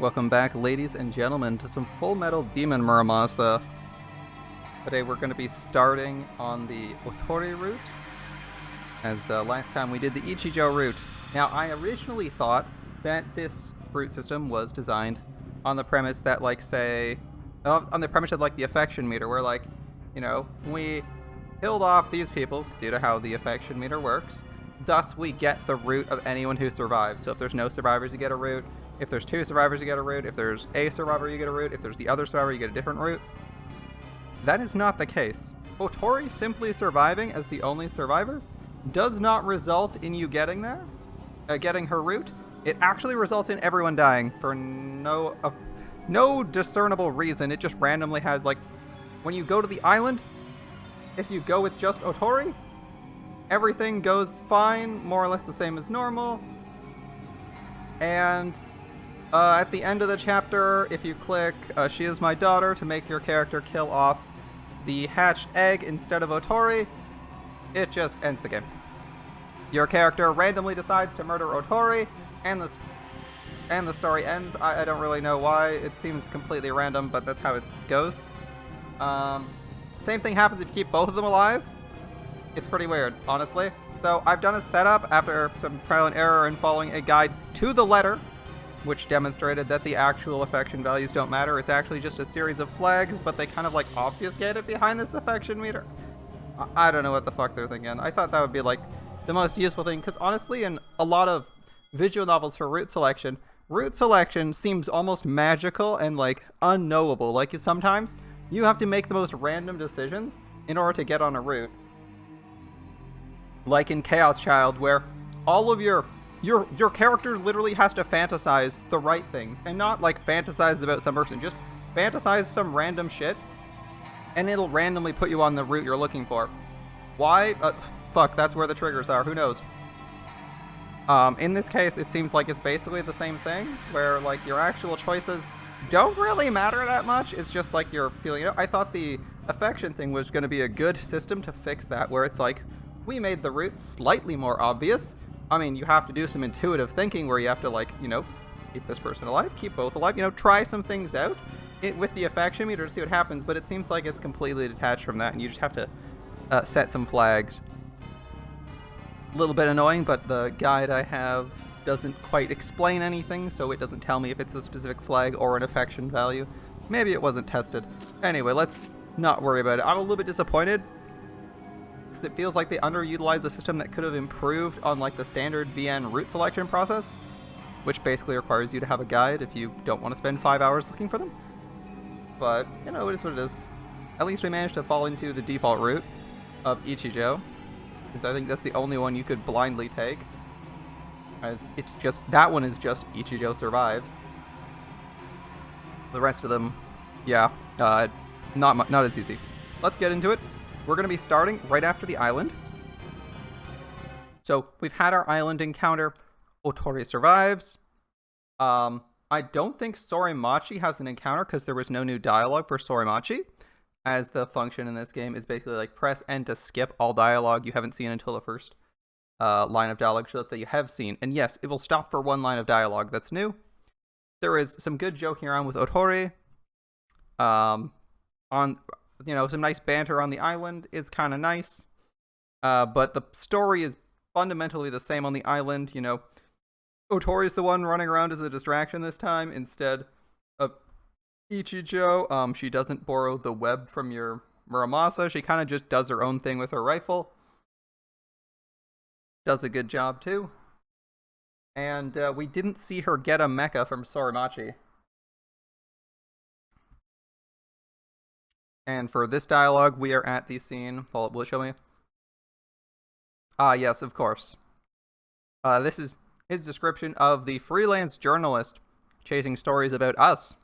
Welcome back, ladies and gentlemen, to some Full Metal Demon Muramasa. Today we're going to be starting on the Otori route, as last time we did the Ichijo route. Now, I originally thought that this route system was designed on the premise that, like, say, on the premise of, like, the affection meter, where, like, you know, we killed off these people due to how the affection meter works. Thus, we get the route of anyone who survives. So if there's no survivors, you get a route. If there's two survivors, you get a route. If there's a survivor, you get a route. If there's the other survivor, you get a different route. That is not the case. Otori simply surviving as the only survivor does not result in you getting there, getting her route. It actually results in everyone dying for no discernible reason. It just randomly has, like, when you go to the island, if you go with just Otori, everything goes fine, more or less the same as normal. And at the end of the chapter, if you click She is my daughter to make your character kill off the hatched egg instead of Otori, it just ends the game. Your character randomly decides to murder Otori, and the story ends. I don't really know why. It seems completely random, but that's how it goes. Same thing happens if you keep both of them alive. It's pretty weird, honestly. So I've done a setup after some trial and error and following a guide to the letter, which demonstrated that the actual affection values don't matter. It's actually just a series of flags, but they kind of, like, obfuscate it behind this affection meter. I don't know what the fuck they're thinking. I thought that would be, like, the most useful thing, because honestly, in a lot of visual novels for route selection seems almost magical and, like, unknowable. Like, sometimes you have to make the most random decisions in order to get on a route. Like in Chaos Child, where all of your character literally has to fantasize the right things, and not, like, fantasize about some person, just fantasize some random shit, and it'll randomly put you on the route you're looking for. Why? Fuck, that's where the triggers are, who knows? In this case, it seems like it's basically the same thing, where, like, your actual choices don't really matter that much. It's just, like, you're feeling it. I thought the affection thing was going to be a good system to fix that, where it's like, we made the route slightly more obvious. I mean, you have to do some intuitive thinking where you have to, like, you know, keep this person alive, keep both alive, you know, try some things out with the affection meter to see what happens, but it seems like it's completely detached from that, and you just have to set some flags. A little bit annoying, but the guide I have doesn't quite explain anything, so it doesn't tell me if it's a specific flag or an affection value. Maybe it wasn't tested. Anyway, let's not worry about it. I'm a little bit disappointed, because it feels like they underutilized a system that could have improved on, like, the standard VN route selection process, which basically requires you to have a guide if you don't want to spend 5 hours looking for them. But, you know, it is what it is. At least we managed to fall into the default route of Ichijo, because I think that's the only one you could blindly take, as it's just, that one is just Ichijo survives. The rest of them, yeah, not as easy. Let's get into it. We're going to be starting right after the island. So we've had our island encounter. Otori survives. I don't think Sorimachi has an encounter because there was no new dialogue for Sorimachi, as the function in this game is basically like press N to skip all dialogue you haven't seen until the first line of dialogue shows up that you have seen. And yes, it will stop for one line of dialogue that's new. There is some good joking around with Otori. You know, some nice banter on the island is kind of nice. But the story is fundamentally the same on the island. You know, Otori's the one running around as a distraction this time instead of Ichijo. She doesn't borrow the web from your Muramasa. She kind of just does her own thing with her rifle. Does a good job, too. And we didn't see her get a mecha from Sorimachi. And for this dialogue, we are at the scene. Will it show me? Ah, yes, of course. This is his description of the freelance journalist chasing stories about us.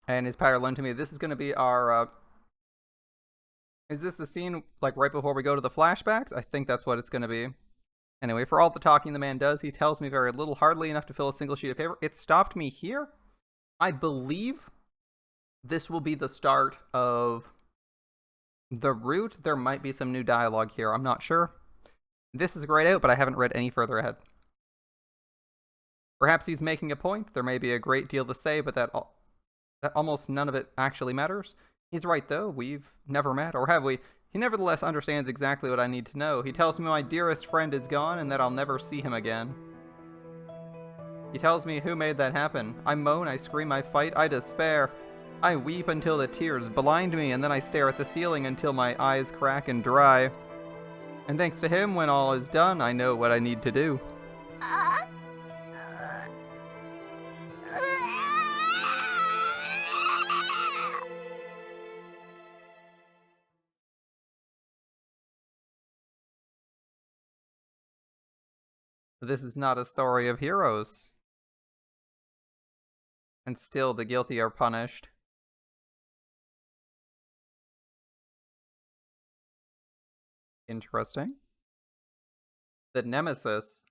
And his parallel to me, this is going to be our... is this the scene, like, right before we go to the flashbacks? I think that's what it's going to be. Anyway, for all the talking the man does, he tells me very little, hardly enough to fill a single sheet of paper. It stopped me here. I believe this will be the start of the route. There might be some new dialogue here. I'm not sure. This is grayed out, but I haven't read any further ahead. Perhaps he's making a point. There may be a great deal to say, but that almost none of it actually matters. He's right, though. We've never met, or have we? He nevertheless understands exactly what I need to know. He tells me my dearest friend is gone and that I'll never see him again. He tells me who made that happen. I moan, I scream, I fight, I despair. I weep until the tears blind me, and then I stare at the ceiling until my eyes crack and dry. And thanks to him, when all is done, I know what I need to do. This is not a story of heroes. And still the guilty are punished. Interesting. The Nemesis.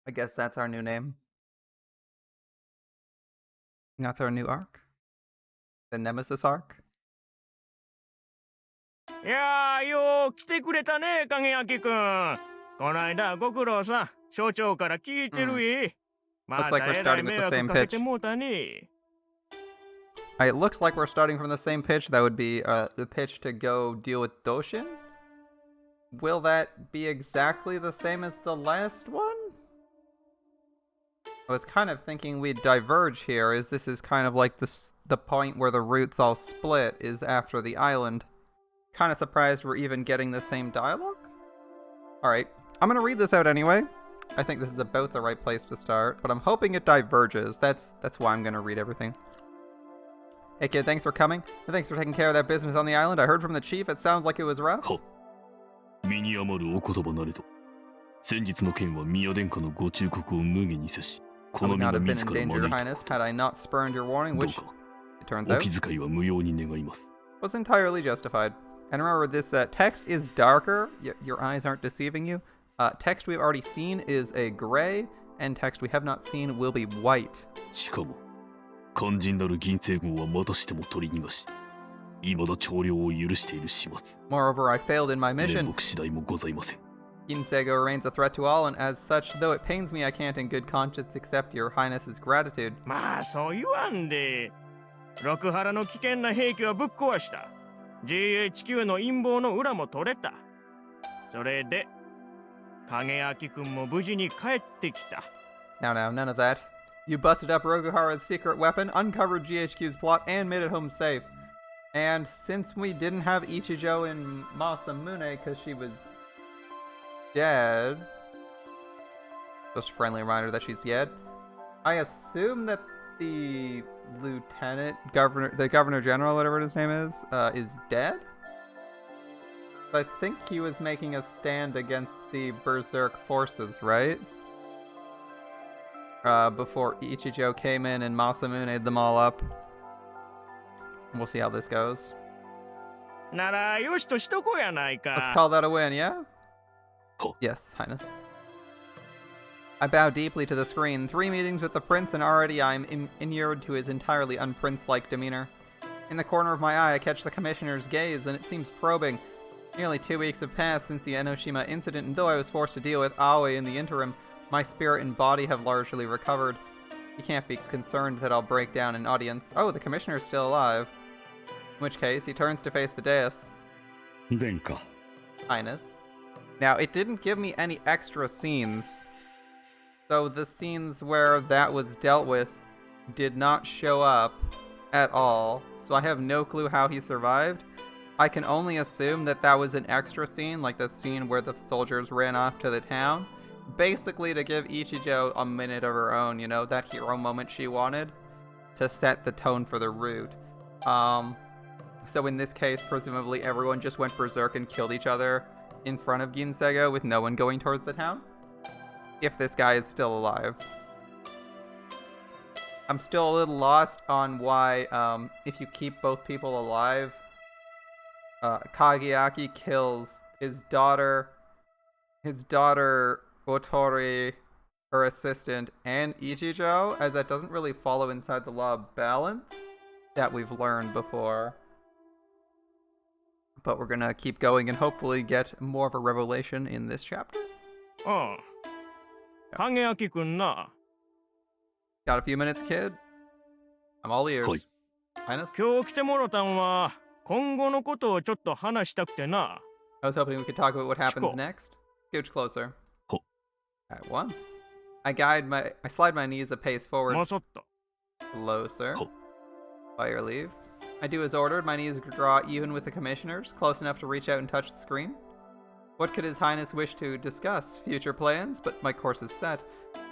I guess that's our new name. That's our new arc. The Nemesis arc. いやーよー来てくれたね影明くん。この間ご苦労さん所長から聞いてるい。Looks like we're starting with the same pitch. It looks like we're starting from the same pitch. That would be the pitch to go deal with Doshin. Will that be exactly the same as the last one? I was kind of thinking we'd diverge here, as this is kind of like the point where the routes all split is after the island. Kind of surprised we're even getting the same dialogue? Alright, I'm gonna read this out anyway. I think this is about the right place to start, but I'm hoping it diverges. That's why I'm gonna read everything. Hey kid, thanks for coming, and thanks for taking care of that business on the island. I heard from the chief, it sounds like it was rough. Oh, I would not have been in danger, Your Highness, had I not spurned your warning, which, it turns out, was entirely justified. And remember, this text is darker. Your eyes aren't deceiving you. Text we've already seen is a gray, and text we have not seen will be white. Moreover, I failed in my mission. Ginsego remains a threat to all, and as such, though it pains me, I can't in good conscience accept Your Highness's gratitude. まあそう言わんで。六原の危険な兵器はぶっ壊した。GHQ の陰謀の裏も取れた。それで、影明くんも無事に帰ってきた。Now, none of that. You busted up Rokuhara's secret weapon, uncovered GHQ's plot, and made it home safe. And since we didn't have Ichijo in Masamune because she was dead, just a friendly reminder that she's dead, I assume that the Governor General, whatever his name is dead? I think he was making a stand against the Berserk forces, right? Before Ichijo came in and Masamune them all up. We'll see how this goes. Let's call that a win, yeah? Yes, Highness. I bow deeply to the screen. 3 meetings with the prince, and already I'm inured to his entirely unprince-like demeanor. In the corner of my eye, I catch the commissioner's gaze, and it seems probing. Nearly 2 weeks have passed since the Enoshima incident, and though I was forced to deal with Aoi in the interim, my spirit and body have largely recovered. He can't be concerned that I'll break down in audience. Oh, the commissioner's still alive. In which case, he turns to face the dais. Denka. Highness. Now, it didn't give me any extra scenes. So the scenes where that was dealt with did not show up at all. So I have no clue how he survived. I can only assume that that was an extra scene, like the scene where the soldiers ran off to the town. Basically to give Ichijo a minute of her own, you know, that hero moment she wanted to set the tone for the route. So in this case, presumably everyone just went berserk and killed each other in front of Ginsego with no one going towards the town. If this guy is still alive. I'm still a little lost on why, if you keep both people alive, Kageaki kills his daughter Otori, her assistant, and Ichijo, as that doesn't really follow inside the law of balance that we've learned before. But we're gonna keep going and hopefully get more of a revelation in this chapter. Oh. 影明くんな。 Got a few minutes, kid? I'm all ears. Hoi. Highness? 今日来てもろたんは今後のことをちょっと話したくてな。 I was hoping we could talk about what happens Sure. next. Scooch closer. Ho. At once. I slide my knees a pace forward. もそっと。 Closer. Ho. By your leave. I do as ordered. My knees draw even with the commissioners, close enough to reach out and touch the screen. What could His Highness wish to discuss? Future plans? But my course is set.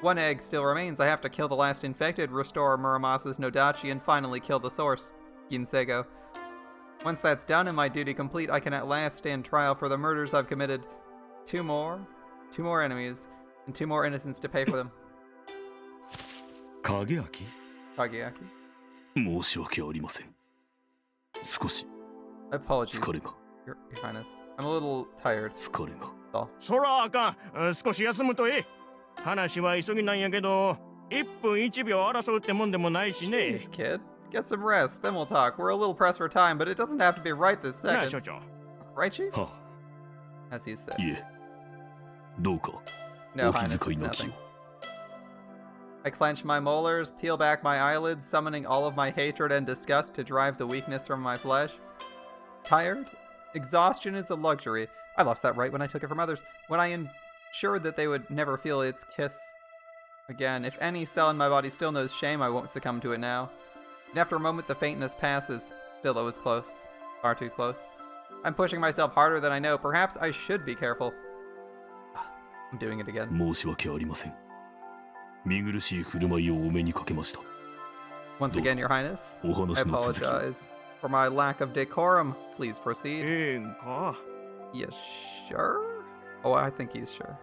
One egg still remains. I have to kill the last infected, restore Muramasa's Nodachi, and finally kill the source, Ginsego. Once that's done and my duty complete, I can at last stand trial for the murders I've committed. Two more enemies, and 2 more innocents to pay for them. 影明 Kageaki. 申し訳ありません。少し Apologies, 疲れが Your Highness. I'm a little tired. 疲れが Oh. そらあかん。少し休むとええ。話は急ぎなんやけど、1分1秒争うってもんでもないしね。 Jeez, kid. Get some rest, then we'll talk. We're a little pressed for time, but it doesn't have to be right this なあ second. 所長。 Right, Chief? は As you say. いえどうか No, お気 Highness, 遣い it's なき nothing. を I clench my molars, peel back my eyelids, summoning all of my hatred and disgust to drive the weakness from my flesh. Tired? Exhaustion is a luxury. I lost that right when I took it from others. When I ensured that they would never feel its kiss again. If any cell in my body still knows shame, I won't succumb to it now. And after a moment, the faintness passes. Still, it was close. Far too close. I'm pushing myself harder than I know. Perhaps I should be careful. I'm doing it again. 申し訳ありません。見苦しい振る舞いをお目にかけました。 Once again, Your Highness, お I 話の続きを apologize for my lack of decorum. Please proceed. ええんか。 You sure? Oh, I think he's sure.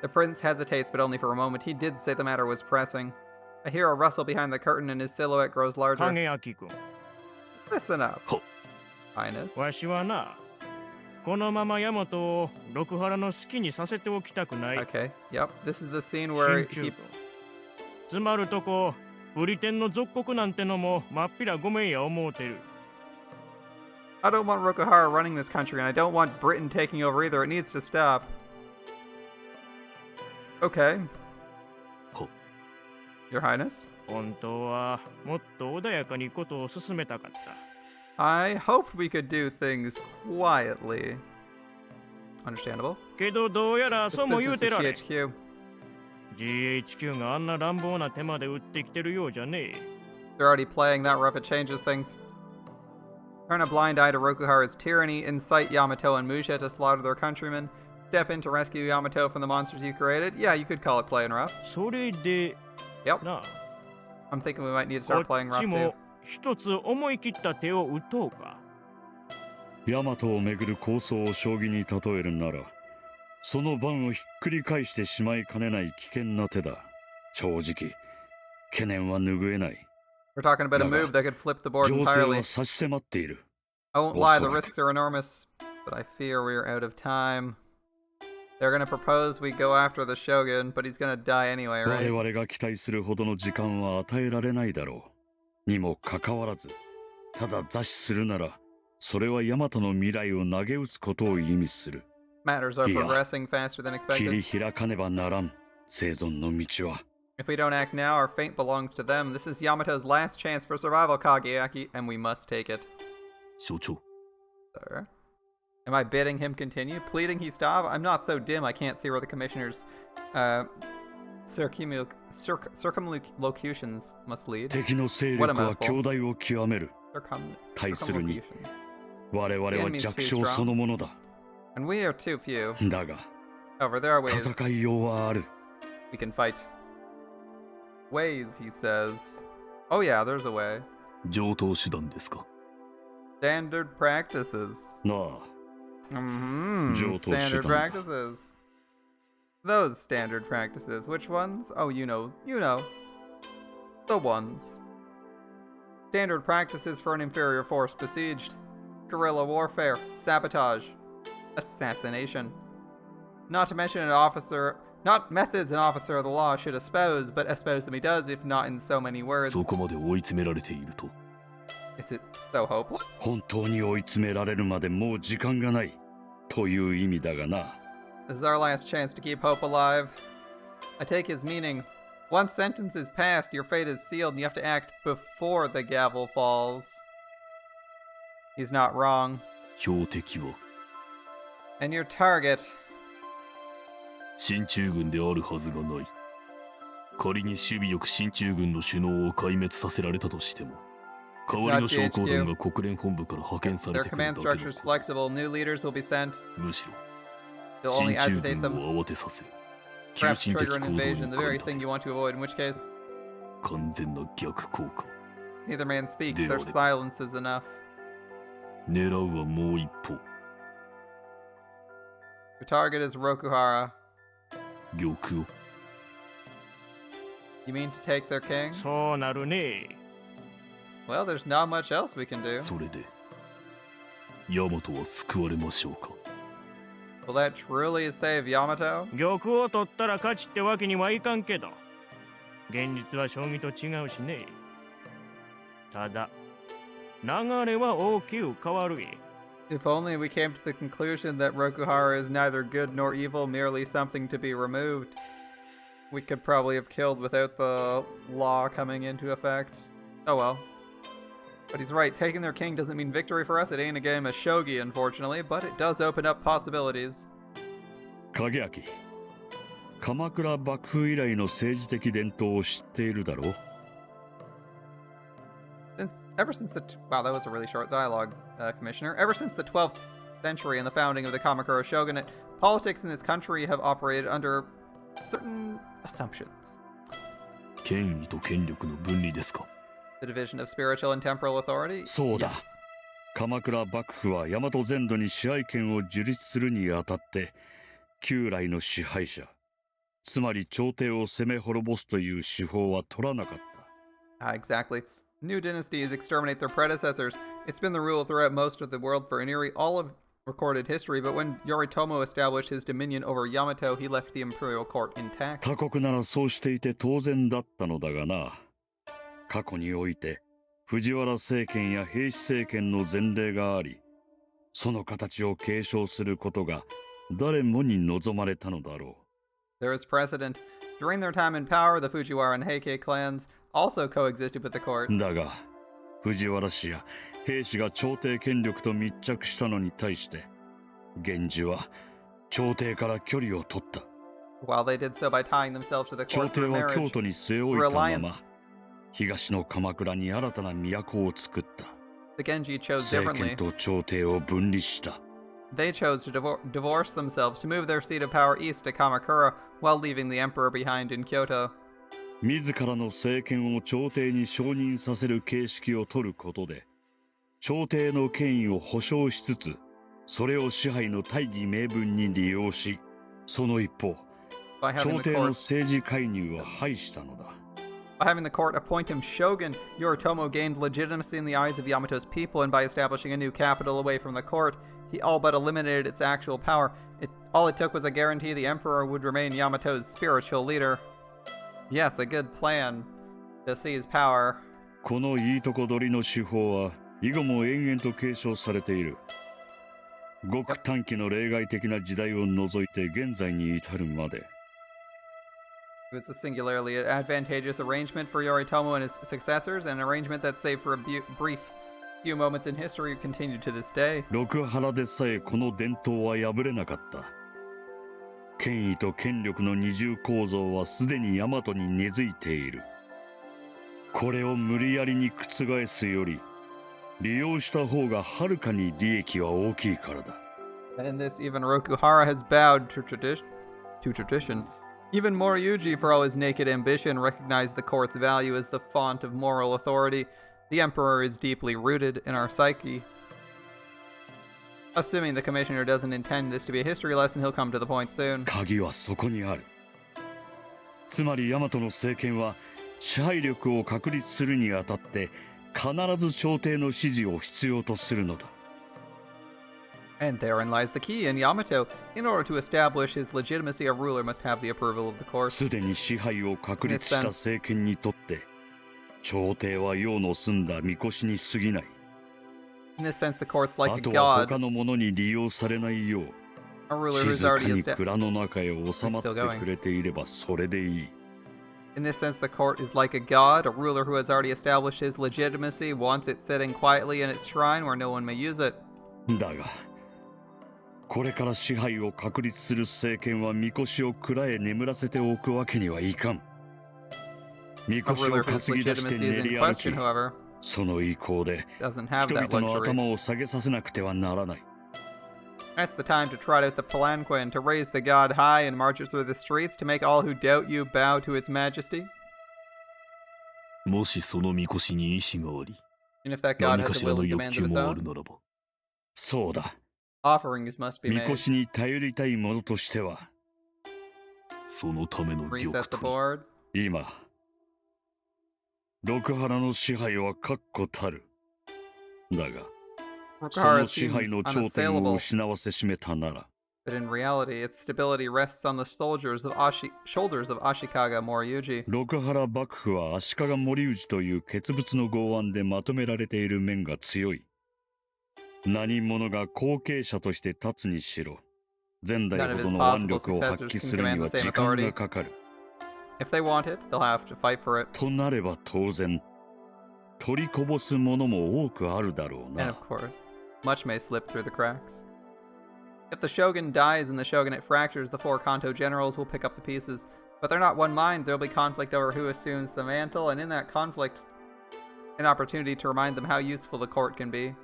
The prince hesitates, but only for a moment. He did say the matter was pressing. I hear a rustle behind the curtain and his silhouette grows larger. 影明くん。 Listen up, は Highness. わしはな、このままヤマトを六原の好きにさせておきたくない。 Okay, yep. This is the scene where 進駐 he... と。つまるとこ、ブリテンの属国なんてのもまっぴらごめんや思うてる。 I don't want Rokuhara running this country, and I don't want Britain taking over either. It needs to stop. Okay. は Your Highness. 本当はもっと穏やかにことを進めたかった。 I hoped we could do things quietly. Understandable. けどどうやら This そうも business 言う with てられん。 GHQ. GHQ があんな乱暴な手まで打ってきてるようじゃねえ。 They're already playing that rough, it changes things. Turn a blind eye to Rokuhara's tyranny, incite Yamato and Musha to slaughter their countrymen, step in to rescue Yamato from the monsters you created. Yeah, you could call it playing rough. それで Yep. なあ、 I'm thinking we might need to こ start playing っ rough ち too. も一つ思い切った手を打とうか。ヤマトをめぐる構想を将棋に例えるなら、その盤をひっくり返してしまいかねない危険な手だ。正直、懸念は拭えない。 We're talking about a move that could flip the board 情勢は entirely. 差し迫っている。 I won't lie, the Also- risks are enormous, but I fear we're out of time. They're gonna propose we go after the Shogun, but he's gonna die anyway, 我 right? 々が期待するほどの時間は与えられないだろう。にもかかわらず、ただ座視するなら、それはヤマトの未来を投げ打つことを意味する。 Matters are Yeah. progressing faster than 切り expected. 開かねばならん。生存の道は。 If we don't act now, our fate belongs to them. This is Yamato's last chance for survival, Kageaki, and we must take it. 所長、 Sir? Am I bidding him continue? Pleading he stop? I'm not so dim I can't see where the commissioner's circumlocutions must lead. 敵の勢力は強大を極める。対するに、 Circumlocution. 我々は弱小そのものだ。 And we are too few. だが、 However, there are ways 戦いようはある。 we can fight. Ways, he says. Oh yeah, there's a way. 上等手段ですか。 Standard practices. なあ、 Mm-hmm. Joto Standard Shidan. practices. Those standard practices. Which ones? Oh, you know. The ones. Standard practices for an inferior force besieged. Guerrilla warfare. Sabotage. Assassination. Not to mention not methods an officer of the law should espouse, but espouse them he does, if not in so many words. そこまで追い詰められていると。 Is it so hopeless? 本当に追い詰められるまでもう時間がない。という意味だがな。 This is our last chance to keep hope alive. I take his meaning. Once sentence is passed, your fate is sealed and you have to act before the gavel falls. He's not wrong. 標的は And your target. 進駐軍であるはずがない。仮に守備よく進駐軍の首脳を壊滅させられたとしても、代わりの将校団が国連本部から派遣され Their てくるだ command け structure の is こと。 flexible. New leaders will be sent. むしろ You'll 進 only 駐 agitate 軍 them. を慌てさせ、急 Perhaps 進的 trigger 行 an 動に invasion, the 駆 very り立 thing て you want to avoid, in which case 完全な逆効果。 neither man speaks. Deal Their with it. silence is enough. 狙うはもう一方。 Your target is Rokuhara. 玉を You mean to take their king? そうなるね。 Well, there's not much else we can do. それでヤマトは救われましょうか。 Will that truly save Yamato? 玉を取ったら勝ちってわけにはいかんけど、現実は将棋と違うしね。ただ、流れは大きく変わるい。 If only we came to the conclusion that Rokuhara is neither good nor evil, merely something to be removed. We could probably have killed without the law coming into effect. Oh well. But he's right, taking their king doesn't mean victory for us. It ain't a game of shogi, unfortunately, but it does open up possibilities. 影明、鎌倉幕府以来の政治的伝統を知っているだろう。Ever since the wow, that was a really short dialogue, Commissioner. Ever since the 12th century and the founding of the Kamakura shogunate, politics in this country have operated under certain assumptions. 権威と権力の分離ですか。 The division of spiritual and temporal authority? そうだ。 Yes. 鎌倉幕府は大和全土に支配権を樹立するにあたって旧来の支配者、つまり朝廷を攻め滅ぼすという手法は取らなかった。Exactly. New dynasties exterminate their predecessors. It's been the rule throughout most of the world for nearly all of recorded history, but when Yoritomo established his dominion over Yamato, he left the imperial court intact. 他国ならそうしていて当然だったのだがな。過去において藤原政権や平氏政権の前例があり、その形を継承することが誰もに望まれたのだろう。There is precedent. During their time in power, the Fujiwara and Heike clans also coexisted with the court. だが、藤原氏や平氏が朝廷権力と密着したのに対して、源氏は朝廷から距離を取った。While they did so by tying themselves to the 朝 court 廷 through は京 marriage, 都に据え置いたまま、 reliance. 東の鎌倉に新たな都を作った。 The Genji chose 政権 differently. と朝廷を分離した。They chose to divorce themselves to move their seat of power east to Kamakura while leaving the emperor behind in Kyoto. 自らの政権を朝廷に承認させる形式を取ることで、朝廷の権威を保障しつつ、それを支配の大義名分に利用し、その一方、 By 朝 having 廷 the の court, 政治介入は排したのだ。by having the court appoint him shogun, Yoritomo gained legitimacy in the eyes of Yamato's people, and by establishing a new capital away from the court, he all but eliminated its actual power. All it took was a guarantee the emperor would remain Yamato's spiritual leader. Yes, a good plan to seize power. このいいとこ取りの手法は以後も延々と継承されている。ごく短期の例外的な時代を除いて現在に至るまで。It's a singularly advantageous arrangement for Yoritomo and his successors, an arrangement that, save for a brief few moments in history, continued to this day. 六原でさえこの伝統は破れなかった。権威と権力の二重構造はすでに大和に根付いている。これを無理やりに覆すより、利用した方がはるかに利益は大きいからだ。And in this, even Rokuhara has bowed to tradition. Even Moriyuji, for all his naked ambition, recognized the court's value as the font of moral authority. The emperor is deeply rooted in our psyche. Assuming the commissioner doesn't intend this to be a history lesson, he'll come to the point soon. 鍵はそこにある。つまり大和の政権は支配力を確立するにあたって必ず朝廷の支持を必要とするのだ。And therein lies the key. In Yamato, in order to establish his legitimacy, a ruler must have the approval of the court. すでに支配を確立した政権にとって朝廷は世の済んだ御輿に過ぎない。 In this sense, the court's like あ a とは god. 他の者に利用されないよう A ruler who's 静か already に established. 蔵の中へ収まってくれていればそれでいい。 In this sense, the court is like a god, a ruler who has already established his legitimacy, wants it sitting quietly in its shrine where no one may use it. だがこれから支配を確立する政権は神輿を蔵へ眠らせておくわけにはいかん。神 A 輿を ruler 担 whose ぎ出して legitimacy is 練 in り歩き question, however, その意向で doesn't have 人 that 々の luxury. 頭を下げさせなくてはならない。 That's the time to trot out the palanquin, to raise the god high and march it through the streets, to make all who doubt you bow to its majesty. もしその神輿に意志があり、 And if that god 何か has し a ら will の and 欲 demands 求 of its もある own, ならば、 そうだ。 offerings must be 神 made. 輿に頼りたいものとしては、 そのための玉 Reset the と board. 今六原の支配は確固たる。だがそ Rokahara の支 seems 配の頂点を unassailable, 失わせしめたなら、 but in reality, its stability rests on the shoulders of Ashikaga Moriyuji. 六原幕府は足利森氏という傑物の剛腕でまとめられている面が強い。何者が後継者として立つにしろ、前代ほどの腕力を発揮するには時間がかかる。 If they want it, they'll have to fight for it. となれば当然、取りこぼすものも多くあるだろう And な of。course, much may slip through the cracks. If the shogun dies and the shogunate fractures, the four Kanto generals will pick up the pieces. But they're not one mind, there'll be conflict over who assumes the mantle, and in that conflict, an opportunity to remind them how useful the court can be.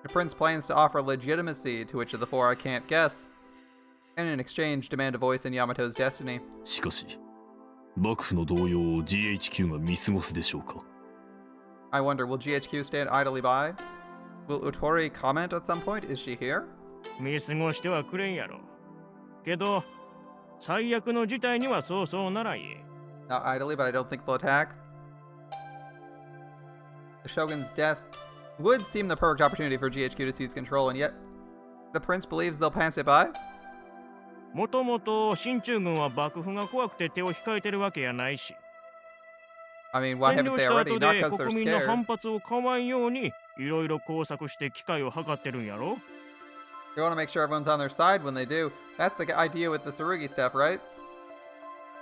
The prince plans to offer legitimacy to which of the four I can't guess, and in exchange demand a voice in Yamato's destiny. しかし、幕府の動揺を GHQ が見過ごすでしょうか。 I wonder, will GHQ stand idly by? Will Otori comment at some point? Is she here? 見過ごしてはくれんやろ。けど、最悪の事態にはそうそうならんye。 Not idly, but I don't think they'll attack. The shogun's death would seem the perfect opportunity for GHQ to seize control, and yet the prince believes they'll pass it by? もともと進駐軍は幕府が怖くて手を控えてるわけやないし、 I mean, why 占 haven't 領 they した already? 後 Not で because they're 国民の scared. 反発を買わんようにいろいろ工作して機会を図ってるんやろ。 They want to make sure everyone's on their side when they do. That's the idea with the Tsurugi stuff, right?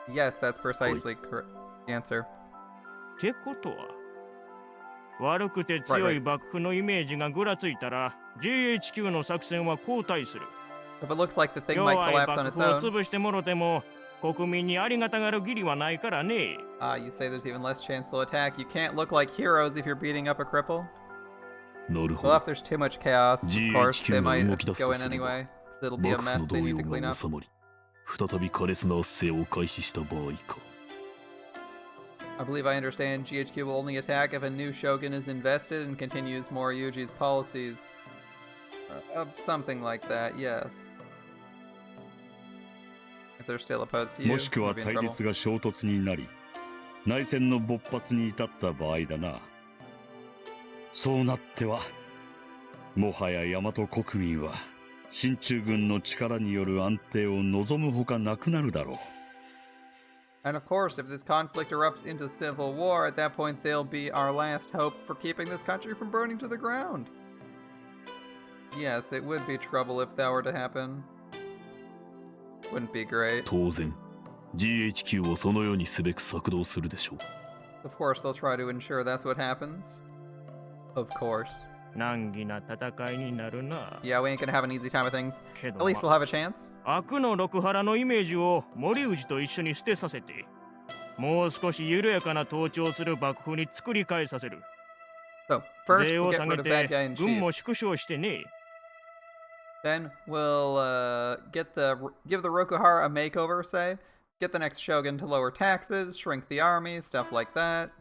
Yes, that's precisely correct answer. ってことは、悪くて強い幕府のイメージがぐらついたら GHQ の作戦は後退する。 If it looks like the thing 弱 might い collapse on 幕 its 府を own, 潰してもろても国民にありがたがる義理はないからね。 you say there's even less chance they'll attack. You can't look like heroes if you're beating up a cripple. なるほ Well, ど if。there's too much chaos, of course, they GHQ が might 動き出す go と in すれば、 anyway. So it'll be a 幕府 mess の they 動 need to clean 揺 up. が収まり、再び苛烈な圧政を開始した場合か。 I believe I understand GHQ will only attack if a new shogun is invested and continues Moriyuji's policies. Something like that, yes. If they're still opposed to you, もしく you'll は be in 対 trouble. 立が衝突になり、内戦の勃発に至った場合だな。そうなっては、もはや大和国民は進駐軍の力による安定を望むほかなくなるだろう。 And of course, if this conflict erupts into civil war, at that point they'll be our last hope for keeping this country from burning to the ground. Yes, it would be trouble if that were to happen. Wouldn't be great. 当然、GHQ をそのようにすべく策動するでしょう。 Of course, they'll try to ensure that's what happens. Of course. 難儀な戦いになるな。 Yeah, we ain't gonna have an easy time of things. けど At least we'll have a chance. 悪の六原のイメージを森氏と一緒に捨てさせて、もう少し緩やかな統治をする幕府に作り変えさせる。 So, first 税 we'll を get 下 rid げ of bad て guy in 軍 chief. も縮小してね。 Then we'll give the Rokuhara a makeover, say. Get the next shogun to lower taxes, shrink the army, stuff like that.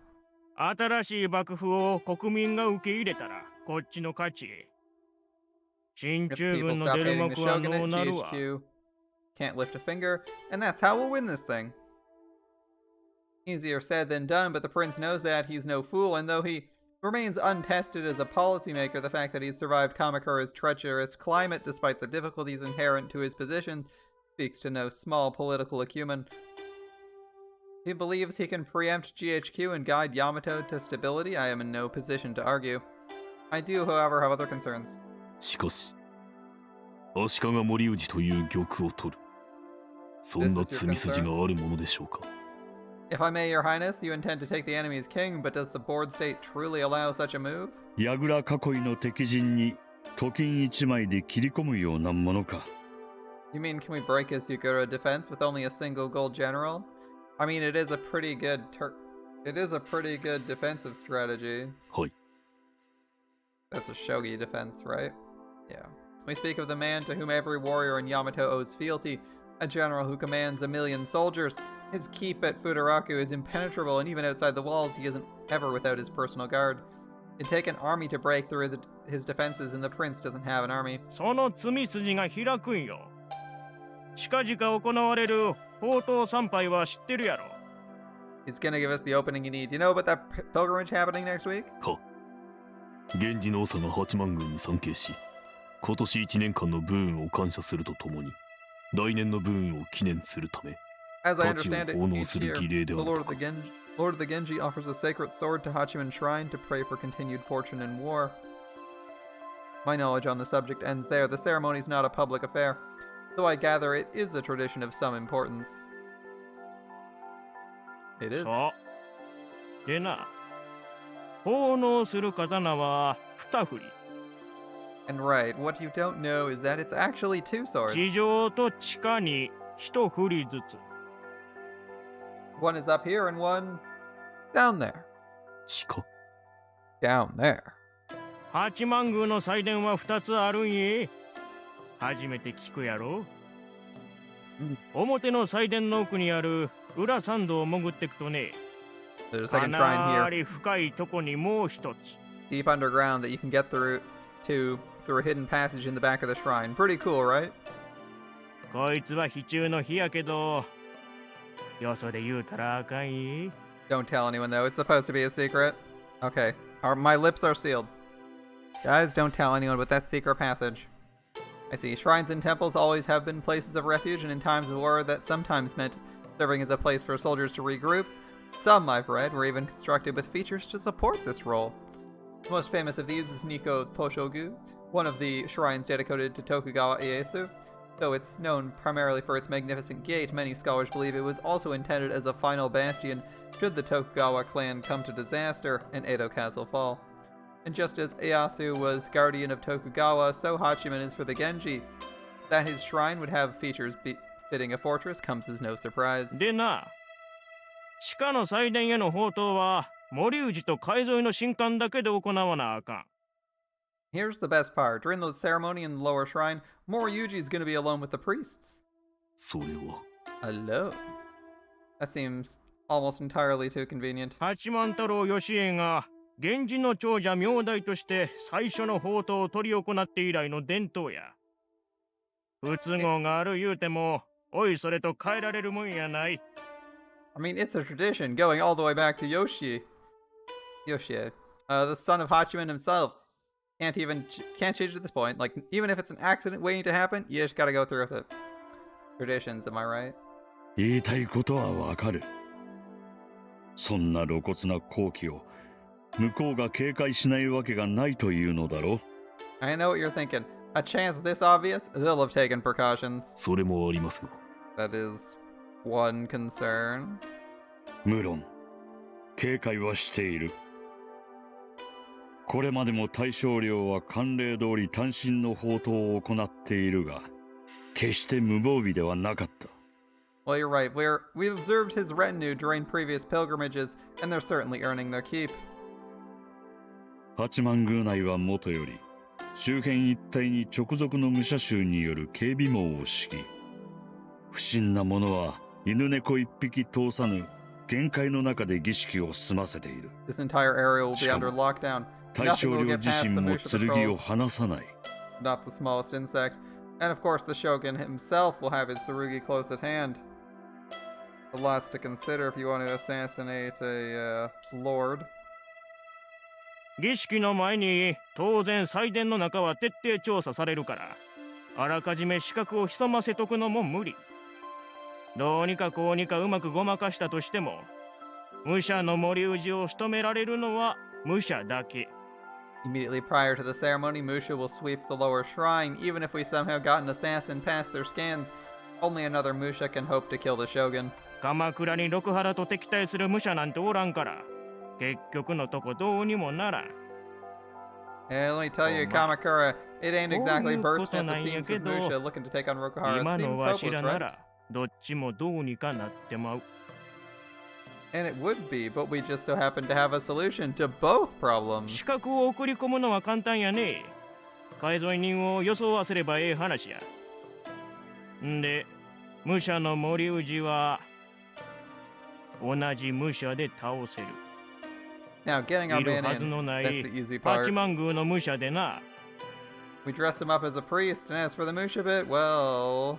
新しい幕府を国民が受け入れたらこっちの勝ち。進 If 駐 people 軍の stop 出る hating the 幕はノー shogunate, なるわ。 GHQ can't lift a finger, and that's how we'll win this thing. Easier said than done, but the prince knows that he's no fool, and though he remains untested as a policymaker, the fact that he's survived Kamakura's treacherous climate despite the difficulties inherent to his position speaks to no small political acumen. He believes he can preempt GHQ and guide Yamato to stability. I am in no position to argue. I do, however, have other concerns. しかし、足利森氏という玉を取る。そんな罪筋があるものでしょうか。If I may, Your Highness, you intend to take the enemy's king, but does the board state truly allow such a move? 櫓囲いの敵陣に都金一枚で切り込むようなものか。You mean, can we break his Yugura defense with only a single gold general? I mean, it is a pretty good defensive strategy. はい。 That's a shogi defense, right? Yeah. We speak of the man to whom every warrior in Yamato owes fealty, a general who commands 1,000,000 soldiers. His keep at Futaraku is impenetrable, and even outside the walls, he isn't ever without his personal guard. It'd take an army to break through his defenses, and the prince doesn't have an army. その罪筋が開くんよ。近々行われる宝刀参拝は知ってるやろ。He's gonna give us the opening you need. You know about that pilgrimage happening next week? は。源氏の長が八幡宮に参詣し、今年1年間の武運を感謝するとともに、来年の武運を記念するため、 As I 価値を understand it, 奉納 each する year, 儀礼 the である Lord と of か。 Lord of the Genji offers a sacred sword to Hachiman Shrine to pray for continued fortune in war. My knowledge on the subject ends there. The ceremony is not a public affair, though I gather it is a tradition of some importance. It is. そう。でな、奉納する刀は二振り。And right, what you don't know is that it's actually 2 swords. 地上と地下に一振りずつ。One is up here and one down there. 地下 Down there. 八幡宮の祭殿は2つあるんえ。初めて聞くやろ。表の祭殿の奥にある裏参道を潜ってくとね、 There's a か second な shrine here, り深いとこにもう一つ。 deep underground that you can get through a hidden passage in the back of the shrine. Pretty cool, right? こいつは非中の火やけど、よそで言うたらあかんえ。 Don't tell anyone though, it's supposed to be a secret. Okay, my lips are sealed. Guys, don't tell anyone about that secret passage. I see, shrines and temples always have been places of refuge, and in times of war that sometimes meant serving as a place for soldiers to regroup. Some, I've read, were even constructed with features to support this role. The most famous of these is Nikko Toshogu, one of the shrines dedicated to Tokugawa Ieyasu. Though it's known primarily for its magnificent gate, many scholars believe it was also intended as a final bastion should the Tokugawa clan come to disaster and Edo Castle fall. And just as Ieyasu was guardian of Tokugawa, so Hachiman is for the Genji. That his shrine would have features befitting a fortress comes as no surprise. でな、地下の祭殿への宝刀は森氏と海沿いの神官だけで行わなあかん。 Here's the best part. During the ceremony in the lower shrine, Moriyuji is going to be alone with the priests. それは Alone? That seems almost entirely too convenient. 八幡太郎義家が源氏の長者名代として最初の宝刀を執り行って以来の伝統や。不都合がある言うても、おいそれと変えられるもんやない。 I mean, it's a tradition going all the way back to Yoshie, the son of Hachiman himself. Can't change at this point. Like, even if it's an accident waiting to happen, you just gotta go through with it. Traditions, am I right? 言いたいことはわかる。そんな露骨な好機を向こうが警戒しないわけがないというのだろう。 I know what you're thinking. A chance this obvious, they'll have taken precautions. それもありますが。 That is one concern. 無論、警戒はしている。これまでも大将領は慣例通り単身の宝刀を行っているが、決して無防備ではなかった。Well, you're right. We've observed his retinue during previous pilgrimages, and they're certainly earning their keep. 八幡宮内はもとより、周辺一帯に直属の武者衆による警備網を敷き、不審な者は犬猫一匹通さぬ限界の中で儀式を済ませている。This entire area will be under lockdown. 大将領自身も剣を離さない。Not the smallest insect. And of course, the shogun himself will have his tsurugi close at hand. Lots to consider if you want to assassinate a lord. 儀式の前に当然祭殿の中は徹底調査されるから、あらかじめ資格を潜ませとくのも無理。どうにかこうにかうまくごまかしたとしても、武者の森氏を仕留められるのは武者だけ。Immediately prior to the ceremony, Musha will sweep the lower shrine. Even if we somehow got an assassin past their scans, only another Musha can hope to kill the Shogun. 鎌倉に六原と敵対する武者なんておらんから結局のとこどうにもならん。 And let me tell you, Kamakura, it ain't exactly bursting at the seams with Musha looking to take on Rokuhara. It 今 seems のわし hopeless, らな right? らどっちもどうにかなってまう。 And it would be, but we just so happen to have a solution to both problems. 資格を送り込むのは簡単やね。改造人を装わせればええ話や。んで、武者の森氏は同じ武者で倒せる。 Now, getting our いる man はず in, のな that's い the easy 八 part. 幡宮の武者でな。 We dress him up as a priest, and as for the Musha bit, well,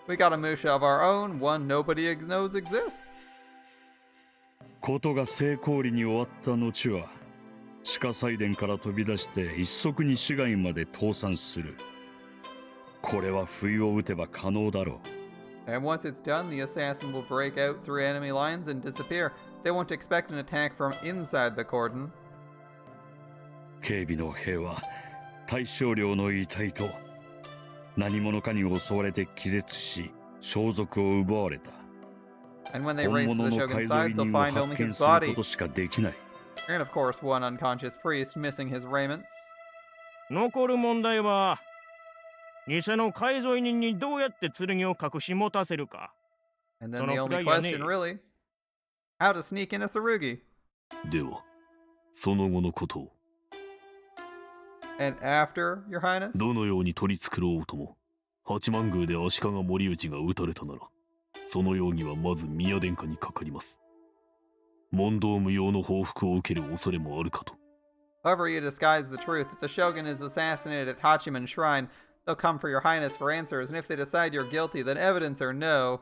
we got a Musha of our own, one nobody knows exists. ことが成功裏に終わった後は地下祭殿から飛び出して一足に市街まで倒産する。これは不意を打てば可能だろう。 And once it's done, the assassin will break out through enemy lines and disappear. They won't expect an attack from inside the cordon. 警備の兵は大将領の遺体と何者かに襲われて気絶し装束を奪われた。 And when they 本 race to 物 the の改 Shogun's 造 side, they'll 人を find 発 only 見 his するこ body. としかできない。 And of course, one unconscious priest missing his raiments. 残る問題は偽の改造人にどうやって剣を隠し持たせるか。 And then the only question, really, how to sneak in a Tsurugi. では、その後のことを And after, Your Highness? どのように取り繕おうとも、八幡宮で足利森内が撃たれたなら、その容疑はまず宮殿下にかかります。問答無用の報復を受ける恐れもあるかと。 However you disguise the truth, if the Shogun is assassinated at Hachiman Shrine, they'll come for your Highness for answers, and if they decide you're guilty, then evidence or no.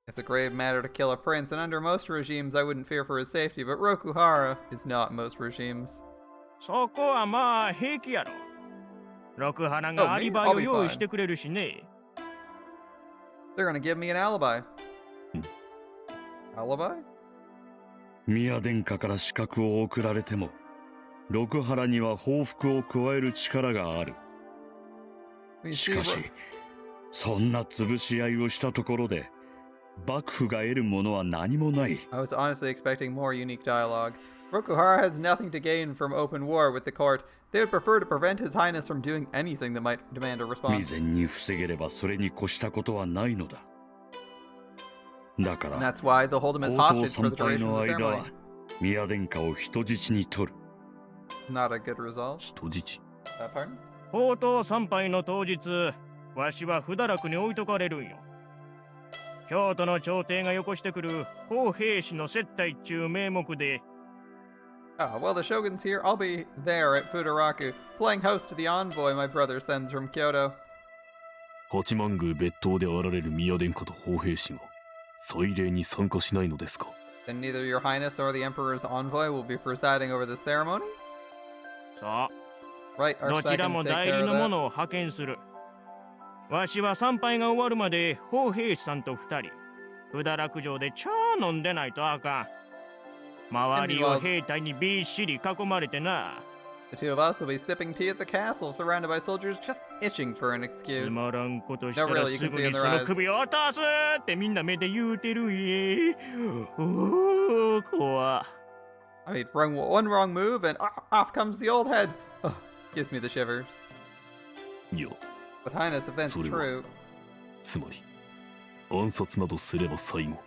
It's a grave matter to kill a prince, and under most regimes I wouldn't fear for his safety, but Rokuhara is not most regimes. そこはまあ平気やろ。六原がアリバイを用意してくれるしね。 They're gonna give me an alibi. Alibi? 宮殿下から資格を送られても六原には報復を加える力がある。 We し see かしそんな潰し合いをしたところで幕府が得るものは何もない。 I was honestly expecting more unique dialogue. Rokuhara has nothing to gain from open war with the court. They would prefer to prevent His Highness from doing anything that might demand a 未 response. 然に防げればそれに越したことはないのだ。だか And ら that's why they'll hold him as 高等 hostage for 参 the 拝 duration の of the 間 ceremony. は宮殿下を人質に取る。 Not a good result. 人質。Pardon? 宝刀参拝の当日、わしは不堕落に置いとかれるんよ。京都の朝廷がよこしてくる法兵士の接待中名目で、 Oh, well, the Shogun's here. I'll be there at Futaraku, playing host to the envoy my brother sends from Kyoto. 八幡宮別当であられる宮殿下と法兵士が祭礼に参加しないのですか。 Then neither your highness or the emperor's envoy will be presiding over the ceremonies? さ Right, あ、 our どちら seconds も take 代 care 理 of の that. 者を派遣する。わしは参拝が終わるまで法兵士さんと二人、不堕落城で茶飲んでないとあかん。周りを兵隊にびっしり囲まれてな。 The two of us will be sipping tea at the castle, surrounded by soldiers just itching for an つ excuse. まらんことした No, ら really, you す can ぐ see in に their そ eyes. の首を落とすってみんな目で言うてるんや。おー、怖。 I mean, one wrong move and off comes the old head. Oh, gives me the shivers. いや、 But highness, if that's それは true, つまり暗殺などすれば最後、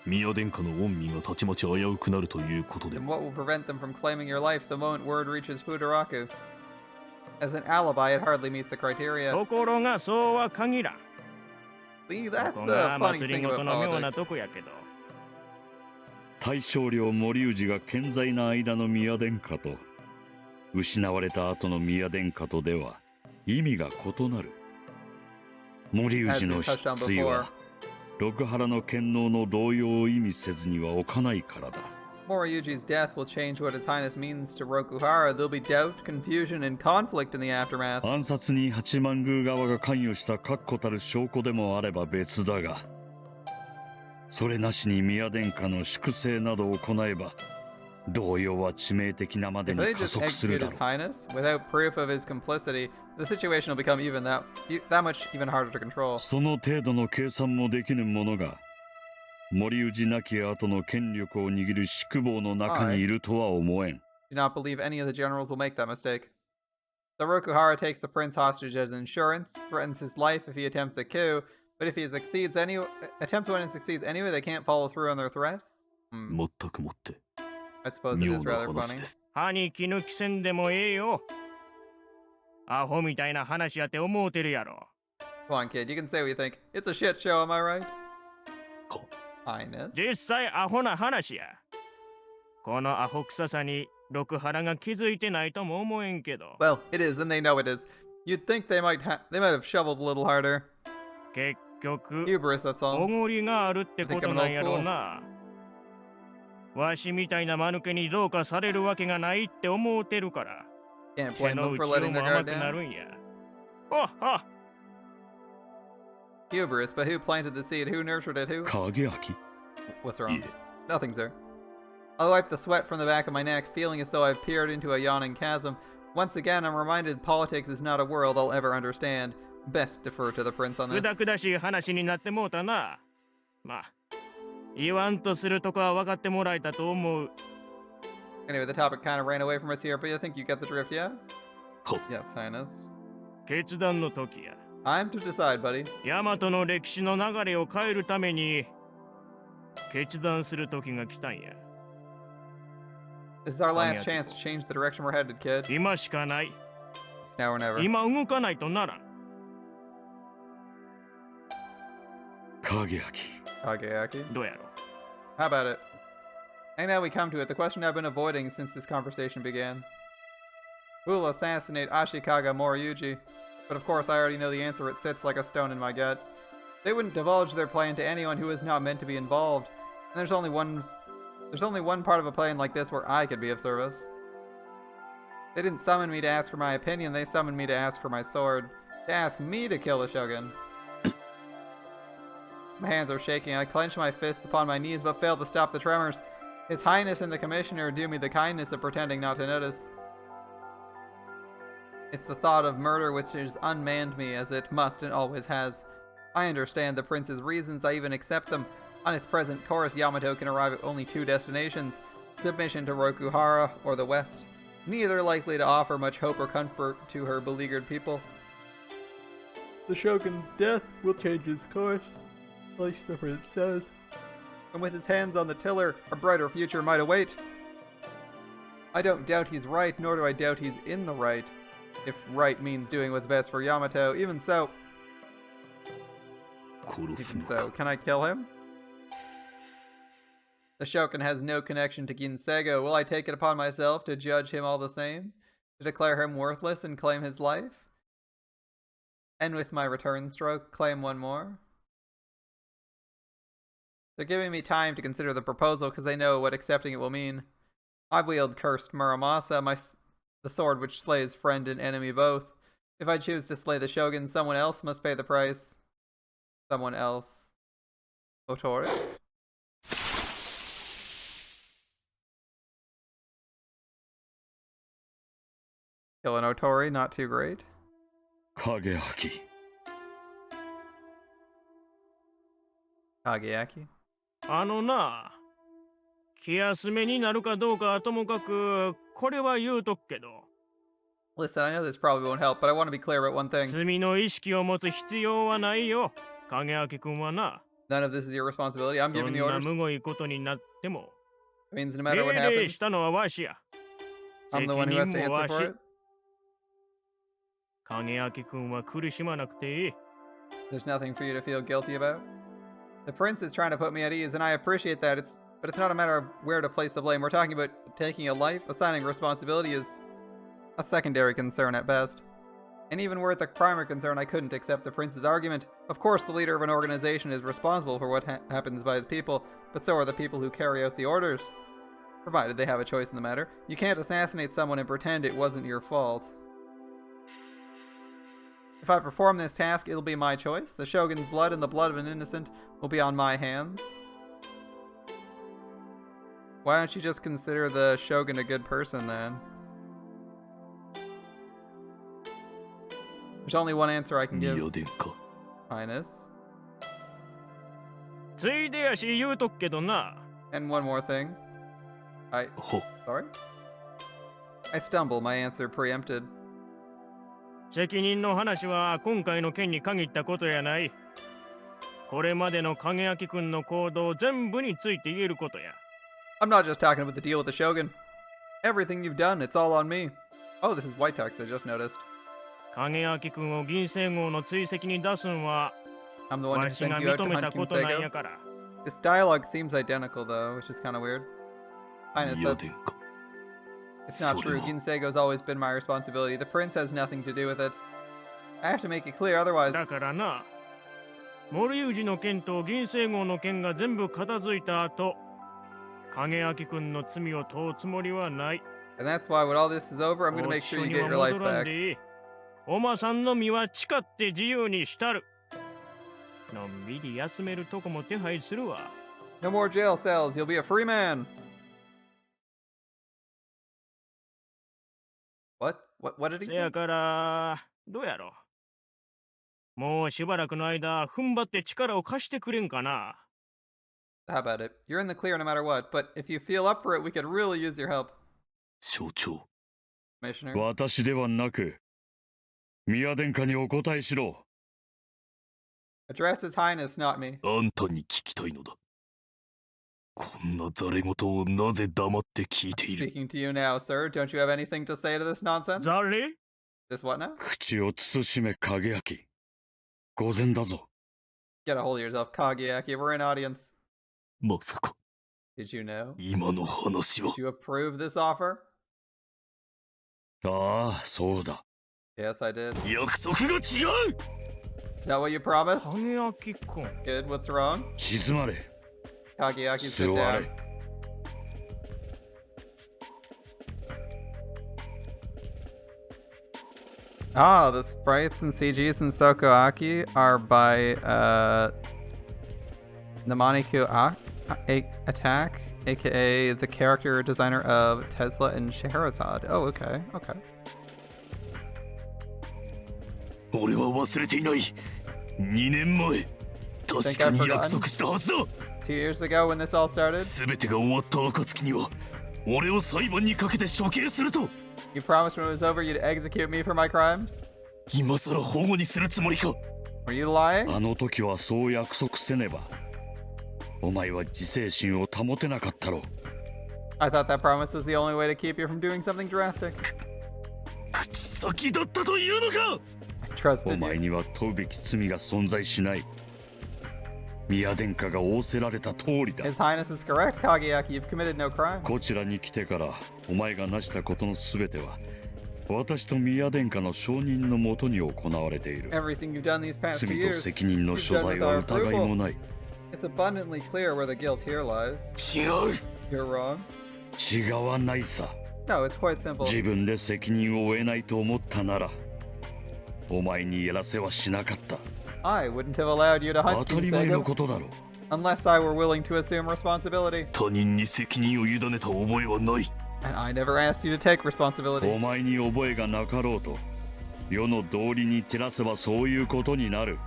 宮殿下の恩義がたちまち危うくなるということで then what will prevent them from claiming your life the moment word reaches Futaraku? As an alibi, it hardly meets the criteria. ところがそうは限らん。 See, こ that's こ the が funny 祭り thing ごと about の妙な politics. とこやけど。大将領森氏が健在な間の宮殿下と失われた後の宮殿下とでは意味が異なる。森氏の失墜は六原の権能の動揺を意味せずには置かないからだ。 Moriyuji's death will change what His Highness means to Rokuhara. There'll be doubt, confusion, and conflict in the aftermath. 暗殺に八幡宮側が関与した確固たる証拠でもあれば別だが、それなしに宮殿下の粛清などを行えば動揺は致命的なまで If に they 加 just 速する execute だ His ろう。 Highness without proof of his complicity, the situation will become even that much even harder to control. その程度の計算もできぬ者が森氏亡き後の権力を握る宿坊の中にいるとは思えん。 Do not believe any of the generals will make that mistake. So Rokuhara takes the prince hostage as insurance, threatens his life if he attempts a coup, but if he attempts one and succeeds anyway, they can't follow through on their threat? 全くもって I suppose it 妙 is な rather 話 funny. です。歯に衣着せんでもええよ。アホみたいな話やって思うてるやろ。Come on, kid, you can say what you think. It's a shit show, am I right? は Highness. 実際アホな話や。このアホ臭さに六原が気づいてないとも思えんけど。 Well, it is, and they know it is. You'd think they might have shoveled a little harder. 結局、 Hubris, that's お all. ごりがあるってことなんやろうな。わしみたいな間抜けにどうかされるわけがないって思うてるから。 Can't 手 blame の them 内 for を letting も their 甘 guard くな down. るんや。おっはっ Hubris, but who planted the seed? Who nurtured it? Who? 影明 What's い wrong? え Nothing, sir. I wipe the sweat from the back of my neck, feeling as though I've peered into a yawning chasm. Once again, I'm reminded politics is not a world I'll ever understand. Best defer to the prince on くだ this. くだしい話になってもうたな。まあ、言わんとするとこは分かってもらえたと思う。 Anyway, the topic kind of ran away from us here, but I think you get the drift, yeah? は Yes, Highness. 決断の時や。 I'm to decide, buddy. ヤマトの歴史の流れを変えるために決断する時が来たんや。 This is our last Kanae chance to change the direction we're headed, kid. 今しかない。 It's now or never. 今動かないとならん。 影明 Kageaki. どうやろ How about it? And now we come to it, the question I've been avoiding since this conversation began. Who will assassinate Ashikaga Moriyuji? But of course I already know the answer, it sits like a stone in my gut. They wouldn't divulge their plan to anyone who is not meant to be involved. And there's only one part of a plan like this where I could be of service. They didn't summon me to ask for my opinion, they summoned me to ask for my sword. To ask me to kill the Shogun. My hands are shaking, I clench my fists upon my knees but fail to stop the tremors. His Highness and the Commissioner do me the kindness of pretending not to notice. It's the thought of murder which has unmanned me, as it must and always has. I understand the prince's reasons, I even accept them. On its present course, Yamato can arrive at only two destinations, submission to Rokuhara or the west, neither likely to offer much hope or comfort to her beleaguered people. The Shogun's death will change his course, like the prince says. And with his hands on the tiller, a brighter future might await. I don't doubt he's right, nor do I doubt he's in the right. If right means doing what's best for Yamato, even so, 殺す even の so, か can I kill him? The Shogun has no connection to Ginsego. Will I take it upon myself to judge him all the same? To declare him worthless and claim his life? And with my return stroke, claim one more? They're giving me time to consider the proposal because they know what accepting it will mean. I wield cursed Muramasa, the sword which slays friend and enemy both. If I choose to slay the Shogun, someone else must pay the price. Someone else. Otori? Kill an Otori, not too great. 影明 Kageaki? あのな、気休めになるかどうかはともかく、これは言うとくけど、 Listen, I know this probably won't help, but I want to be clear about one thing. 罪の意識を持つ必要はないよ。影明君はな、 None of this is your responsibility. I'm ど giving ん the な orders. むごいことになっても、 It means no matter what 命令 happens, したのはわしや。 I'm 責 the one who has 任 to もわ answer し for。it. 影明君は苦しまなくていい。 There's nothing for you to feel guilty about. The prince is trying to put me at ease, and I appreciate that. But it's not a matter of where to place the blame. We're talking about taking a life. Assigning responsibility is a secondary concern at best. And even were it the primary concern, I couldn't accept the prince's argument. Of course, the leader of an organization is responsible for what happens by his people, but so are the people who carry out the orders. Provided they have a choice in the matter. You can't assassinate someone and pretend it wasn't your fault. If I perform this task, it'll be my choice. The Shogun's blood and the blood of an innocent will be on my hands. Why don't you just consider the Shogun a good person then? There's only one answer I can 宮 give, 殿か Highness. ついでやし言うとくけどな。 And one more thing. は Sorry? I stumble, my answer preempted. 責任の話は今回の件に限ったことやない。これまでの影明君の行動全部について言えることや。 I'm not just talking about the deal with the Shogun. Everything you've done, it's all on me. Oh, this is white text, I just noticed. 影明君を銀星号の追跡に出すんは I'm the one わ who し sent が you out 認 to めた hunt ことなんや Kinsego. から。 This dialogue seems identical though, which is kind of weird. Highness, 宮 that's, 殿か it's not true. それは Ginsego's always been my responsibility. The prince has nothing to do with it. I have to make it clear, otherwise... だからな、森氏の件と銀星号の件が全部片付いた後、影明君の罪を問うつもりはない。 And that's why when all this is over, I'm gonna make sure you get your life 戻らん back. でいい。おまさんの身は誓って自由にしたる。のんびり休めるとこも手配するわ。 No more jail cells, you'll be a free man! What did he せ say? やから、どうやろ。もうしばらくの間、踏ん張って力を貸してくれんかな。 How about it? You're in the clear no matter what, but if you feel up for it, we could really use your help. 省庁 Commissioner. 私ではなく、宮殿下にお答えしろ。 Address His Highness, not me. あんたに聞きたいのだこんなざれ言をなぜ黙って聞いている Speaking to you now, sir. Don't you have anything to say to this nonsense? ざれ This what now? 口を慎め影明。御前だぞ。 Get a hold of yourself, Kageaki. We're in audience. まさか Did you know? 今の話は Did you approve this offer? ああ、そうだ。 Yes, I did. 約束が違う Is that what you promised? 影明君。 Good. What's wrong? 静まれ。 Kageaki, sit 座 down. れ。 Ah, the sprites and CGs in Sokoaki are by Namaniku Attack, aka the character designer of Tesla and Scheherazade. Oh, okay, okay. 俺は忘れていない2年前確かに約束したはずだ 2 years ago when this all started, 全てが終わった暁には俺を裁判にかけて処刑すると you promised when it was over you'd execute me for my crimes? 今さら保護にするつもりか Were you lying? あの時はそう約束せねば。お前は自制心を保てなかったろ。 I thought that promise was the only way to keep you from doing something drastic. 口先だったというのか I お trusted 前 you. には問うべき罪が存在しない。宮殿下が仰せられた通りだ。 His Highness is correct, Kageaki. You've committed no crime. こちらに来てからお前が成したことのすべては私と宮殿下の承認のもとに行われている。 Everything you've done these past 2罪と years, 責任の所在は疑いもない。 it's abundantly clear where the guilt here lies. 違う You're wrong. 違わないさ。 No, it's quite simple. 自分で責任を負えないと思ったならお前にやらせはしなかった。 I wouldn't have allowed you to 当 hunt たり前の Kinsego ことだろ。 unless I were willing to assume responsibility. 他人に責任を委ねた覚えはない And I never asked you to take お responsibility. 前に覚えがなかろうと世の道理に照らせばそういうことになる。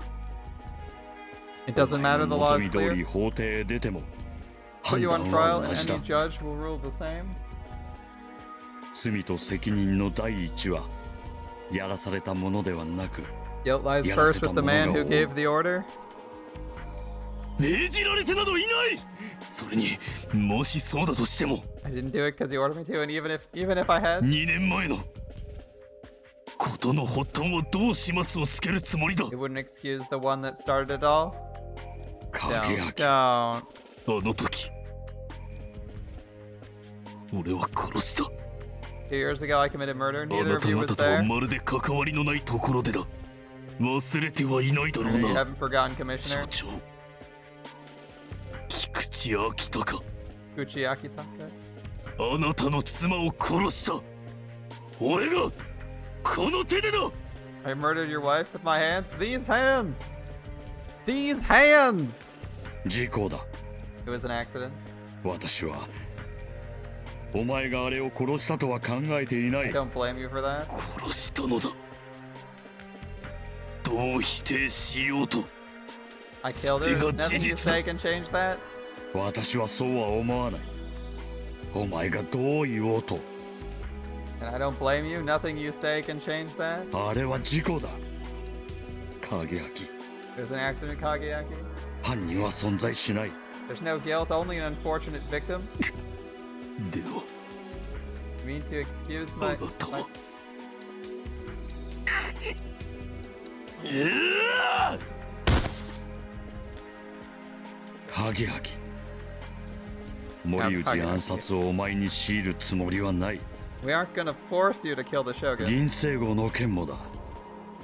It doesn't matter, the お law 前 is の望み通 clear. り法廷へ出ても Put 判 you on 断は trial 同 and じだ any。judge will rule the same. 罪と責任の第一はやらされたものではなく Guilt lies Yeah, first that's with the the man who mono. gave the order. 命じられてなどいないそれにもしそうだとしても I didn't do it because you ordered me to, and even if I had, 2年前のことの発端はどう始末をつけるつもりだ it wouldn't excuse the one that started it all. 影 Don't, 明 don't. あの時俺は殺した 2 years ago, I committed murder. あ Neither な of た you 方 was とは there. まるで関わりのないところでだ忘れてはいないだろう You な haven't forgotten, 所 Commissioner. 長菊池明隆 Gucci Akitaka. あなたの妻を殺した俺がこの手でだ I murdered your wife with my hands. These hands! These hands! 事故だ。 It was an accident. 私はお前があれを殺したとは考えていな I い。 don't blame you for that. 殺したのだ。どう否定しようと。 I killed her. Nothing you say can change that. 私はそうは思わない。お前がどう言おうと。 And I don't blame you. Nothing you say can change that. あれは事故だ。影明。 There's an accident, Kageaki. 犯人は存在しない。 There's no guilt, only an unfortunate victim. では You mean to excuse あ my... なた my... は。うわ影明。森内暗殺をお前に強いるつもりはない。 We aren't gonna force you to kill the Shogun. 銀星号の件もだ。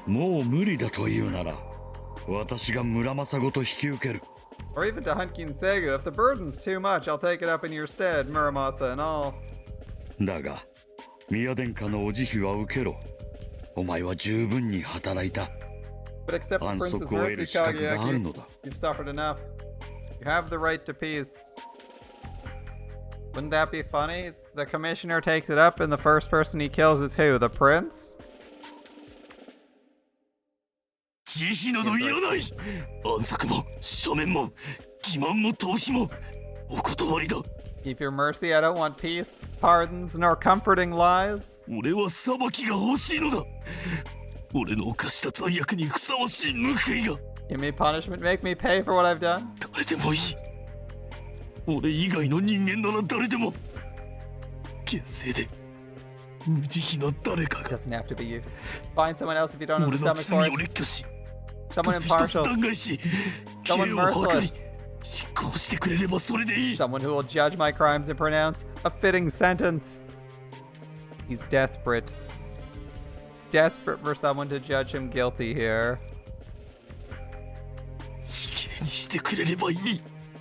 もう無理だというなら、私が村正ごと引き受ける。 Or even to hunt Kinsegu. If the burden's too much, I'll take it up in your stead, Muramasa and all. だが、宮殿下のお慈悲は受けろ。お前は十分に働いた。 But accept the 安 prince's 息を得 mercy, る資格がある Kageaki. のだ。 You've suffered enough. You have the right to peace. Wouldn't that be funny? The commissioner takes it up and the first person he kills is who? The prince? 慈悲などいらない。安息も赦免も欺瞞も逃避もお断りだ。 Keep your mercy, I don't want peace, pardons, nor comforting lies. 俺は裁きが欲しいのだ。俺の犯した罪悪にふさわしい報いが。 Give me punishment, make me pay for what I've done. 誰でもいい。俺以外の人間なら誰でも。現世で無慈悲な誰か It が doesn't have to be you. Find someone else if you don't have 俺 the の stomach 罪 for を it. 列挙し、 Someone 一つ一つ impartial. 弾劾し、刑 Someone を図り merciless. 執行してくれればそれでいい。 Someone who will judge my crimes and pronounce a fitting sentence. He's desperate. Desperate for someone to judge him guilty here. 死刑にしてくれればいい。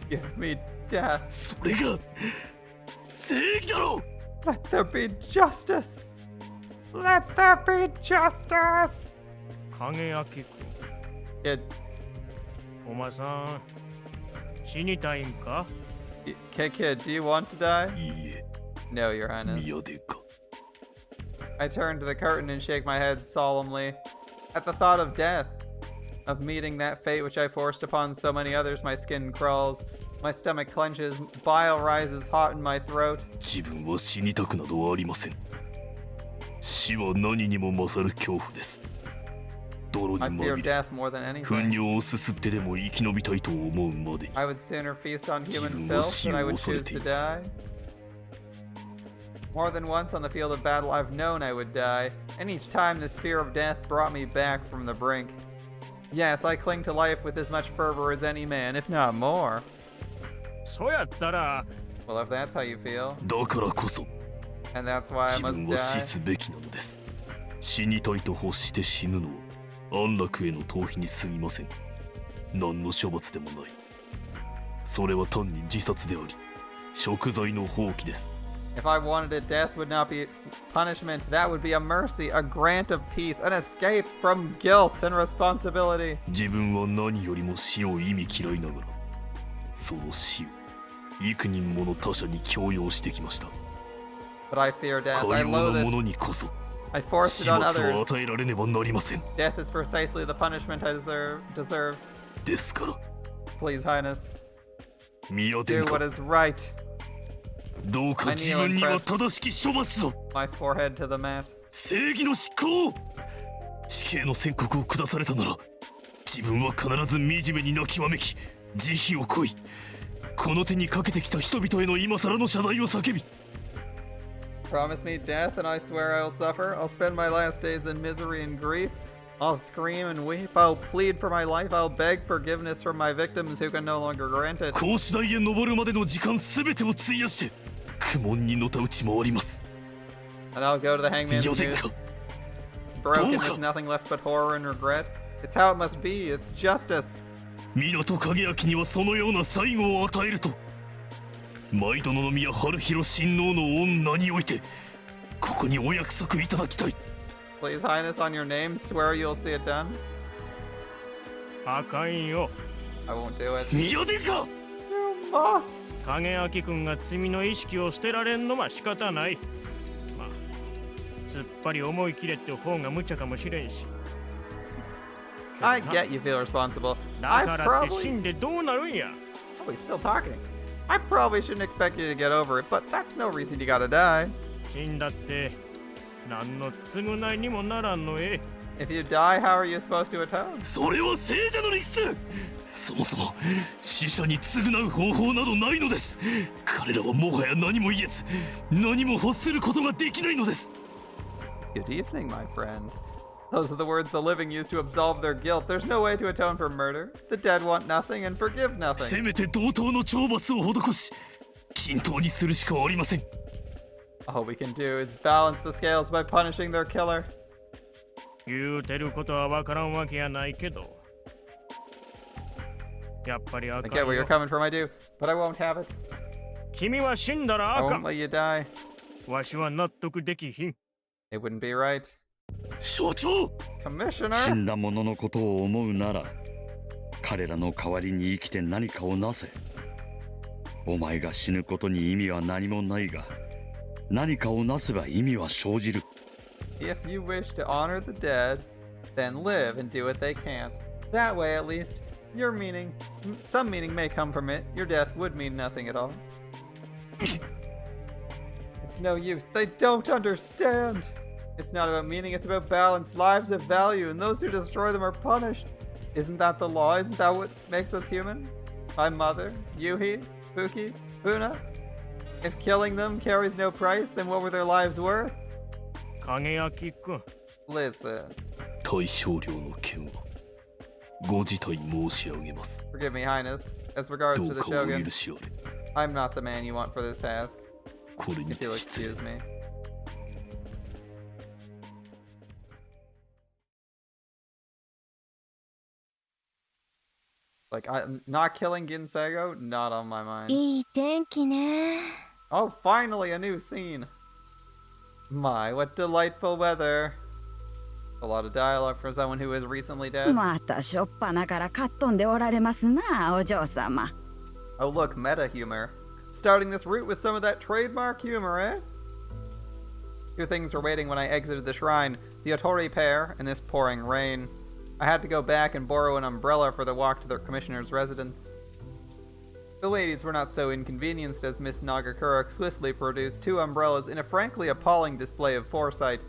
Give me death. それが正義だろう。 Let there be justice. Let there be justice. 影明君、 Kid, お前さん死にたいんか？ kid, do you want to die? いいえ、 No, Your Highness. 宮殿下。 I turn to the curtain and shake my head solemnly. At the thought of death, of meeting that fate which I forced upon so many others, my skin crawls. My stomach clenches, bile rises hot in my throat. 自分は死にたくなどありません。死は何にも勝る恐怖です。泥に I ま fear みれ、 death more than 糞 anything. 尿をすすってでも生き延びたいと思うまでに。 I would sooner feast on human Zero filth than I would zero choose to solitude. die. More than once on the field of battle, I've known I would die, and each time this fear of death brought me back from the brink. Yes, I cling to life with as much fervor as any man, if not more. そうやったら Well, if that's how you feel, だからこそ and that's why I 自分 must は死 die, すべきなのです。死にたいと欲して死ぬのは安楽への逃避に過ぎません。何の処罰でもない。それは単に自殺であり、贖罪の放棄です。 if I wanted it, death would not be punishment. That would be a mercy, a grant of peace, an escape from guilt and responsibility. 自分は何よりも死を意味嫌いながら、その死を幾人もの他者に強要してきました。 But I fear death. か I よう loathe なも it. のにこそ I forced 死 it on 罰を others. 与えられねばなりません。 Death is precisely the punishment I deserve. ですから、 Please, Highness, 宮 do 殿 what 下、 is right. どうか自分には正しき処罰を、 My forehead to the mat. 正義の執行を。死刑の宣告を下されたなら、自分は必ず惨めに泣きわめき、慈悲を乞い、この手にかけてきた人々への今更の謝罪を叫び、 Promise me death, and I swear I'll suffer. I'll spend my last days in misery and grief. I'll scream and weep. I'll plead for my life. I'll beg forgiveness from my victims who can no longer grant it. 格子台へ登るまでの時間すべてを費やして、苦悶にのたうち回ります。 And I'll go to the hangman's 宮殿 noose, 下、 broken Doka. with nothing left but horror and regret. It's how it must be. It's justice. 港影明にはそのような最後を与えると、毎度の宮春広親王の御名において、ここにお約束いただきたい。 Please, Highness, on your name, swear you'll see it done. あかんよ。 I won't do it. 宮殿下、 You must. 影明君が罪の意識を捨てられんのは仕方ない。まあ、すっぱり思い切れって方が無茶かもしれんし。I get you feel responsible. だからって死んでどうなるんや。Oh, he's still talking. I probably shouldn't expect you to get over it, but that's no reason you gotta die. 死んだって何の償いにもならんのえ。If you die, how are you supposed to atone? それは聖者の理屈。そもそも死者に償う方法などないのです。彼らはもはや何も言えず、何も欲することができないのです。 Good evening, my friend. Those are the words the living use to absolve their guilt. There's no way to atone for murder. The dead want nothing and forgive せ nothing. めて同等の懲罰を施し、均等にするしかありません。 All we can do is balance the scales by punishing their killer. 言うてることはわからんわけやないけど。やっぱりあ I か get ん where よ you're。coming from, I do, but I won't have it. 君は死んだら I あか won't ん。 let you die. わしは納得できひん。 It wouldn't be right. 所長、 Commissioner? 死んだ者のことを思うなら彼らの代わりに生きて何かをなせ。お前が死ぬことに意味は何もないが、何かをなせば意味は生じる。 If you wish to honor the dead, then live and do what they can't. That way, at least, your meaning, some meaning may come from it. Your death would mean nothing at all. It's no use. They don't understand. It's not about meaning, it's about balance. Lives have value, and those who destroy them are punished. Isn't that the law? Isn't that what makes us human? My mother, Yuhi, Fuki, Una? If killing them carries no price, then what were their lives worth? 影明君。 Listen, 大少量の件はご辞退申し上げます。 forgive me, Highness. As regards ど to う the かお Shogun, 許しあれ。 I'm not the man you want for this task. これに If you'll て失礼。 excuse me. Like, I'm not killing Ginsago, not on my mind. いい天気ね。 Oh, finally a new scene. My, what delightful weather. A lot of dialogue for someone who is recently dead. またしょっぱなからかっ飛んでおられますな、お嬢様。 Oh, look, meta humor. Starting this route with some of that trademark humor, eh? Two things were waiting when I exited the shrine. The Otori pair and this pouring rain. I had to go back and borrow an umbrella for the walk to the commissioner's residence. The ladies were not so inconvenienced as Miss Nagakura swiftly produced two umbrellas in a frankly appalling display of foresight.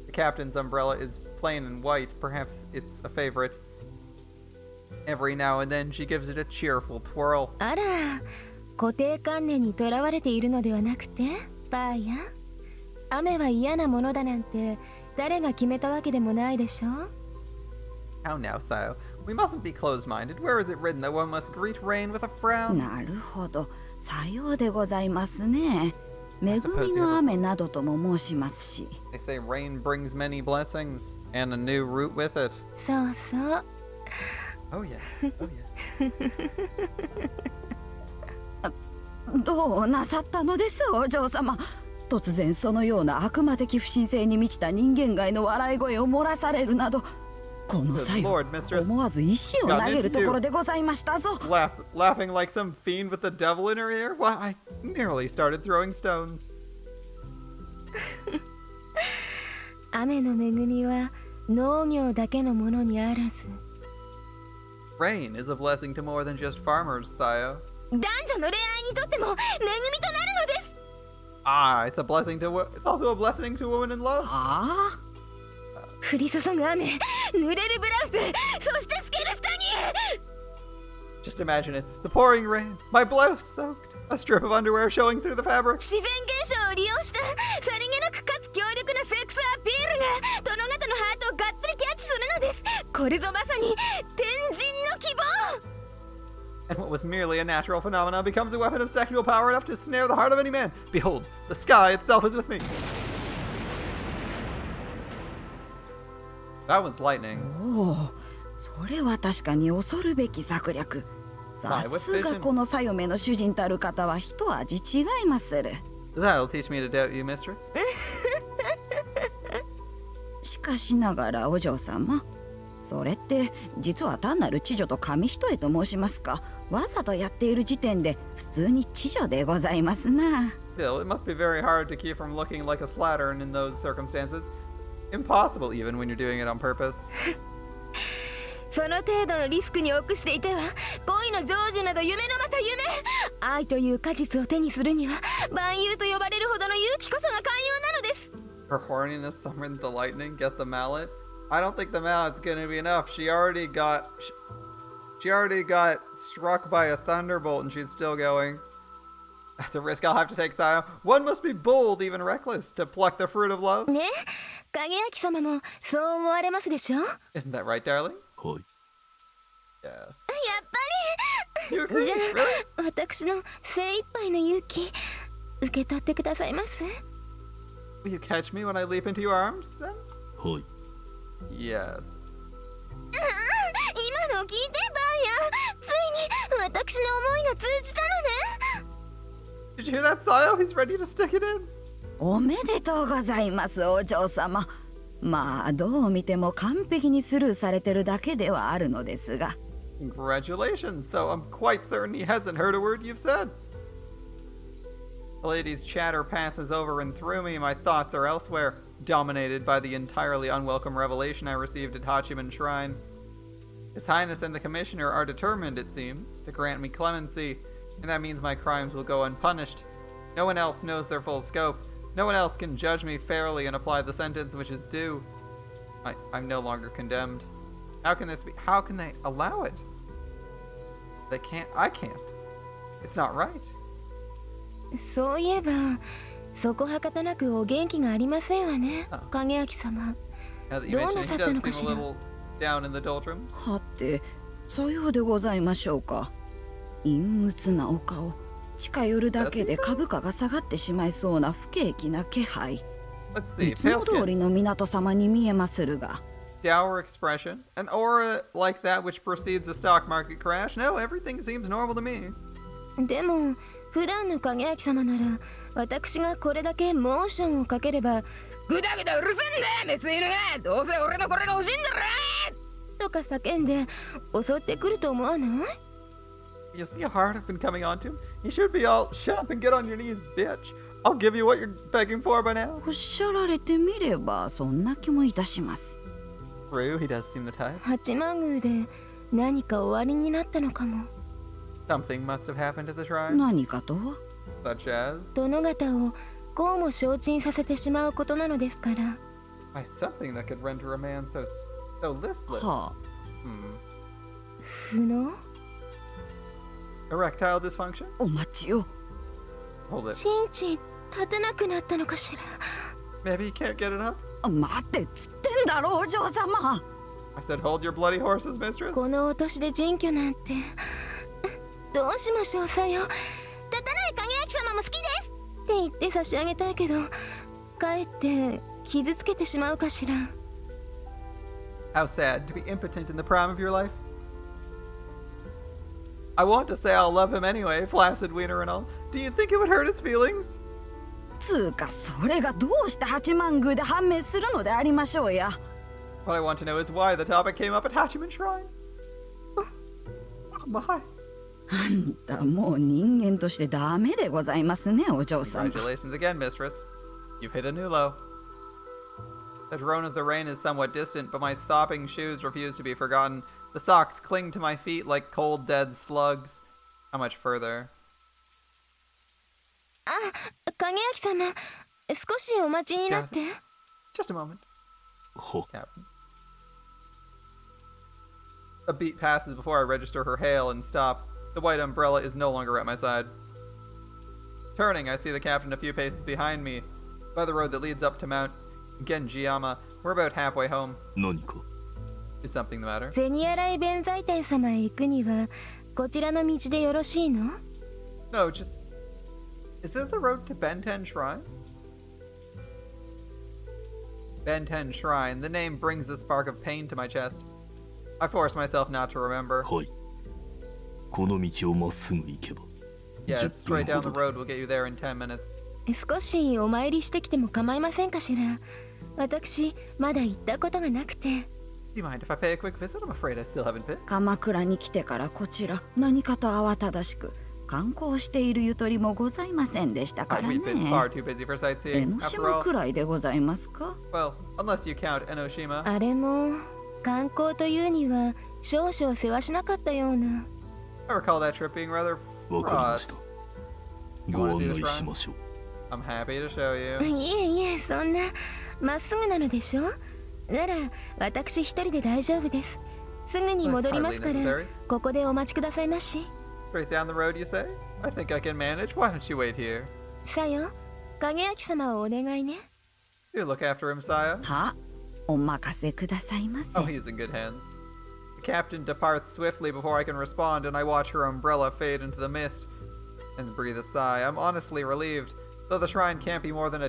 The captain's umbrella is plain and white, perhaps it's a favorite. Every now and then she gives it a cheerful twirl. あら、固定観念にとらわれているのではなくて、バーヤ。雨は嫌なものだなんて誰が決めたわけでもないでしょ。 How now, Sayo? We mustn't be closed-minded. Where is it written that one must greet rain with a frown? なるほど、さようでございますね。恵みの雨などとも申しますし。They say rain brings many blessings, and a new root with it. そうそう。 Oh yeah, oh yeah. どうなさったのです、お嬢様。突然そのような悪魔的不信性に満ちた人間界の笑い声を漏らされるなど、この際 Lord, mistress. 思わず石を投げるところでございましたぞ。 Laughing like some fiend with the devil in her ear? Why, I nearly started throwing stones. 雨の恵みは農業だけのものにあらず。 Rain is a blessing to more than just farmers, Sayo. 男女の恋愛にとっても恵みとなるのです。 Ah, it's also a blessing to women in love. ああ、降り注ぐ雨、濡れるブラウス、そして透ける下着。 Just imagine it. The pouring rain, my blouse soaked, a strip of underwear showing through the fabric. 自然現象を利用したさりげなくかつ強力なセックスアピールが殿方のハートをがっつりキャッチするのです。これぞまさに天神の希望。 And what was merely a natural phenomenon becomes a weapon of sexual power enough to snare the heart of any man. Behold, the sky itself is with me. That was lightning. おお、それは確かに恐るべき策略。さすがこのさよめの主人たる方は一味違いまする。 That'll teach me to doubt you, mistress. しかしながらお嬢様、それって実は単なる知女と紙一重と申しますか、わざとやっている時点で普通に知女でございますな。 Still, it must be very hard to keep from looking like a slattern in those circumstances. Impossible even when you're doing it on purpose. その程度のリスクに臆していては恋の成就など夢のまた夢。愛という果実を手にするには万有と呼ばれるほどの勇気こそが寛容なのです。 Her horniness summoned the lightning, get the mallet. I don't think the mallet's gonna be enough. She already got struck by a thunderbolt and she's still going. At the risk I'll have to take, Sayo, one must be bold, even reckless, to pluck the fruit of love. ね、影明様もそう思われますでしょ。 Isn't that right, darling? はい。Yes. やっぱ You agree? り。じゃ Really? あ私の精一杯の勇気受け取ってくださいます。 Will you catch me when I leap into your arms, then? はい。Yes. 今の聞いてばや、ついに私の思いが通じたのね。 Did you hear that, Sayo? He's ready to stick it in. おめでとうございますお嬢様。まあどう見ても完璧にスルーされてるだけではあるのですが。 Congratulations, though I'm quite certain he hasn't heard a word you've said. The lady's chatter passes over and through me. My thoughts are elsewhere, dominated by the entirely unwelcome revelation I received at Hachiman Shrine. His Highness and the Commissioner are determined, it seems, to grant me clemency, and that means my crimes will go unpunished. No one else knows their full scope. No one else can judge me fairly and apply the sentence which is due. I'm no longer condemned. How can this be? How can they allow it? They can't. I can't. It's not right. そういえば、そこはかたなくお元気がありませんわね、影明様。 Now that you どう mention な it, さ he った does のか seem し a ら。 little down in the doldrums. はて、さようでございましょうか。陰鬱なお顔。近寄るだけで株価が下がってしまいそうな不景気な気配。 Let's see. いつも Pale 通 skin, りの港様に見えまするが。 dour expression, an aura like that which precedes a stock market crash. No, everything seems normal to me. でも普段の影明様なら私がこれだけモーションをかければグダグダうるせえんだメス犬がどうせ俺のこれが欲しいんだろとか叫んで襲ってくると思わない？ You see how hard I've been coming on to him? You should be all, shut up and get on your knees, bitch. I'll give you what you're begging for by now. おっしゃられてみればそんな気もいたします。 True, he does seem the type. 八幡宮で何か終わりになったのかも。 Something must have happened at the shrine, 何かとは？ such as 殿方をこうも承知させてしまうことなのですから。 by something that could render a man so listless. はあ。 不能？ Erectile dysfunction? お待ちよ。 Hold it. ちんちん立てなくなったのかしら。 Maybe he can't get it up? 待ってっつってんだろお嬢様。 I said, hold your bloody horses, mistress. このお年で人居なんてどうしましょうさよ。立たない影明様も好きですって言って差し上げたいけどかえって傷つけてしまうかしら。 How sad to be impotent in the prime of your life. I want to say I'll love him anyway, flaccid wiener and all. Do you think it would hurt his feelings? つうかそれがどうして八幡宮で判明するのでありましょうや。 What I want to know is why the topic came up at Hachiman Shrine. Oh my. あんたもう人間としてダメでございますねお嬢様。 Congratulations again, mistress. You've hit a new low. The drone of the rain is somewhat distant, but my sopping shoes refuse to be forgotten. The socks cling to my feet like cold, dead slugs. How much further? あ、影明様少しお待ちになって。 Just a moment, は、 Captain. A beat passes before I register her hail and stop. The white umbrella is no longer at my side. Turning, I see the captain a few paces behind me, by the road that leads up to Mount Genjiyama. We're about halfway home. 何か？ Is something the matter? 銭洗弁財天様へ行くにはこちらの道でよろしいの？ No, just... Is this the road to Benten Shrine? Benten Shrine. The name brings a spark of pain to my chest. I force myself not to remember. はい。この道をまっすぐ行けば。 Yes, 10分 straight down ほ the ど road will get you there in 10 minutes. 少しお参りしてきても構いませんかしら。私まだ行ったことがなくて。Do you mind if I pay a quick visit? I'm afraid I still haven't been. 鎌倉に来てからこちら何かと慌ただしく観光しているゆとりもございませんでしたからね。 We've been far too busy for 江 sightseeing. ノ After 島 all, くらいでございますか？ well, unless you count Enoshima. あれも観光というには少々世話しなかったような。 I recall that trip being rather わかりま fraught. した。ご案内しましょう。 I'm happy to show you. いえいえ、そんなまっすぐなのでしょ。なら私一人で大丈夫です。すぐに戻りますから necessary. ここでお待ちくださいまし。 Straight down the road, you say? I think I can manage. Why don't you wait here? さよ、影明様をお願いね。 You look after him, Saya. は、お任せくださいませ。 Oh, he's in good hands. The captain departs swiftly before I can respond, and I watch her umbrella fade into the mist and breathe a sigh. I'm honestly relieved. Though the shrine can't be more than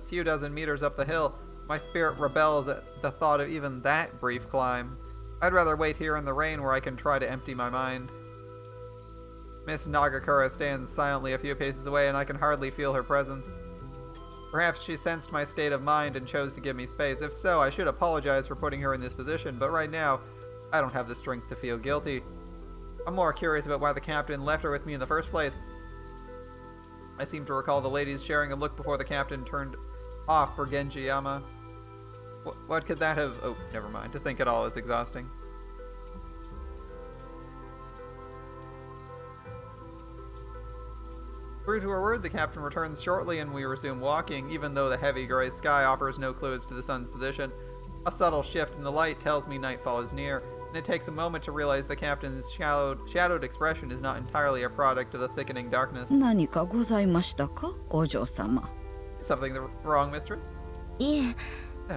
few dozen meters up the hill, my spirit rebels at the thought of even that brief climb. I'd rather wait here in the rain where I can try to empty my mind. Miss Nagakura stands silently a few paces away, and I can hardly feel her presence. Perhaps she sensed my state of mind and chose to give me space. If so, I should apologize for putting her in this position, but right now, I don't have the strength to feel guilty. I'm more curious about why the captain left her with me in the first place. I seem to recall the ladies sharing a look before the captain turned off for Genjiyama. What could that have... Oh, never mind. To think at all is exhausting. True to her word, the captain returns shortly and we resume walking, even though the heavy gray sky offers no clues to the sun's position. A subtle shift in the light tells me nightfall is near, and it takes a moment to realize the captain's shadowed expression is not entirely a product of the thickening darkness. 何かございましたか、お嬢様。 Something wrong, mistress? いえ、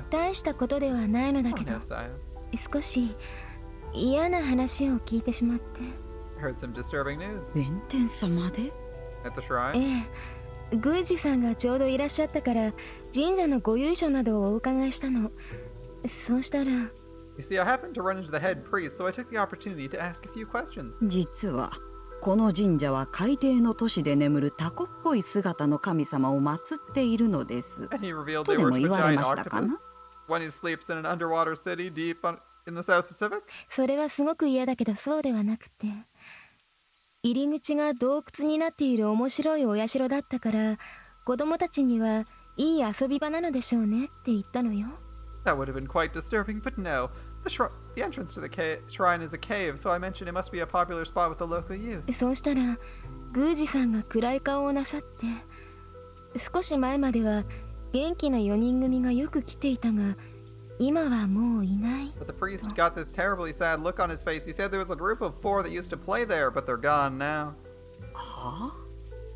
大したことではないのだ Oh けど、 no, Saya. 少し嫌な話を聞いてしまって。 I heard some disturbing news. 弁天様で？ At the shrine? ええ、宮司さんがちょうどいらっしゃったから神社のご由緒などをお伺いしたの。そうしたら You see, I happened to run into the head priest, so I took the opportunity to ask a few questions. 実はこの神社は海底の都市で眠るタコっぽい姿の神様を祀っているのです。 And he revealed と they で worship も a 言われ giant ましたか octopus. な？ One who sleeps in an underwater city deep in the South Pacific? それはすごく嫌だけどそうではなくて、入り口が洞窟になっている面白いお社だったから子供たちにはいい遊び場なのでしょうねって言ったのよ。 That would have been quite disturbing, but no. The entrance to the shrine is a cave, so I mentioned it must be a popular spot with the local youth. そうしたら宮司さんが暗い顔をなさって、少し前までは元気な4人組がよく来ていたが今はもういない。 But the priest got this terribly sad look on his face. He said there was a group of 4 that used to play there, but they're gone now. はあ？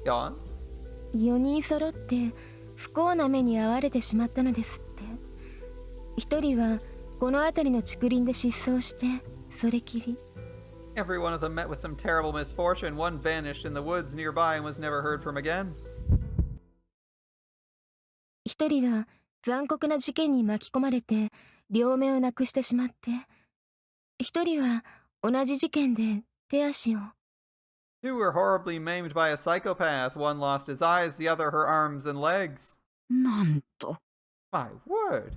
Gone? 4人揃って不幸な目に遭われてしまったのですって。一人はこの辺りの竹林で失踪してそれきり。 Every one of them met with some terrible misfortune. One vanished in the woods nearby and was never heard from again. 一人は残酷な事件に巻き込まれて両目をなくしてしまって、一人は同じ事件で手足を。 Two were horribly maimed by a psychopath. One lost his eyes, the other her arms and legs. なんと。 My word.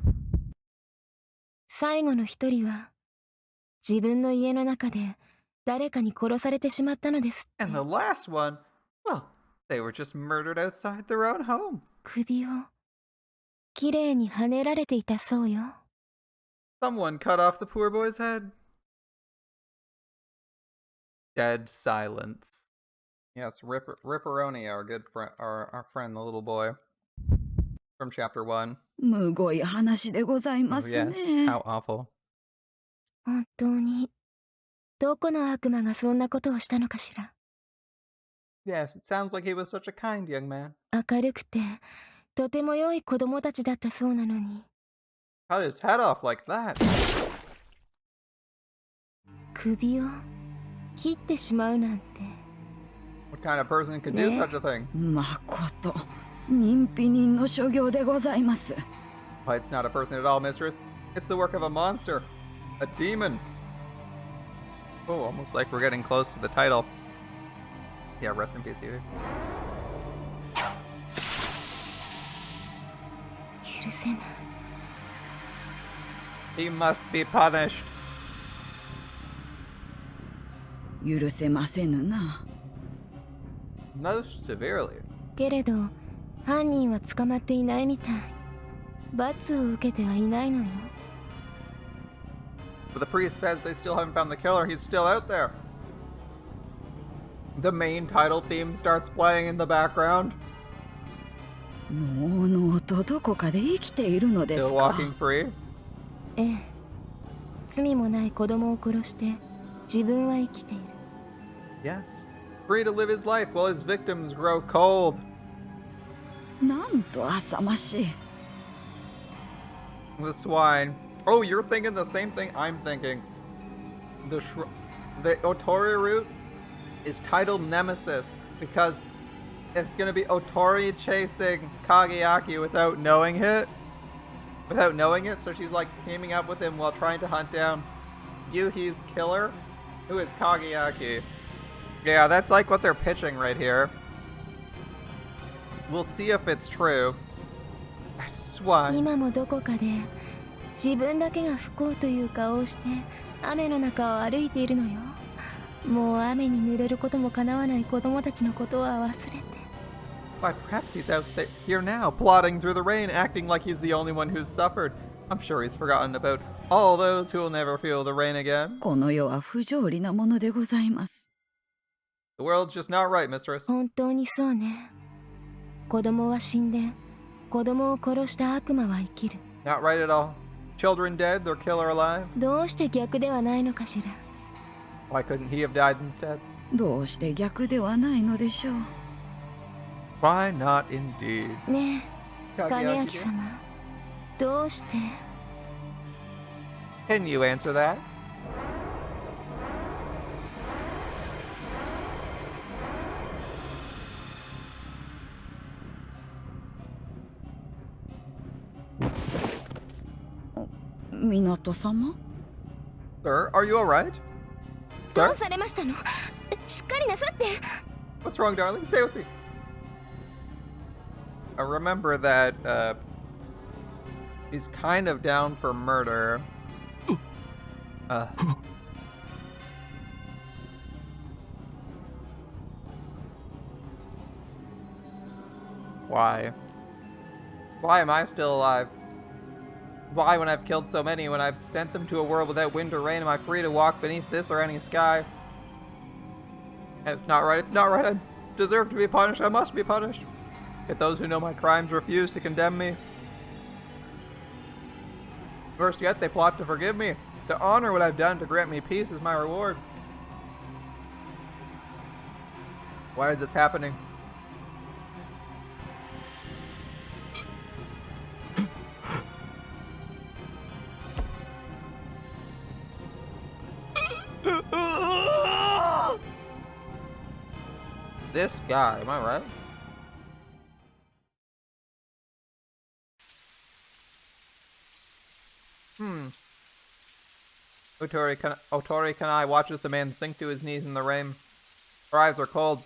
最後の一人は自分の家の中で誰かに殺されてしまったのですって。 And the last one, well, they were just murdered outside their own home. 首をきれいに跳ねられていたそうよ。 Someone cut off the poor boy's head. Dead silence. Yes, Ripperoni, our good friend, our friend, the little boy from chapter 1. むごい話でございま Oh, す yes, ね。 how awful. 本当にどこの悪魔がそんなことをしたのかしら。 Yes, it sounds like he was such a kind young man. 明るくてとても良い子供たちだったそうなのに。 Cut his head off like that. 首を切ってしまうなんて。 What kind of person could do Yeah. such a thing? まこと認否人の所業でございます。 Why, it's not a person at all, mistress. It's the work of a monster. A demon. Oh, almost like we're getting close to the title. Yeah, rest in peace, either. 許せない。He must be punished. 許せませぬな。 Most severely. けれど犯人は捕まっていないみたい。罰を受けてはいないのよ。 But the priest says they still haven't found the killer. He's still out there. The main title theme starts playing in the background. のうのうとどこかで生きているのです Still か。 walking free. ええ。罪もない子供を殺して自分は生きている。 Yes. Free to live his life while his victims grow cold. なんと浅ましい。 The swine. Oh, you're thinking the same thing I'm thinking. The Otori route is titled Nemesis because it's gonna be Otori chasing Kageaki without knowing it. So she's like teaming up with him while trying to hunt down Yuhi's killer, who is Kageaki. Yeah, that's like what they're pitching right here. We'll see if it's true. Swine. 今もどこかで自分だけが不幸という顔をして雨の中を歩いているのよ。もう雨に濡れることも叶わない子供たちのことは忘れて。 Why, perhaps he's out here now, plodding through the rain, acting like he's the only one who's suffered. I'm sure he's forgotten about all those who will never feel the rain again. この世は不条理なものでございます。 The world's just not right, mistress. 本当にそうね。子供は死んで子供を殺した悪魔は生きる。 Not right at all. Children dead, their killer alive. どうして逆ではないのかしら。 Why couldn't he have died instead? どうして逆ではないのでしょう。 Why not indeed? ねえ、影 Kageaki 明様、どうして？ Can you answer that? 港様？ Sir, are you alright? ど Sir? うされましたの？しっかりなさって。 What's wrong, darling? Stay with me. I remember that, he's kind of down for murder. Why? Why am I still alive? Why, when I've killed so many, when I've sent them to a world without wind or rain, am I free to walk beneath this or any sky? It's not right, it's not right. I deserve to be punished, I must be punished. Yet those who know my crimes refuse to condemn me. Worse yet, they plot to forgive me. To honor what I've done, to grant me peace is my reward. Why is this happening? This guy, am I right? Otori Kanae watches the man sink to his knees in the rain. Her eyes are cold.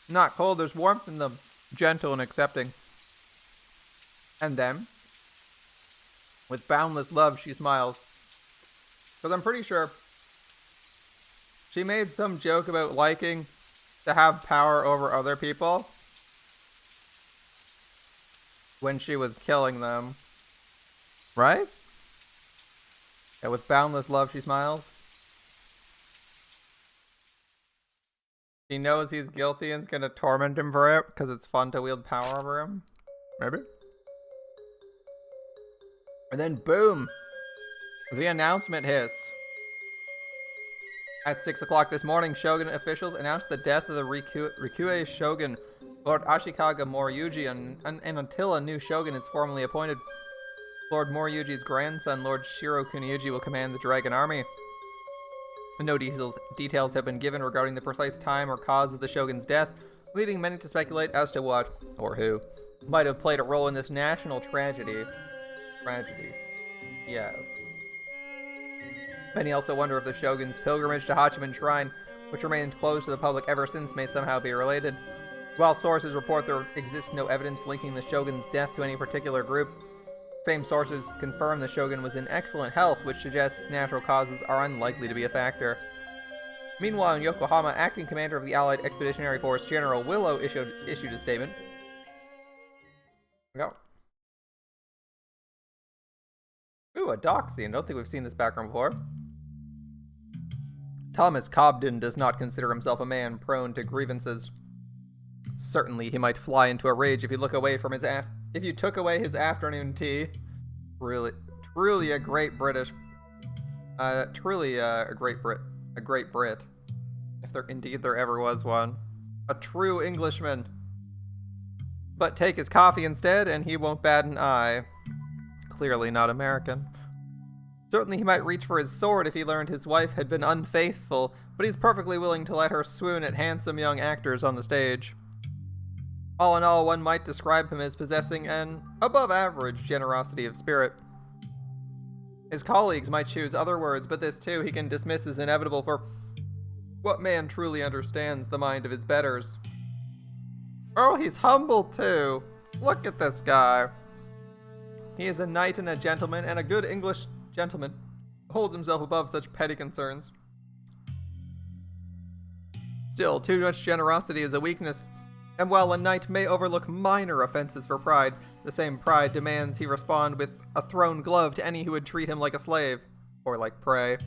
Not cold, there's warmth in them. Gentle and accepting. And then, with boundless love, she smiles. Because I'm pretty sure she made some joke about liking to have power over other people when she was killing them. Right? Yeah, with boundless love, she smiles. She knows he's guilty and is gonna torment him for it because it's fun to wield power over him. Maybe? And then boom! The announcement hits. At 6 o'clock this morning, Shogun officials announced the death of the Rikue Shogun, Lord Ashikaga Moriyuji, and until a new Shogun is formally appointed, Lord Moriyuji's grandson, Lord Shiro Kuniyuji, will command the Dragon Army. No details have been given regarding the precise time or cause of the Shogun's death, leading many to speculate as to what, or who, might have played a role in this national tragedy. Yes. Many also wonder if the Shogun's pilgrimage to Hachiman Shrine, which remained closed to the public ever since, may somehow be related. While sources report there exists no evidence linking the Shogun's death to any particular group, Same sources confirm the shogun was in excellent health, which suggests natural causes are unlikely to be a factor. Meanwhile, in Yokohama, acting commander of the Allied Expeditionary Force, General Willow, issued a statement. Go. Ooh, a dock scene. Don't think we've seen this background before. Thomas Cobden does not consider himself a man prone to grievances. Certainly, he might fly into a rage if you look away from his if you took away his afternoon tea. Truly a great British. Truly a great Brit. If indeed there ever was one. A true Englishman. But take his coffee instead, and he won't bat an eye. Clearly not American. Certainly he might reach for his sword if he learned his wife had been unfaithful, but he's perfectly willing to let her swoon at handsome young actors on the stage. All in all, one might describe him as possessing an above-average generosity of spirit. His colleagues might choose other words, but this too he can dismiss as inevitable, for what man truly understands the mind of his betters? Oh, he's humble too! Look at this guy! He is a knight and a gentleman, and a good English gentleman holds himself above such petty concerns. Still, too much generosity is a weakness, and while a knight may overlook minor offenses for pride, the same pride demands he respond with a thrown glove to any who would treat him like a slave, or like prey.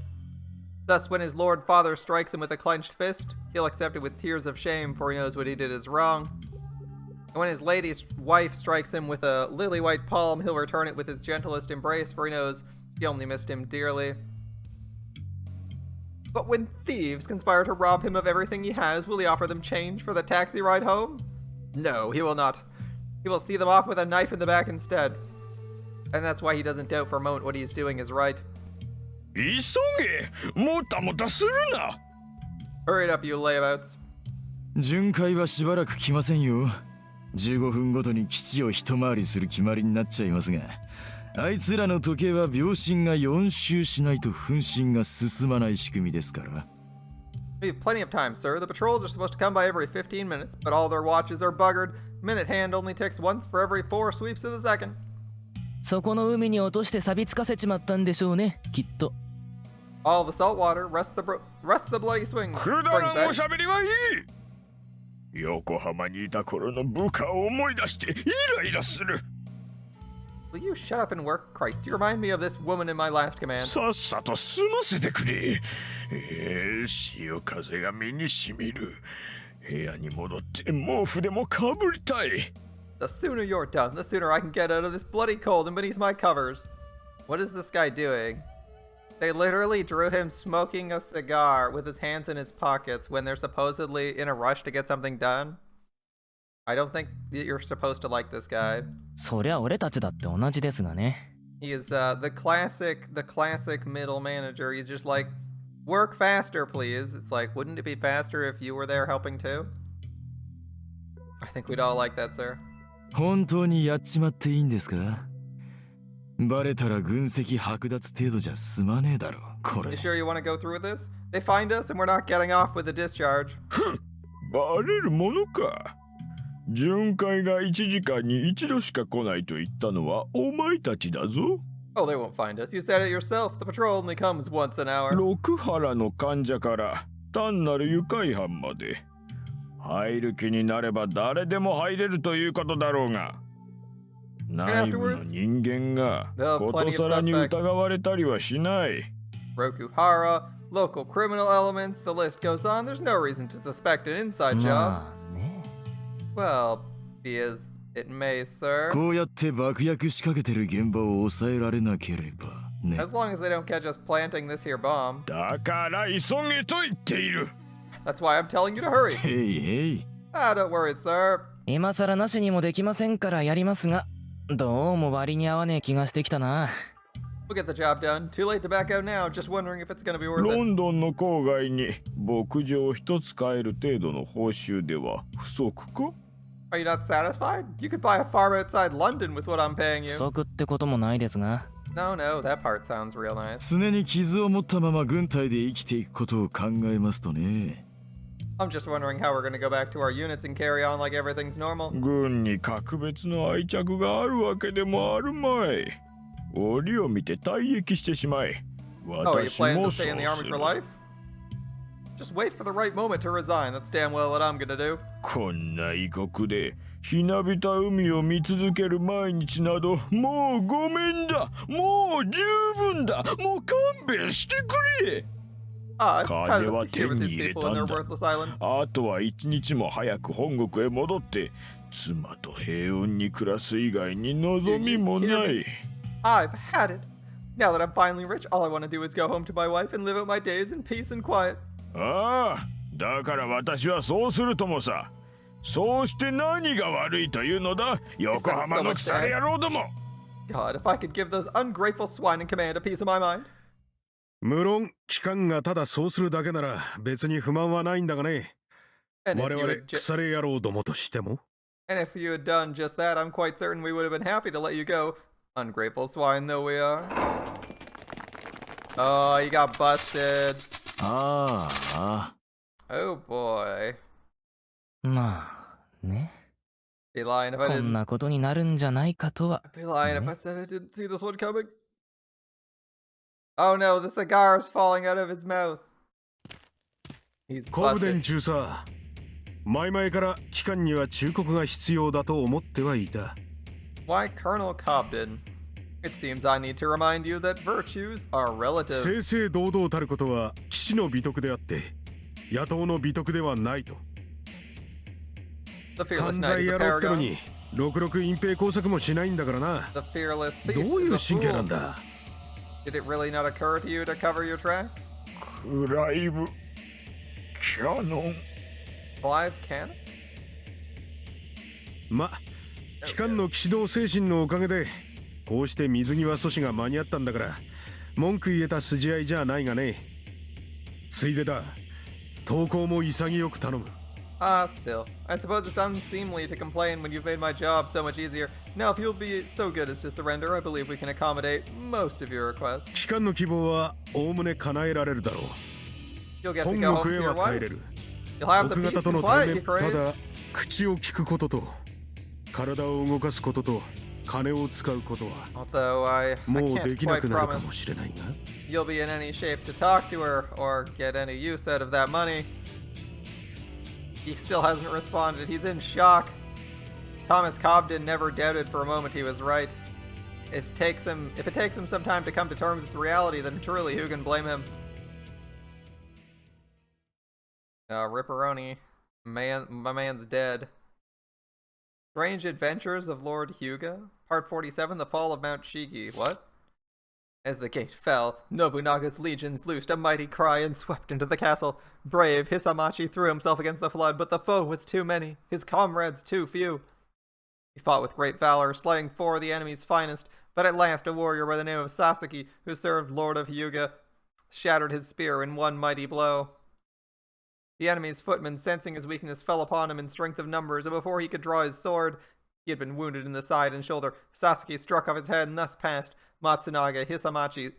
Thus, when his lord father strikes him with a clenched fist, he'll accept it with tears of shame, for he knows what he did is wrong. And when his lady's wife strikes him with a lily-white palm, he'll return it with his gentlest embrace, for he knows she only missed him dearly. But when thieves conspire to rob him of everything he has, will he offer them change for the taxi ride home? No, he will not. He will see them off with a knife in the back instead. And that's why he doesn't doubt for a moment what he is doing is right. 急げもたもたするな Hurry it up, you layabouts. 巡回はしばらく来ませんよ。15分ごとに基地を一回りする決まりになっちゃいますが、あいつらの時計は秒針が4周しないと分針が進まない仕組みですから。We have plenty of time, sir. The patrols are supposed to come by every 15 minutes, but all their watches are buggered. Minute hand only ticks once for every 4 sweeps of the second. そこの海に落として錆びつかせちまったんでしょうね、きっと。All the salt water, rest the bloody swing. くだらんおしゃべりはいい横浜にいた頃の部下を思い出してイライラする Will you shut up and work? Christ, you remind me of this woman in my last command. さっさと済ませてくれ潮風が身にしみる部屋に戻って毛布でもかぶりたい The sooner you're done, the sooner I can get out of this bloody cold and beneath my covers. What is this guy doing? They literally drew him smoking a cigar with his hands in his pockets when they're supposedly in a rush to get something done. I don't think that you're supposed to like this guy. そりゃ俺たちだって同じですがね。He is the classic middle manager. He's just like, work faster, please. It's like, wouldn't it be faster if you were there helping too? I think we'd all like that, sir. 本当にやっちまっていいんですか？バレたら軍籍剥奪程度じゃ済まねえだろ、これ。You sure you want to go through with this? They find us and we're not getting off with a discharge. バレるものか巡回が1時間に1度しか来ないと言ったのはお前たちだぞ Oh, they won't find us. You said it yourself. The patrol only comes once an hour. 六原の患者から単なる愉快犯まで入る気になれば誰でも入れるということだろうが内部の人間がことさらに疑われたりはしない Rokuhara, local criminal elements, the list goes on. There's no reason to suspect an inside ま job. あね。Well, be as it may, sir. こうやって爆薬仕掛けてる現場を抑えられなければね。 As long as they don't catch us planting this here bomb. だから急げと言っている That's why I'm telling you to hurry. へいへい。Ah, don't worry, sir. 今更なしにもできませんからやりますが、どうも割に合わねえ気がしてきたな。We'll get the job done. Too late to back out now. Just wondering if it's gonna be worth ロ it. ンドンの郊外に牧場一つ買える程度の報酬では不足か Are you not satisfied? You could buy a farm outside London with what I'm paying 不 you. 足ってこともないですが。No, that part sounds real nice. 常に傷を持ったまま軍隊で生きていくことを考えますとね。I'm just wondering how we're gonna go back to our units and carry on like everything's normal. 軍に格別の愛着があるわけでもあるまい。折を見て退役してしまい。 Oh, are you 私 planning ともそ stay in う the す army る for。life? Just wait for the right moment to resign. That's damn well what I'm gonna do. こんな異国でひなびた海を見続ける毎日などもうごめんだ。もう十分だ。もう勘弁してくれ。 I've had Kanye it wa here with these tenni people in their iretanda. worthless island. あとは一日も早く本国へ戻って妻と平穏に暮らす以外に望みもない。 I've had it. Now that I'm finally rich, all I want to do is go home to my wife and live out my days in peace and quiet. ああ、だから私はそうするともさ。そうして何が悪いというのだ、横浜の腐れ野郎ども。 God, if I could give those ungrateful swine in command a piece of my mind. 無論機関がただそうするだけなら別に不満はないんだがね。 And 我 if you 々 had 腐れ野郎どもとしても。 and if you had done just that, I'm quite certain we would have been happy to let you go. Ungrateful swine though we are. Oh, you got busted. ああ。 Oh boy. まあね。 Be lying if I こん didn't. なことになるんじゃないかとは。 Be lying if I said I didn't see this one coming. Oh no, the cigar is falling out of his mouth. He's コブデン busted. 中佐、前々から機関には忠告が必要だと思ってはいた。 Why, Colonel Cobden? It seems I need to remind you that virtues are relative. 正々堂々たることは騎士の美徳であって野党の美徳ではないと。 The fearless 犯 knight 罪 is a 野郎っての paragon. にろくろく隠蔽工作もしないんだからな。 The fearless どうい thief う is a 神経なん fool. だ。 Did it really not occur to you to cover your tracks? クライブ、キャノン。 Clive Cannon? ま、機関の騎士道精神のおかげでこうして水際阻止が間に合ったんだから文句言えた筋合いじゃないがね。ついでだ、投降も潔く頼む。 Ah, still. I suppose it's unseemly to complain when you've made my job so much easier. Now, if you'll be so good as to surrender, I believe we can accommodate most of your requests. 機関の希望はおおむね叶えられるだろう。 You'll get to 本 go home 国 to へ your は帰 wife. れる。 You'll have the 奥 peace 方と and の対 quiet you 面、た crave. だ口を聞くことと体を動かすことと金を使うことは Although I もう can't できな quite くなるか promise もしれないが。 you'll be in any shape to talk to her or get any use out of that money. He still hasn't responded. He's in shock. Thomas Cobden never doubted for a moment he was right. If it takes him some time to come to terms with reality, then truly who can blame him? Ripperoni. My man's dead. Strange Adventures of Lord Hyuga? Part 47, The Fall of Mount Shigi. What? As the gate fell, Nobunaga's legions loosed a mighty cry and swept into the castle. Brave Hisamachi threw himself against the flood, but the foe was too many, his comrades too few. He fought with great valor, slaying 4 of the enemy's finest, but at last a warrior by the name of Sasaki, who served Lord of Hyuga, shattered his spear in one mighty blow. The enemy's footman, sensing his weakness, fell upon him in strength of numbers, and before he could draw his sword, he had been wounded in the side and shoulder. Sasaki struck off his head and thus passed Matsunaga Hisamachi,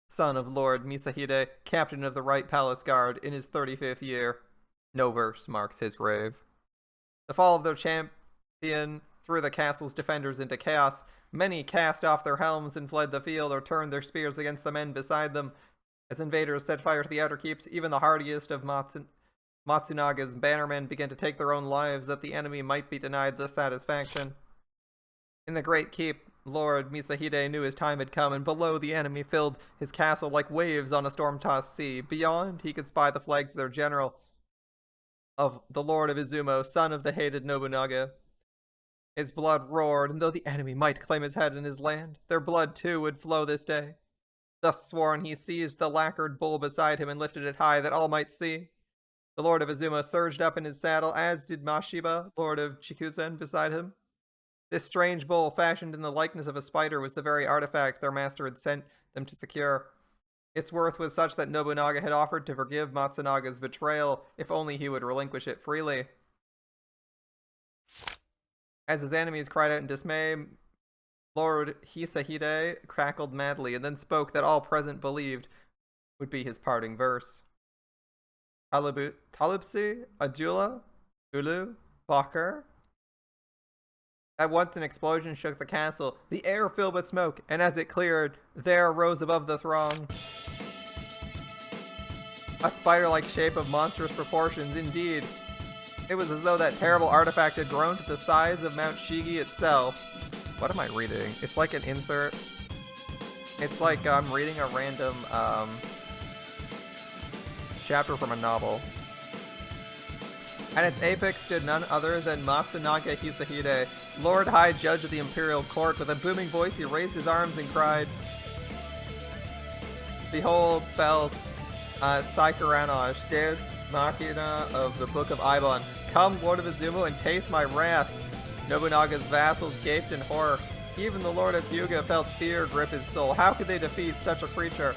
son of Lord Misahide, captain of the Right Palace Guard, in his 35th year. No verse marks his grave. The fall of their champion threw the castle's defenders into chaos. Many cast off their helms and fled the field or turned their spears against the men beside them. As invaders set fire to the outer keeps, even the hardiest of Matsunaga's bannermen began to take their own lives that the enemy might be denied this satisfaction. In the great keep, Lord Misahide knew his time had come, and below the enemy filled his castle like waves on a storm-tossed sea. Beyond, he could spy the flags of their general, of the Lord of Izumo, son of the hated Nobunaga. His blood roared, and though the enemy might claim his head and his land, their blood too would flow this day. Thus sworn, he seized the lacquered bull beside him and lifted it high that all might see. The Lord of Izumo surged up in his saddle, as did Mashiba, Lord of Chikuzen, beside him. This strange bull, fashioned in the likeness of a spider, was the very artifact their master had sent them to secure. Its worth was such that Nobunaga had offered to forgive Matsunaga's betrayal if only he would relinquish it freely. As his enemies cried out in dismay, Lord Hisahide crackled madly and then spoke that all present believed would be his parting verse. Talibsi, Adula, Ulu, Bakr. At once an explosion shook the castle, the air filled with smoke, and as it cleared, there rose above the throng a spider-like shape of monstrous proportions. Indeed, it was as though that terrible artifact had grown to the size of Mount Shigi itself. What am I reading? It's like an insert. It's like I'm reading a random chapter from a novel. At its apex stood none other than Matsunaga Hisahide, Lord High Judge of the Imperial Court. With a booming voice, he raised his arms and cried, "Behold, fell Sakuranosh, Deus Machina of the Book of Ibon. Come, Lord of Izumo, and taste my wrath." Nobunaga's vassals gaped in horror. Even the Lord of Hyuga felt fear grip his soul. How could they defeat such a creature?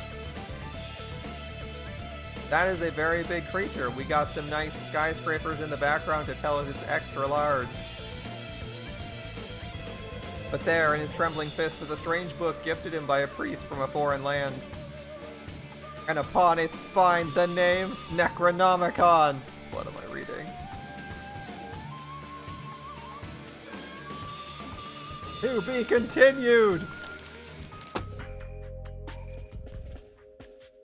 That is a very big creature. We got some nice skyscrapers in the background to tell us it's extra large. But there, in his trembling fist, was a strange book gifted him by a priest from a foreign land. And upon its spine, the name Necronomicon. What am I reading? To be continued!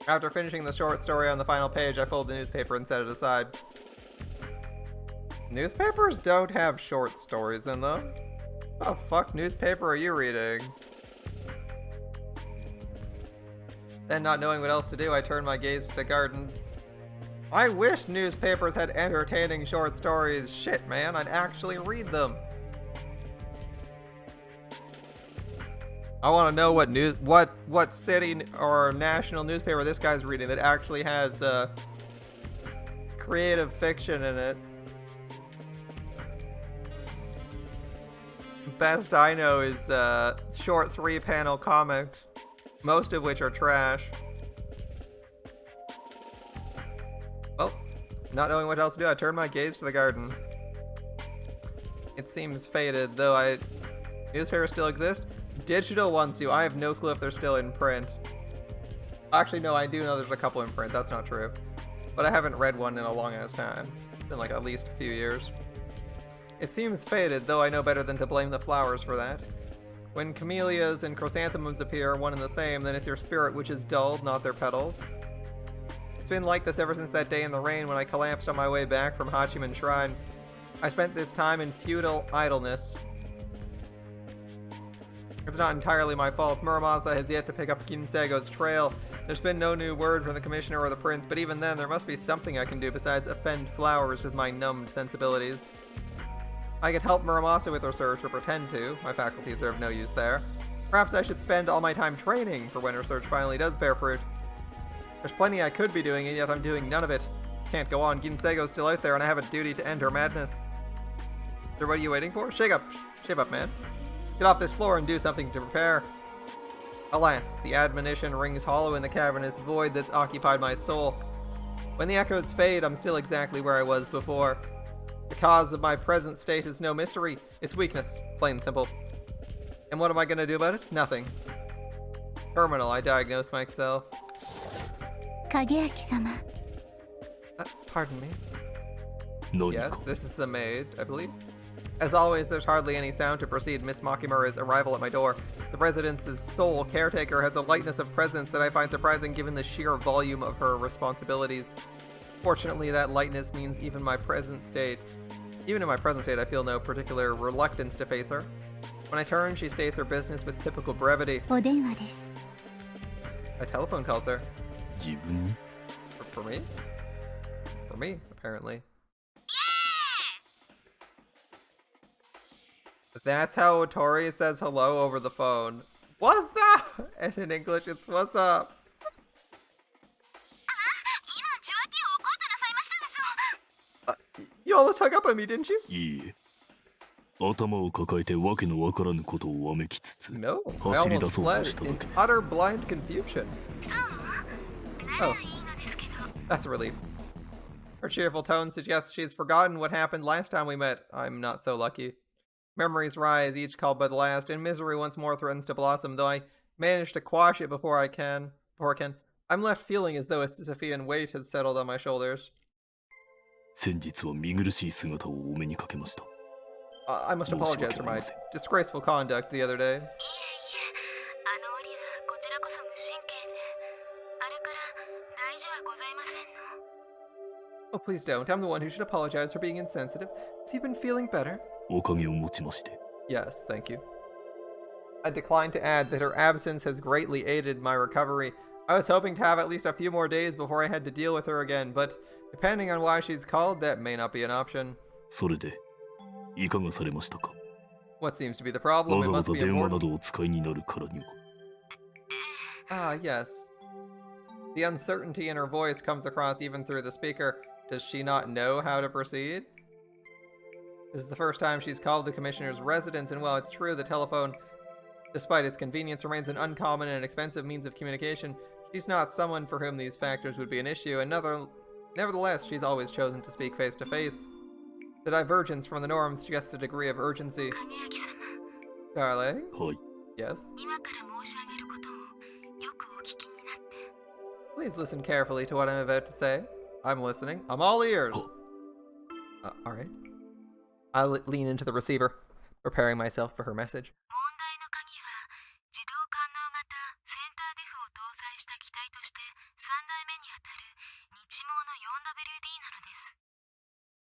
After finishing the short story on the final page, I folded the newspaper and set it aside. Newspapers don't have short stories in them. What the fuck newspaper are you reading? Then, not knowing what else to do, I turned my gaze to the garden. I wish newspapers had entertaining short stories. Shit, man, I'd actually read them. I want to know what city or national newspaper this guy's reading that actually has creative fiction in it. Best I know is short 3-panel comics, most of which are trash. Well, not knowing what else to do, I turned my gaze to the garden. It seems faded, though newspapers still exist. Digital ones do. I have no clue if they're still in print. Actually, no, I do know there's a couple in print. That's not true. But I haven't read one in a long ass time. It's been like at least a few years. It seems faded, though I know better than to blame the flowers for that. When camellias and chrysanthemums appear, one and the same, then it's your spirit which is dulled, not their petals. It's been like this ever since that day in the rain when I collapsed on my way back from Hachiman Shrine. I spent this time in futile idleness. It's not entirely my fault. Muramasa has yet to pick up Kinsego's trail. There's been no new word from the commissioner or the prince, but even then, there must be something I can do besides offend flowers with my numbed sensibilities. I could help Muramasa with research, or pretend to. My faculties are of no use there. Perhaps I should spend all my time training for when research finally does bear fruit. There's plenty I could be doing, and yet I'm doing none of it. Can't go on. Ginsego's still out there, and I have a duty to end her madness. So what are you waiting for? Shake up, man. Get off this floor and do something to prepare. Alas, the admonition rings hollow in the cavernous void that's occupied my soul. When the echoes fade, I'm still exactly where I was before. The cause of my present state is no mystery. It's weakness, plain and simple. And what am I going to do about it? Nothing. Terminal, I diagnosed myself. Kageaki-sama. Pardon me. No, Yes, this is the maid, I believe. As always, there's hardly any sound to precede Miss Makimura's arrival at my door. The residence's sole caretaker has a lightness of presence that I find surprising given the sheer volume of her responsibilities. Fortunately, that lightness means even in my present state, I feel no particular reluctance to face her. When I turn, she states her business with typical brevity. お電話です。 A telephone calls her. 自分に For me? For me, apparently. That's how Otori says hello over the phone. What's up? And in English, it's what's up. You almost hung up on me, didn't you? いいえ頭を抱えてわけのわからぬことをわめきつつ No, I 走り almost 出そうと fled しただ in けです utter blind confusion. Oh, that's a relief. Her cheerful tone suggests she's forgotten what happened last time we met. I'm not so lucky. Memories rise, each called by the last, and misery once more threatens to blossom, though I manage to quash it before I can. I'm left feeling as though a Sophian weight has settled on my shoulders. 先日は見苦しい姿をお目にかけました。 I must apologize for my disgraceful conduct the other day. あの折はこちらこそ無神経で、あれから大事はございませんの。 Oh, please don't. I'm the one who should apologize for being insensitive. Have you been feeling better? おかげをもちまして。 Yes, thank you. I decline to add that her absence has greatly aided my recovery. I was hoping to have at least a few more days before I had to deal with her again, but depending on why she's called, that may not be an option. それで、いかがされましたか？ What seems to be the problem? わ It ざわ must ざ be 電話な important. どお使いになるからには。 Ah, yes. The uncertainty in her voice comes across even through the speaker. Does she not know how to proceed? This is the first time she's called the commissioner's residence, and while it's true the telephone, despite its convenience, remains an uncommon and expensive means of communication, she's not someone for whom these factors would be an issue, and nevertheless, she's always chosen to speak face to face. The divergence from the norm suggests a degree of urgency. 影焼様、 Darling? はい。 Yes? 今から申し上げることをよくお聞きになって。 Please listen carefully to what I'm about to say. I'm listening. I'm all ears. Alright. I'll lean into the receiver, preparing myself for her message. 問題の鍵は自動感応型センターデフを搭載した機体として3代目にあたる日毛の 4WD なのです。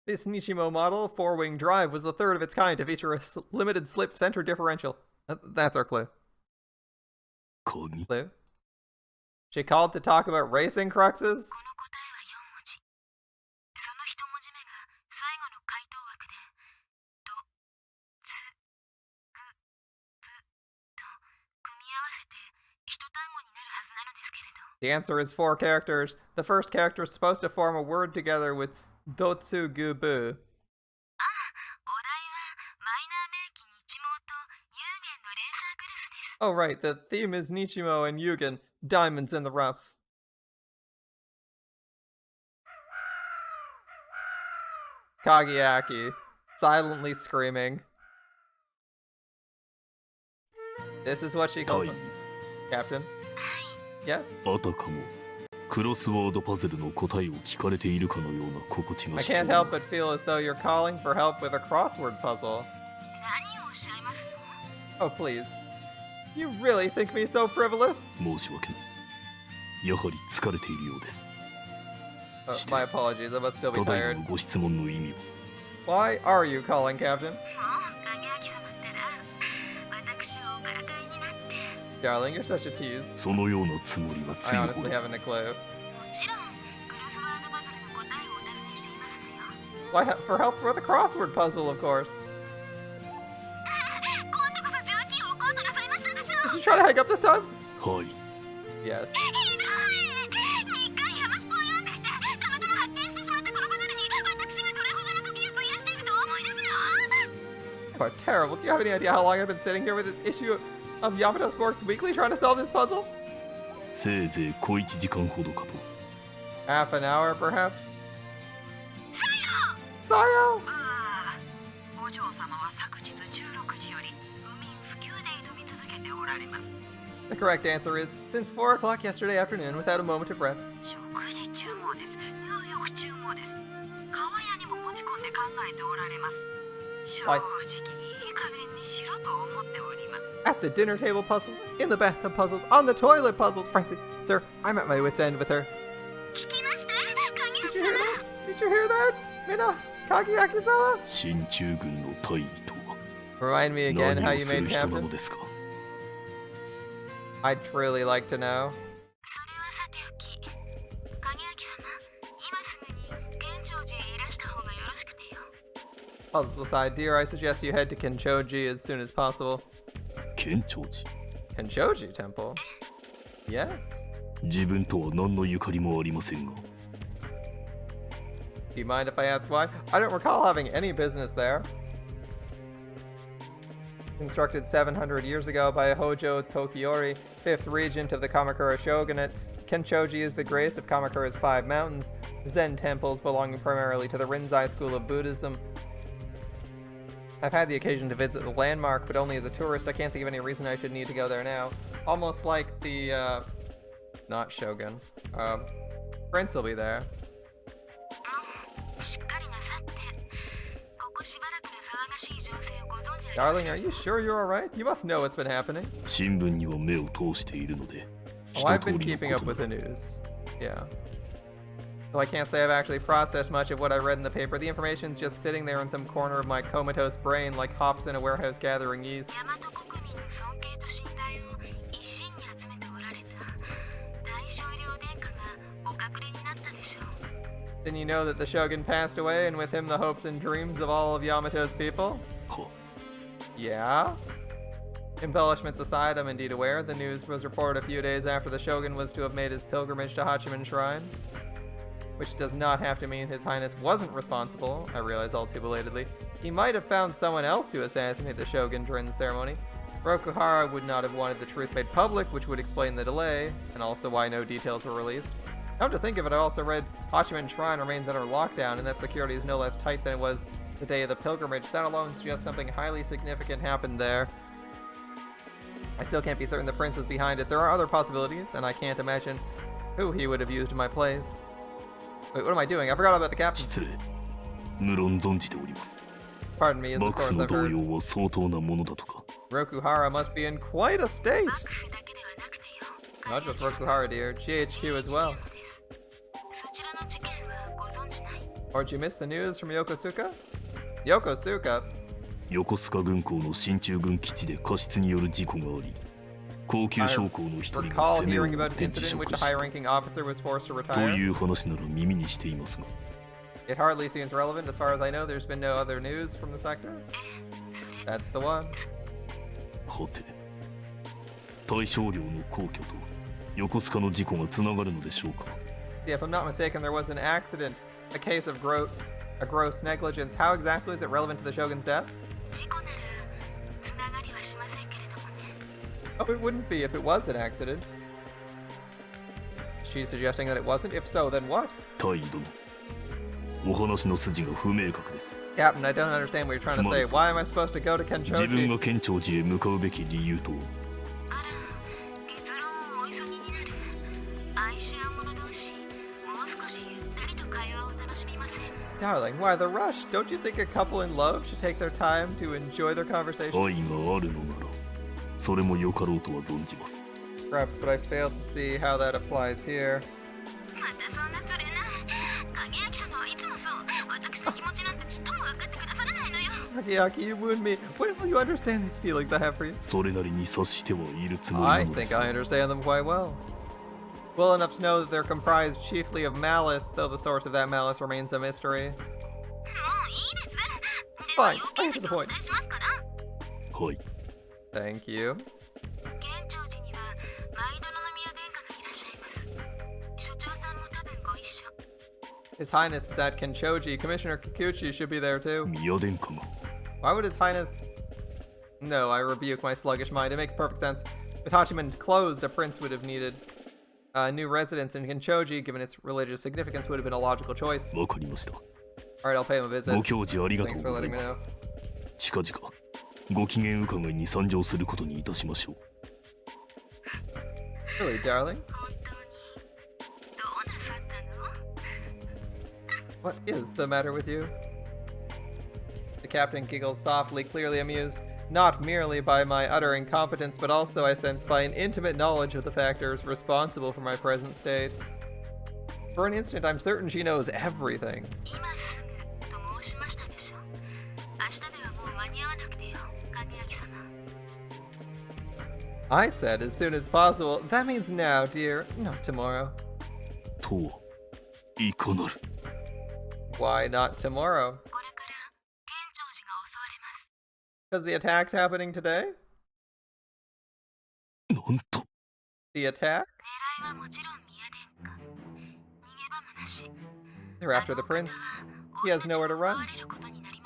This Nishimo model, 4-wing drive, was the third of its kind to feature a limited slip center differential. That's our clue. 鍵？ Clue? She called to talk about racing cruxes? この答えは4文字。その一文字目が最後の回答枠で、と、つ、ぐ、ぶと組み合わせて一単語になるはずなのですけれど。 The answer is 4 characters. The first character is supposed to form a word together with Dotsugubu. お題はマイナー名機日毛と有限のレーサークルスです。 Oh, right. The theme is Nichimo and Yugen, diamonds in the rough. Kageaki, silently screaming. This is what she calls him. Captain? Yes? あたかもクロスワードパズルの答えを聞かれているかのような心地 I がしてお can't り help ま but す。 feel as though you're calling for help with a crossword puzzle. 何をおっしゃいますの？ Oh, please. You really think me so frivolous? 申し訳ない。やはり疲れているようです。 My apologies, I must still be ただい tired. まのご質問の意味は Why are you calling, Captain? もう影焼様ったら私をおからかいになって。 Darling, you're such a tease. そのようなつもりは I ついほ honestly ど。 haven't a clue. もちろんクロスワードパズルの答えをお尋ねしていますのよ。 Why, for help with a crossword puzzle, of course. 今度こそ受話器を置こうとなさいましたでしょ Did you try to hang up this time? はい。 Yes. ひどい。日刊ヤマスポを読んでいてたまたま発見してしまったこのパズルに私がどれほどの時を費やしていると思いですの？ You are terrible. Do you have any idea how long I've been sitting here with this issue of Yamato Sports Weekly trying to solve this puzzle? せいぜい小1時間ほどかと。 Half an hour, perhaps? さよ Sayo! お嬢様は昨日16時より不眠不休で挑み続けておられます。 The correct answer is since 4 o'clock yesterday afternoon without a moment of rest. 食事中もです。入浴中もです。川屋にも持ち込んで考えておられます。正直いい加減にしろと思っております。 At the dinner table puzzles, in the bathtub puzzles, on the toilet puzzles. Frankly, sir, I'm at my wit's end with her. 聞きました影 Did 焼 you hear 様。 that? Did you hear that? Mina Kageaki-sama? 進駐軍の大尉とは Remind me again 何 how を you する made 人なの captain? ですか？ I'd truly like to know. それはさておき、影焼様、今すぐに県庁寺へいらした方がよろしくてよ。 Puzzles aside, dear, I suggest you head to Kenchoji as soon as possible. 県庁寺。 Kenchoji Temple? Yes. 自分とは何のゆかりもありませんが。 Do you mind if I ask why? I don't recall having any business there. Constructed 700 years ago by Hojo Tokiori, 5th regent of the Kamakura shogunate, Kenchoji is the greatest of Kamakura's 5 mountains, Zen temples belonging primarily to the Rinzai school of Buddhism. I've had the occasion to visit the landmark, but only as a tourist. I can't think of any reason I should need to go there now. Almost like the, not shogun. Prince will be there. Darling, are you sure you're alright? You must know what's been happening. 新聞には目を通しているので Oh, I've 一 been 通りの keeping こ up と with だ the news. Yeah. Though I can't say I've actually processed much of what I read in the paper. The information's just sitting there in some corner of my comatose brain like hops in a warehouse gathering yeast. Didn't you know that the Shogun passed away, and with him the hopes and dreams of all of Yamato's people? は Yeah? Embellishments aside, I'm indeed aware. The news was reported a few days after the Shogun was to have made his pilgrimage to Hachiman Shrine. Which does not have to mean His Highness wasn't responsible, I realize all too belatedly. He might have found someone else to assassinate the Shogun during the ceremony. Rokuhara would not have wanted the truth made public, which would explain the delay, and also why no details were released. Come to think of it, I also read Hachiman Shrine remains under lockdown, and that security is no less tight than it was the day of the pilgrimage. That alone suggests something highly significant happened there. I still can't be certain the prince was behind it. There are other possibilities, and I can't imagine who he would have used in my place. Wait, what am I doing? I forgot about the captain. 失礼無論存じております Pardon me, as of 幕府 course の I've 動 heard. 揺は相当なものだとか Rokuhara must be in quite a state. Not just Rokuhara, dear. GHQ as well. Or did you miss the news from Yokosuka? Yokosuka? 横須賀軍港の進駐軍基地で過失による事故があり高級将校の一人が Recall 攻めを hearing 持 about っ an て辞 incident in 職 which a した high-ranking officer was forced to と retire. いう話なら耳にしていますが It hardly seems relevant. As far as I know, there's been no other news from the sector. That's the one. はて大将領の皇居と横須賀の事故がつながるのでしょうか Yeah, if I'm not mistaken, there was an accident, a case of gross negligence. How exactly is it relevant to the Shogun's death? Oh, it wouldn't be if it was an accident. She's suggesting that it wasn't? If so, then what? 大尉殿お話の筋が不明確です Captain, I don't understand what you're trying to say. Why am I supposed to go to 自分が Kenchoji? 県庁寺へ向かうべき理由と Darling, why the rush? Don't you think a couple in love should take their time to enjoy their conversation? 愛があるのならそれもよかろうとは存じます Perhaps, but I fail to see how that applies here. Kageaki, you wound me. When will you understand these feelings I have for you? それなりに察してはいるつもり I なので think す I understand them quite well. Well enough to know that they're comprised chiefly of malice, though the source of that malice remains a mystery. Fine, I get to the point. はい Thank you. His Highness is at Kenchoji. Commissioner Kikuchi should be there too. 宮殿下が Why would His Highness... No, I rebuke my sluggish mind. It makes perfect sense. With Hachiman closed, a prince would have needed a new residence in Kenchoji, given its religious significance, would have been a logical choice. わかりました Alright, I'll pay him a visit. ご教示ありがと Thanks う for ござい letting ま me す know. 近々ご機嫌伺いに参上することにいたしましょう Really, darling? What is the matter with you? The captain giggles softly, clearly amused, not merely by my utter incompetence, but also, I sense, by an intimate knowledge of the factors responsible for my present state. For an instant, I'm certain she knows everything. I said as soon as possible. That means now, dear, not tomorrow. とはいかなる Why not tomorrow? Because the attack's happening today? なんと The attack? They're after the prince. He has nowhere to run.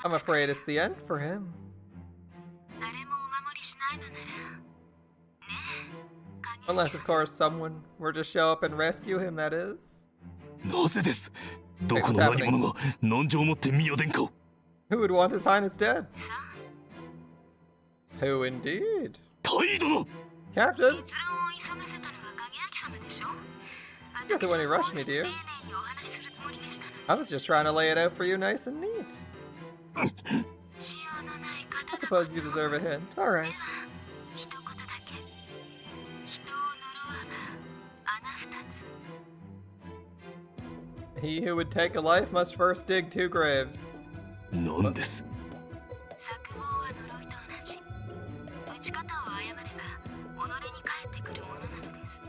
I'm afraid it's the end for him. Unless, of course, someone were to show up and rescue him, that is. なぜですどこの何者が難情をもって宮殿下を Who would want His Highness dead? Who indeed? 大尉殿 Captain? You're the one who rushed me, dear. にお話しするつもりでしたの。 I was just trying to lay it out for you nice and neat. しようのない方 I だ suppose you deserve a hint. Alright. 一言だけ人を呪わば穴二つ He who would take a life must first dig 2 graves. なんです。策謀は呪いと同じ。打ち方を誤れば己に返ってくるものなのです。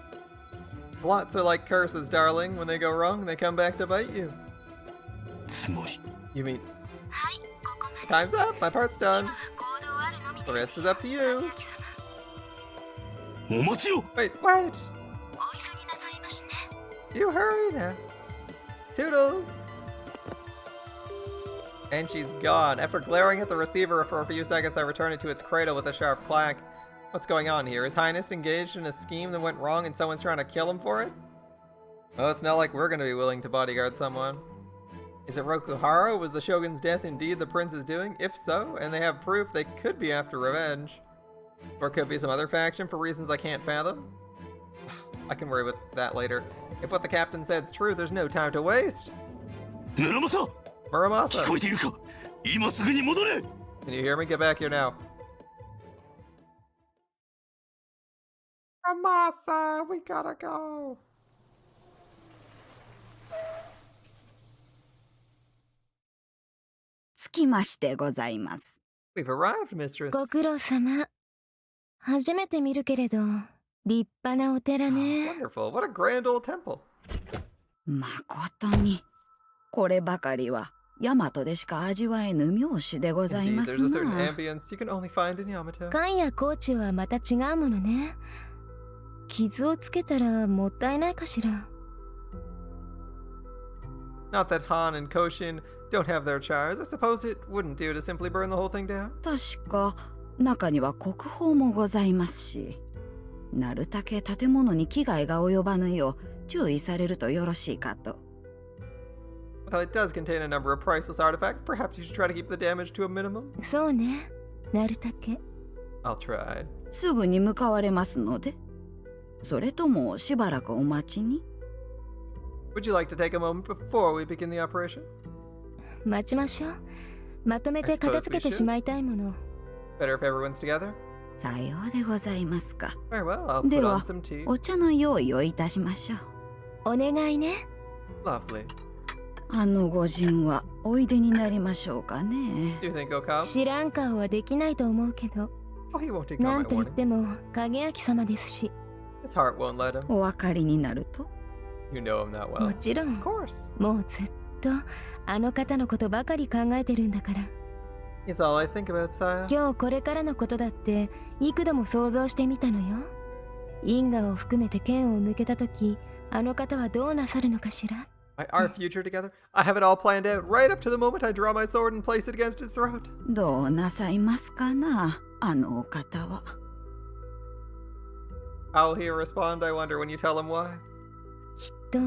Plots are like curses, darling. When they go wrong, they come back to bite you. つまり You mean, はい、ここまで。 time's up, my part's 今 done. は行動あるのみ The で rest is up to you. お待ちを。 Wait, wait. お急ぎなさいましね。 You hurry now. Toodles. And she's gone. After glaring at the receiver for a few seconds, I return it to its cradle with a sharp clack. What's going on here? His Highness engaged in a scheme that went wrong and someone's trying to kill him for it? Well, it's not like we're going to be willing to bodyguard someone. Is it Rokuhara? Was the Shogun's death indeed the prince's doing? If so, and they have proof, they could be after revenge. Or it could be some other faction for reasons I can't fathom. I can worry with that later. If what the captain said's true, there's no time to waste. 村正、 Muramasa, 聞こえているか。今すぐに戻れ。 can you hear me? Get back here now. Muramasa, we gotta go. つきましてございます。 We've arrived, mistress. ご苦労様。初めて見るけれど、立派なお寺ね。 Wonderful. What a grand old temple. まことにこればかりは大和でしか味わえぬ妙酒でござい Indeed, ま there's す a certain な。 ambience you can only find in Yamato. 缶や高知はまた違うものね。傷をつけたらもったいないかしら。 Not that Han and Koshin don't have their chars. I suppose it wouldn't do to simply burn the whole thing down. 確か中には国宝もございますし、なるたけ建物に危害が及ばぬよう注意されるとよろしいかと。 Well, it does contain a number of priceless artifacts. Perhaps you should try to keep the damage to a minimum. そうね。なるたけ。 I'll try. すぐに向かわれますので、それともしばらくお待ちに。 Would you like to take a moment before we begin the operation? 待ちましょう。まとめて片付けてしまいたいもの。 Better if everyone's together? さようでございますか。 Very well, I'll put で on は some tea. お茶の用意をいたしましょう。お願いね。 Lovely. あの御仁はおいでになりましょうかね。 Do you think he'll come? 知らん顔はできないと思うけど、 Oh, he won't ignore な my んと言っ warning. ても影明様ですし。 His heart won't let him. お分かりになると。 You know him that も well. ちろ Of ん、 course. もうずっとあの方のことばかり考えてるんだから。 He's all I think about, Saya. 今日これからのことだって幾度も想像してみたのよ。因果を含めて剣を向けたとき、あの方はどうなさるのかしら。 Our future together? I have it all planned out right up to the moment I draw my sword and place it against his throat. どうなさいますかな、あのお方は。 How will he respond, I wonder, when you tell him why? きっと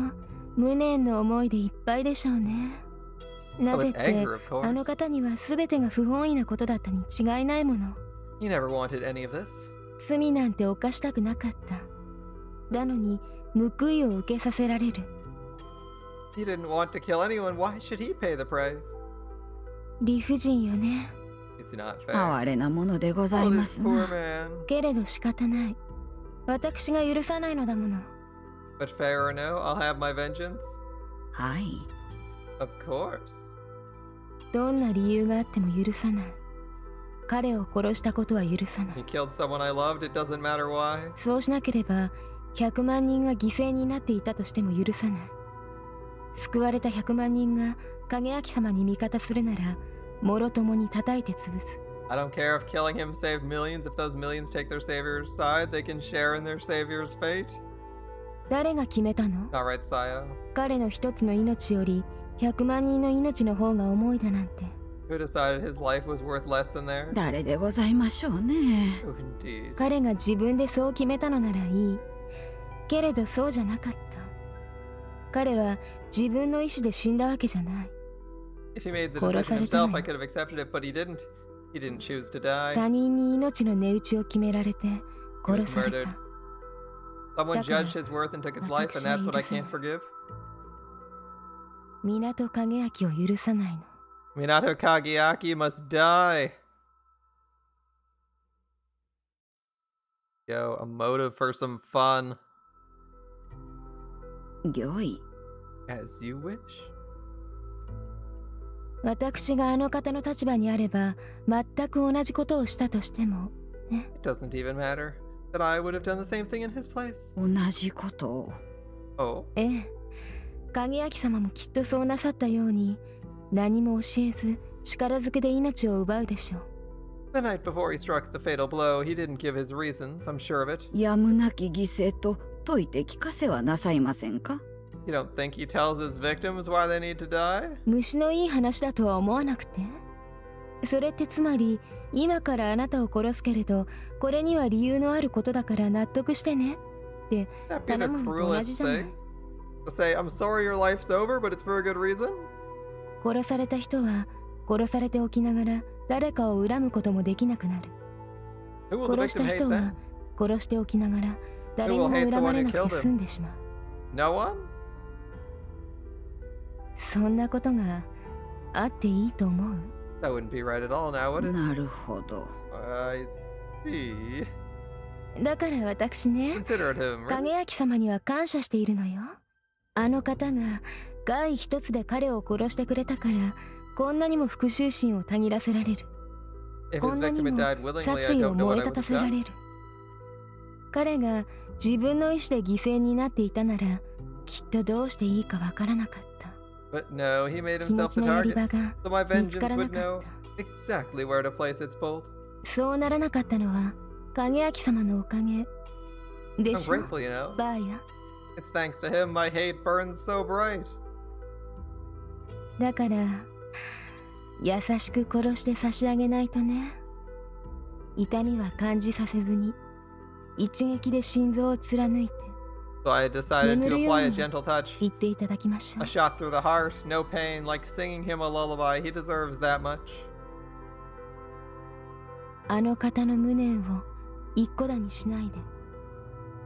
無念の思いでいっぱいでしょうね。な Oh, ぜ with って anger, of あ course. の方には全てが不本意なことだったに違いないもの。 He never wanted any of this. 罪なんて犯したくなかった。なのに報いを受けさせられる。 He didn't want to kill anyone. Why should he pay the price? 理不尽よね。 It's not fair. 哀れなものでござい Oh, ま this す poor な。 man. けれど仕方ない。私が許さないのだもの。 But fair or no, I'll have my vengeance. はい。 Of course. どんな理由があっても許さない。彼を殺したことは許さな He い。 killed someone I loved. It doesn't matter why. そうしなければ100万人が犠牲になっていたとしても許さない。救われた100万人が影明様に味方するなら、もろともに叩いて潰す。 I don't care if killing him saved millions. If those millions take their savior's side, they can share in their savior's fate. 誰が決めたの？ All right, Saya. 彼の一つの命より100万人の命の方が重いだなんて。 Who decided his life was worth less than theirs? 誰でございましょうね。 Oh, indeed. 彼が自分でそう決めたのならいい。けれどそうじゃなかった。彼は自分の意志で死んだわけじゃない。 If he made the 殺さ decision れたの himself, よ。 I could have accepted it, but he didn't. He didn't choose to die. 他人に命の値打ちを決められて He was 殺され murdered. た。 Someone だから、 judged his worth and took his life, and that's what I can't forgive. 港影明を許さないの。 Minato Kageaki must die. Yo, a motive for some fun. 御意。 As you wish. 私があの方の立場にあれば全く同じことをしたとしてもね。 It doesn't even matter that I would have done the same thing in his place. 同じことを。 Oh, ええ、影明様もきっとそうなさったように何も教えず力ずくで命を奪うでしょう。 the night before he struck the fatal blow, he didn't give his reasons, I'm sure of it. やむなき犠牲と説いて聞かせはなさいませんか？ You don't think he tells his victims why they need to die? 虫のいい話だとは思わなくて。それってつまり今からあなたを殺すけれどこれには理由のあることだから納得してねって That'd be the 頼むのと同じ cruelest じゃない。 thing. To say, I'm sorry your life's over, but it's for a good reason? 殺された人は殺されておきながら誰かを恨むこともできなくなる。 Who will the 殺した victim 人 hate は then? 殺しておきながら誰にも恨まれなくて済んでしまう。 No one? そんなことがあっていいと思う？ That wouldn't be right at all now, would it? なるほど。 I see. だから私ね、 Considerate him, right? 影明様には感謝しているのよ。あの方が害一つで彼を殺してくれたからこんなにも復讐心をたぎらせられる。 If こ his んなに victim も had died willingly, 殺 I 意を don't know 燃 what え I 立た would せら have れ done. る。彼が自分の意志で犠牲になっていたならきっとどうしていいかわからなかった。 But no, he made 気持 himself ち the のやり target, 場が so my 見つか vengeance らな would かっ know た。 exactly where to place its bolt. そうならなかったのは影明様のおかげで I'm しょ、 grateful, you know. バーヤ。 It's thanks to him my hate burns so bright. だから優しく殺して差し上げないとね。痛みは感じさせずに一撃で心臓を貫いて So I decided 眠 to るよう apply a に gentle touch. 言っていただきましょ A う。 shot through the heart, no pain, like singing him a lullaby. He deserves that much. あの方の無念を一個だにしないで。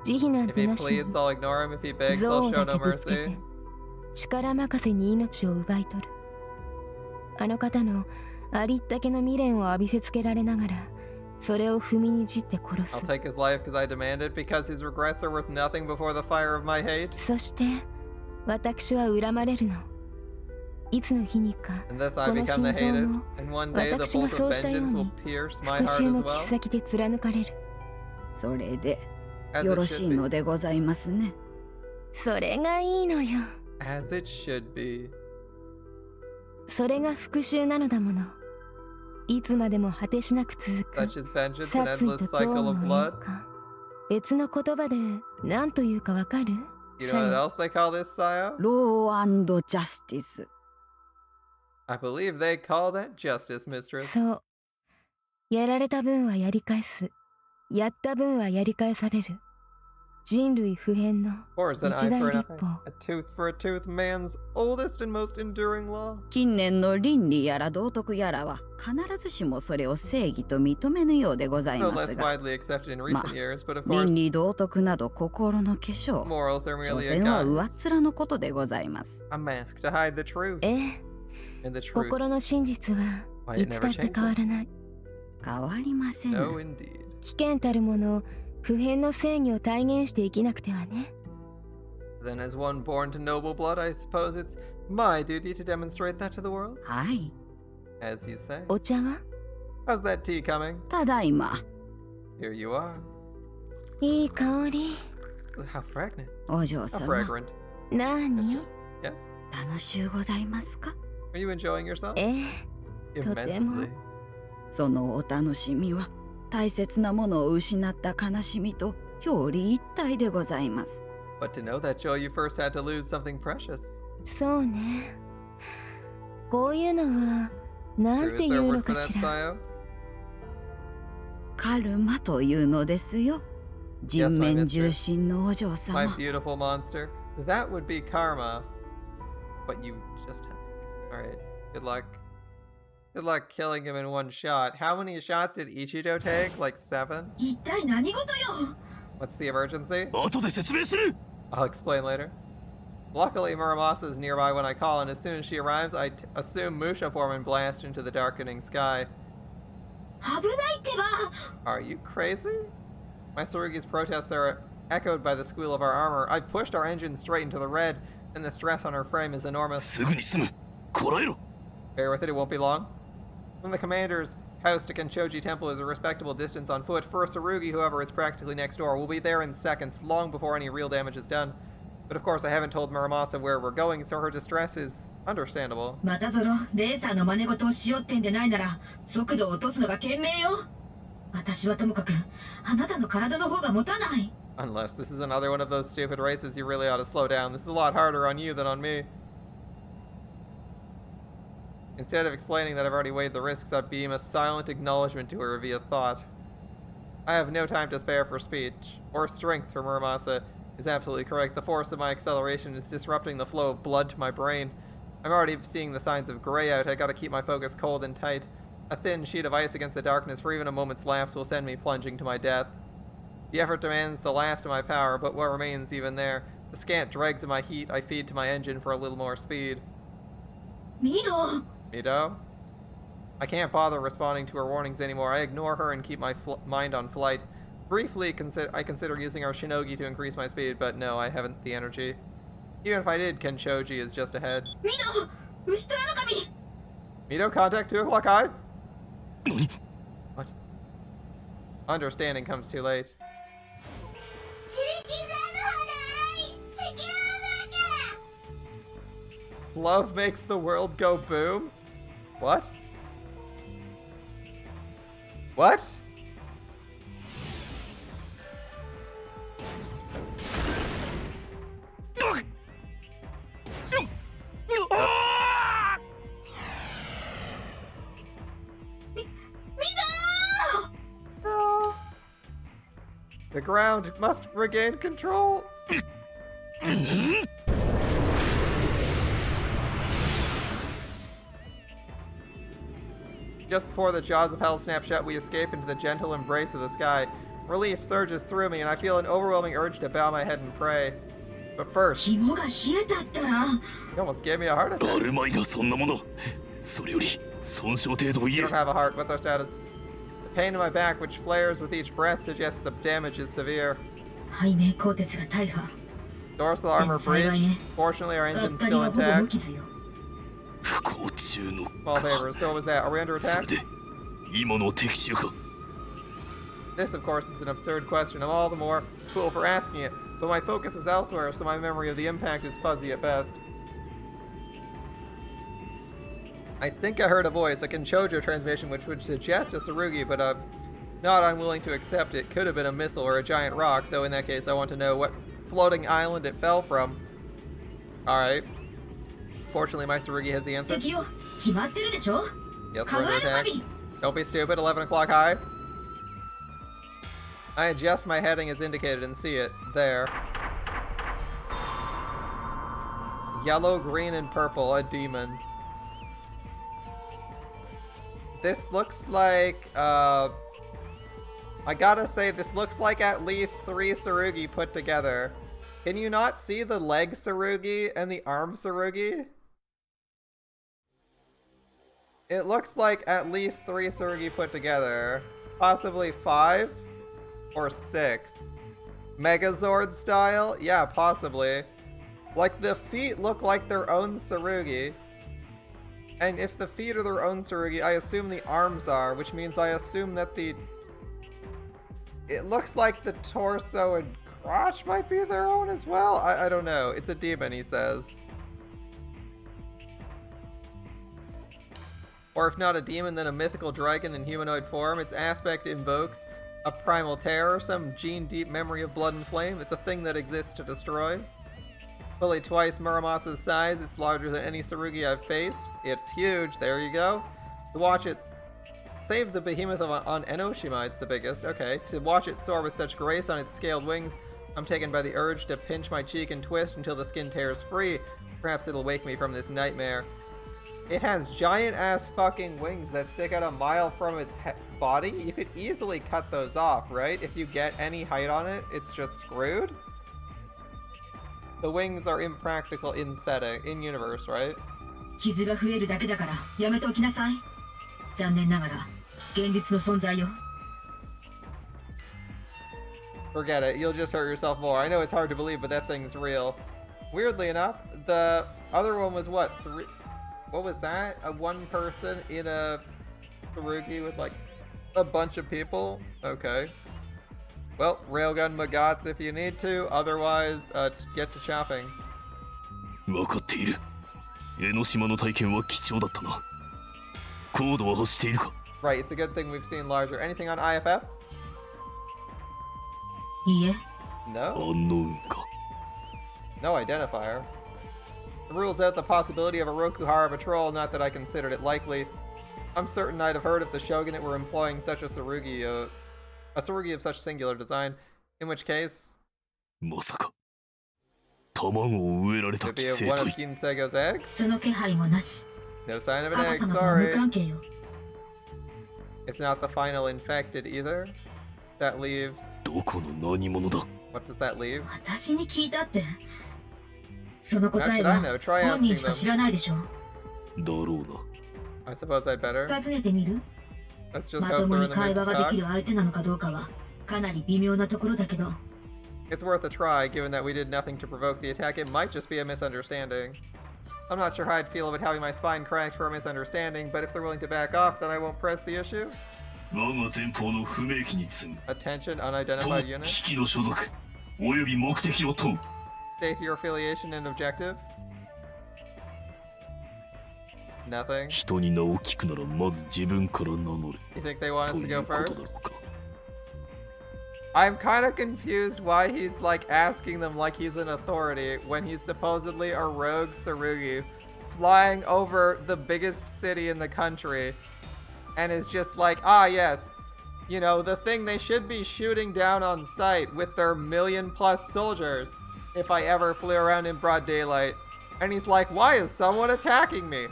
慈悲なん If て he なしに pleads, I'll ignore him. If he begs, 憎 I'll 悪 show だ no けぶつけ mercy. て力任せに命を奪い取る。あの方のありったけの未練を浴びせつけられながらそれを踏みにじって殺す I'll。take his life because I demand it, because his regrets are worth nothing before the fire of my hate. そして私は恨まれるの。いつの日にか And thus I この become 心 the 臓 hated, も and one day the 私が bolt そう of したよう vengeance に will pierce my 復 heart 讐 as の切っ well. 先で貫かれる。それで As よ it ろし should い be. のでございますね。それがいいのよ。 As it should be. それが復讐なのだもの。いつまでも果てしなく続く Such is vengeance, an 殺意 endless と憎 cycle 悪 of の blood. 栄華。別の言葉で何というかわかる？ You know what else they call this, Sayo? ロージャスティス。 I believe they call that justice, mistress. そう。やられた分はやり返す。やった分はやり返される。人類不変の Or is an eye 一大 for an 立 eye, 法。 a tooth for a tooth, man's oldest and most enduring law. 近年の倫理やら道徳やらは必ずしもそれを正義と認めぬようでござい No ま less すが、 widely accepted in recent years, but of 倫 course, 理道徳など心の化粧、 morals are 所 merely a 詮は上っ guise, 面のことでございます。 a mask to hide the truth. ええ、 And the truth, 心の真実は why い it つ never だって変わら changes. ない。変わりません。 No, indeed. 危険たるもの、不変の正義を体現して生きなくてはね。Then, as one born to noble blood, I suppose it's my duty to demonstrate that to the world. はい。 As you say. お茶は How's that tea coming? ただいま。 Here you are. いい香り。 How fragrant. お嬢 How 様、 fragrant. 何？ Mistress. Yes. 楽しゅうございますか？ Are you enjoying yourself? ええ、 Immensely. そのお楽しみは大切なものを失った悲しみと表裏一体でございます。 But to know that joy, you first had to lose something precious. そうね。こういうのはなん True, て is 言 there う a の word か for that, しら。 Sayo? カルマというのですよ。人面重心のお嬢 My 様。 beautiful monster. That would be karma. But you just have. Alright. Good luck. Good luck killing him in one shot. How many shots did Ichido take? Like 7? 一体何事よ。 What's the emergency? 後で説明する。 I'll explain later. Luckily, Muramasa is nearby when I call, and as soon as she arrives, I assume Musha form and blast into the darkening sky. Are you crazy? My Tsurugi's protests are echoed by the squeal of our armor. I've pushed our engine straight into the red, and the stress on her frame is enormous. Bear with it, it won't be long. From the commander's house to Kenchoji Temple is a respectable distance on foot. For a Tsurugi, however, it's practically next door. We'll be there in seconds, long before any real damage is done. But of course, I haven't told Muramasa where we're going, so her distress is understandable. Unless this is another one of those stupid races, you really ought to slow down. This is a lot harder on you than on me. Instead of explaining that I've already weighed the risks, I beam a silent acknowledgement to her via thought. I have no time to spare for speech, or strength for Muramasa is absolutely correct. The force of my acceleration is disrupting the flow of blood to my brain. I'm already seeing the signs of gray out. I gotta keep my focus cold and tight. A thin sheet of ice against the darkness for even a moment's lapse will send me plunging to my death. The effort demands the last of my power, but what remains even there? The scant dregs of my heat I feed to my engine for a little more speed. Mido? I can't bother responding to her warnings anymore. I ignore her and keep my mind on flight. Briefly, I consider using our Shinogi to increase my speed, but no, I haven't the energy. Even if I did, Kenchoji is just ahead. Mido, contact 2 o'clock high? What? Understanding comes too late. Love makes the world go boom? What? What? No. The ground must regain control. Just before the jaws of hell snap shut, we escape into the gentle embrace of the sky. Relief surges through me, and I feel an overwhelming urge to bow my head and pray. But first, you almost gave me a heart attack. You don't have a heart. What's our status? The pain in my back, which flares with each breath, suggests the damage is severe. Dorsal armor breached. Fortunately, our engine's still intact. Small favors. So what was that? Are we under attack? This, of course, is an absurd question. I'm all the more fool for asking it, but my focus was elsewhere, so my memory of the impact is fuzzy at best. I think I heard a voice, a Kenchojo transmission, which would suggest a Tsurugi, but I'm not unwilling to accept it. Could have been a missile or a giant rock, though in that case I want to know what floating island it fell from. Alright. Fortunately, my Tsurugi has the answer. Yes, we're under attack. Don't be stupid, 11 o'clock high. I adjust my heading as indicated and see it. There. Yellow, green, and purple, a demon. This looks like, I gotta say, this looks like at least 3 Tsurugi put together. Can you not see the leg Tsurugi and the arm Tsurugi? It looks like at least 3 Tsurugi put together. Possibly 5? Or 6. Megazord style? Yeah, possibly. Like, the feet look like their own Tsurugi. And if the feet are their own Tsurugi, I assume the arms are, which means I assume that the... It looks like the torso and crotch might be their own as well? I don't know. It's a demon, he says. Or if not a demon, then a mythical dragon in humanoid form. Its aspect invokes a primal terror, some gene-deep memory of blood and flame. It's a thing that exists to destroy. Fully twice Muramasa's size, it's larger than any Tsurugi I've faced. It's huge, there you go. To watch it save the behemoth on Enoshima, it's the biggest. Okay, to watch it soar with such grace on its scaled wings, I'm taken by the urge to pinch my cheek and twist until the skin tears free. Perhaps it'll wake me from this nightmare. It has giant-ass fucking wings that stick out a mile from its body. You could easily cut those off, right? If you get any height on it, it's just screwed. The wings are impractical in setting, in universe, right? 傷が増えるだけだからやめておきなさい。残念ながら現実の存在よ。 Forget it, you'll just hurt yourself more. I know it's hard to believe, but that thing's real. Weirdly enough, the other one was what? What was that? A one person in a Tsurugi with like a bunch of people? Okay. Well, railgun Magats if you need to, otherwise, get to shopping. 分かっている。江ノ島の体験は貴重だったな。高度は欲しているか？ Right, it's a good thing we've seen larger. Anything on IFF? いいえ。 No? アンノウンか。 No identifier. It rules out the possibility of a Rokuhara patrol, not that I considered it likely. I'm certain I'd have heard if the shogunate were employing such a Tsurugi of such singular design, in which case... まさか卵を植えられた Could 寄 be 生 one of 体。 Kinsego's eggs? その気配もなし。 No sign of an カ egg, 様とは無 sorry. 関係よ。 It's not the final infected either. That leaves... どこの何者だ？ What does that leave? 私に聞いたって。その答え How should I は know? Try 本人 asking しか them. 知らないでしょ。だろうな。 I suppose I'd better. 尋ねてみる？ Let's just ま hope とも they're に in the 会 mood 話 to ができ talk. る相手なのかどうかはかなり微妙なところだけど。 It's worth a try, given that we did nothing to provoke the attack. It might just be a misunderstanding. I'm not sure how I'd feel about having my spine cracked for a misunderstanding, but if they're willing to back off, then I won't press the issue. 我が前方の不明機に積む。 Attention, と unidentified 機 unit. 器の所属および目的を問う。 State your affiliation and objective. Nothing. 人に名を聞くならまず自分から名乗る。 You think they want と us to い go うことだ first? ろうか。 I'm kind of confused why he's like asking them like he's an authority when he's supposedly a rogue Tsurugi flying over the biggest city in the country and is just like, ah yes, you know, the thing they should be shooting down on sight with their 1,000,000+ soldiers if I ever flew around in broad daylight. And he's like, why is someone attacking me?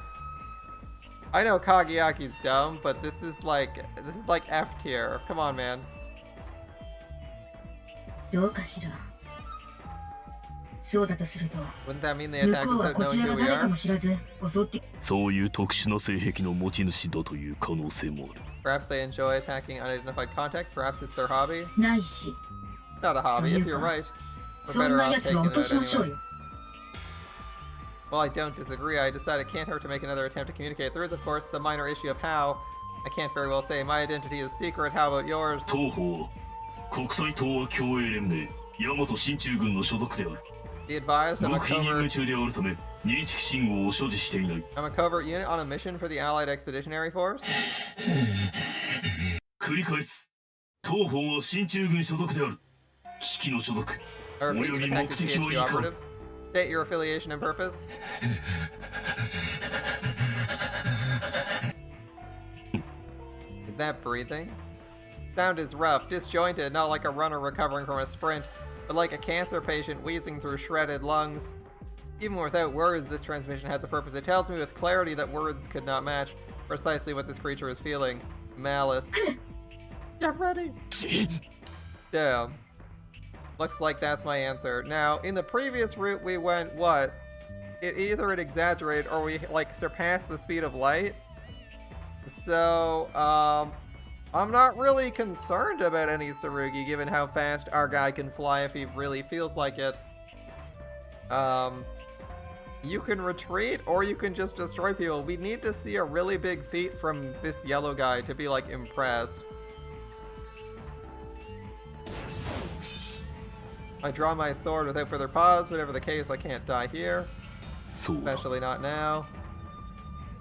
I know Kageyaki's dumb, but this is like F tier. Come on, man. どうかしら。そうだとすると、 Wouldn't that mean the 向 attack こうは is こち knowing ら who が we 誰か are? も知らず襲ってそういう特殊な性癖の持ち主だという可能性もある。 Perhaps they enjoy attacking unidentified contacts. Perhaps it's their hobby. ないし、 Not a hobby, if you're right. We're そん better な off やつ taking は it 落としましょう anyway. よ。 Well, I don't disagree. I decide it can't hurt to make another attempt to communicate. There is, of course, the minor issue of how. I can't very well say. My identity is secret. How about yours? 双方は国際東亜共栄連盟大和進駐軍の所属である。 Be advised, I'm a 極秘任務 covert, 中であるため認識信号を所持していない。 I'm a covert unit on a mission for the Allied Expeditionary Force. 繰り返す。当方は進駐軍所属である。機器の所属 I お repeat, よ you've び目 attacked a 的は THQ いかん operative. State your affiliation and purpose. Is that breathing? Sound is rough, disjointed, not like a runner recovering from a sprint, but like a cancer patient wheezing through shredded lungs. Even without words, this transmission has a purpose. It tells me with clarity that words could not match precisely what this creature is feeling. Malice. Get ready! Damn. Looks like that's my answer. Now, in the previous route we went, what? Either it exaggerated or we, like, surpassed the speed of light. So, I'm not really concerned about any Tsurugi, given how fast our guy can fly if he really feels like it. You can retreat, or you can just destroy people. We need to see a really big feat from this yellow guy to be, like, impressed. I draw my sword without further pause. Whatever the case, I can't die here. そうだ。 Especially not now.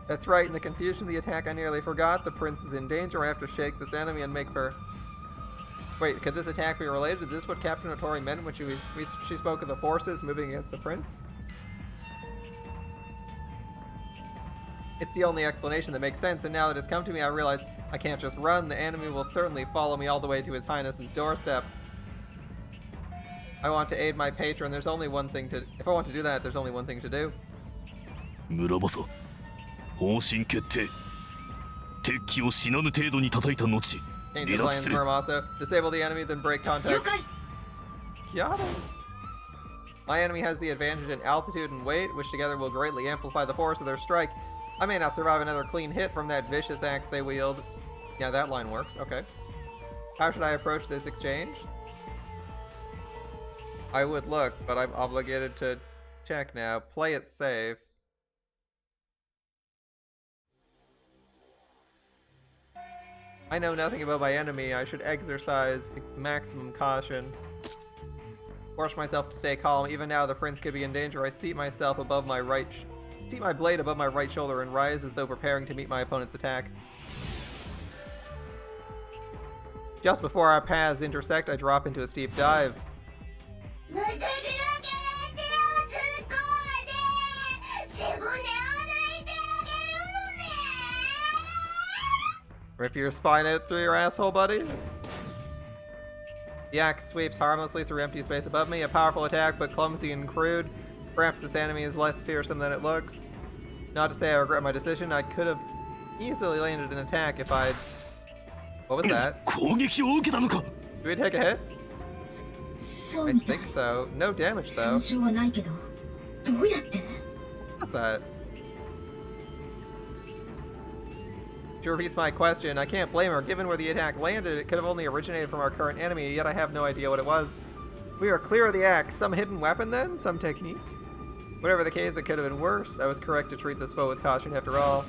That's right, in the confusion of the attack I nearly forgot. The prince is in danger. I have to shake this enemy and make for... Wait, could this attack be related? Is this what Captain Otori meant when she spoke of the forces moving against the prince? It's the only explanation that makes sense, and now that it's come to me, I realize I can't just run. The enemy will certainly follow me all the way to His Highness's doorstep. I want to aid my patron. There's only one thing to... If I want to do that, there's only one thing to do. 村正方針決定。敵機を死なぬ程度に叩いた後 Change 離 the 脱 plans, する。 Muramasa. Disable the enemy, then break 了 contact. 解。 Kiata. My enemy has the advantage in altitude and weight, which together will greatly amplify the force of their strike. I may not survive another clean hit from that vicious axe they wield. Yeah, that line works. Okay. How should I approach this exchange? I would look, but I'm obligated to check now. Play it safe. I know nothing about my enemy. I should exercise maximum caution. Force myself to stay calm. Even now, the prince could be in danger. I seat myself above my seat my blade above my right shoulder and rise as though preparing to meet my opponent's attack. Just before our paths intersect, I drop into a steep dive. Rip your spine out through your asshole, buddy. The axe sweeps harmlessly through empty space above me. A powerful attack, but clumsy and crude. Perhaps this enemy is less fearsome than it looks. Not to say I regret my decision. I could have easily landed an attack if I'd... What was that? Did we take a hit? I think so. No damage, though. What's that? She repeats my question. I can't blame her. Given where the attack landed, it could have only originated from our current enemy, yet I have no idea what it was. We are clear of the axe. Some hidden weapon, then? Some technique? Whatever the case, it could have been worse. I was correct to treat this foe with caution after all.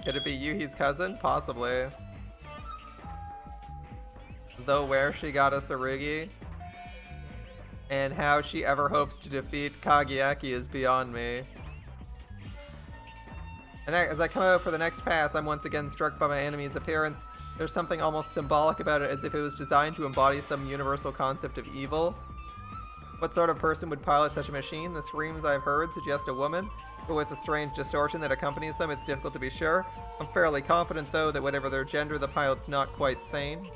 Could it be Yuhi's cousin? Possibly. Though where she got a Tsurugi and how she ever hopes to defeat Kageaki is beyond me. And as I come out for the next pass, I'm once again struck by my enemy's appearance. There's something almost symbolic about it, as if it was designed to embody some universal concept of evil. What sort of person would pilot such a machine? The screams I've heard suggest a woman, but with the strange distortion that accompanies them, it's difficult to be sure. I'm fairly confident, though, that whatever their gender, the pilot's not quite sane.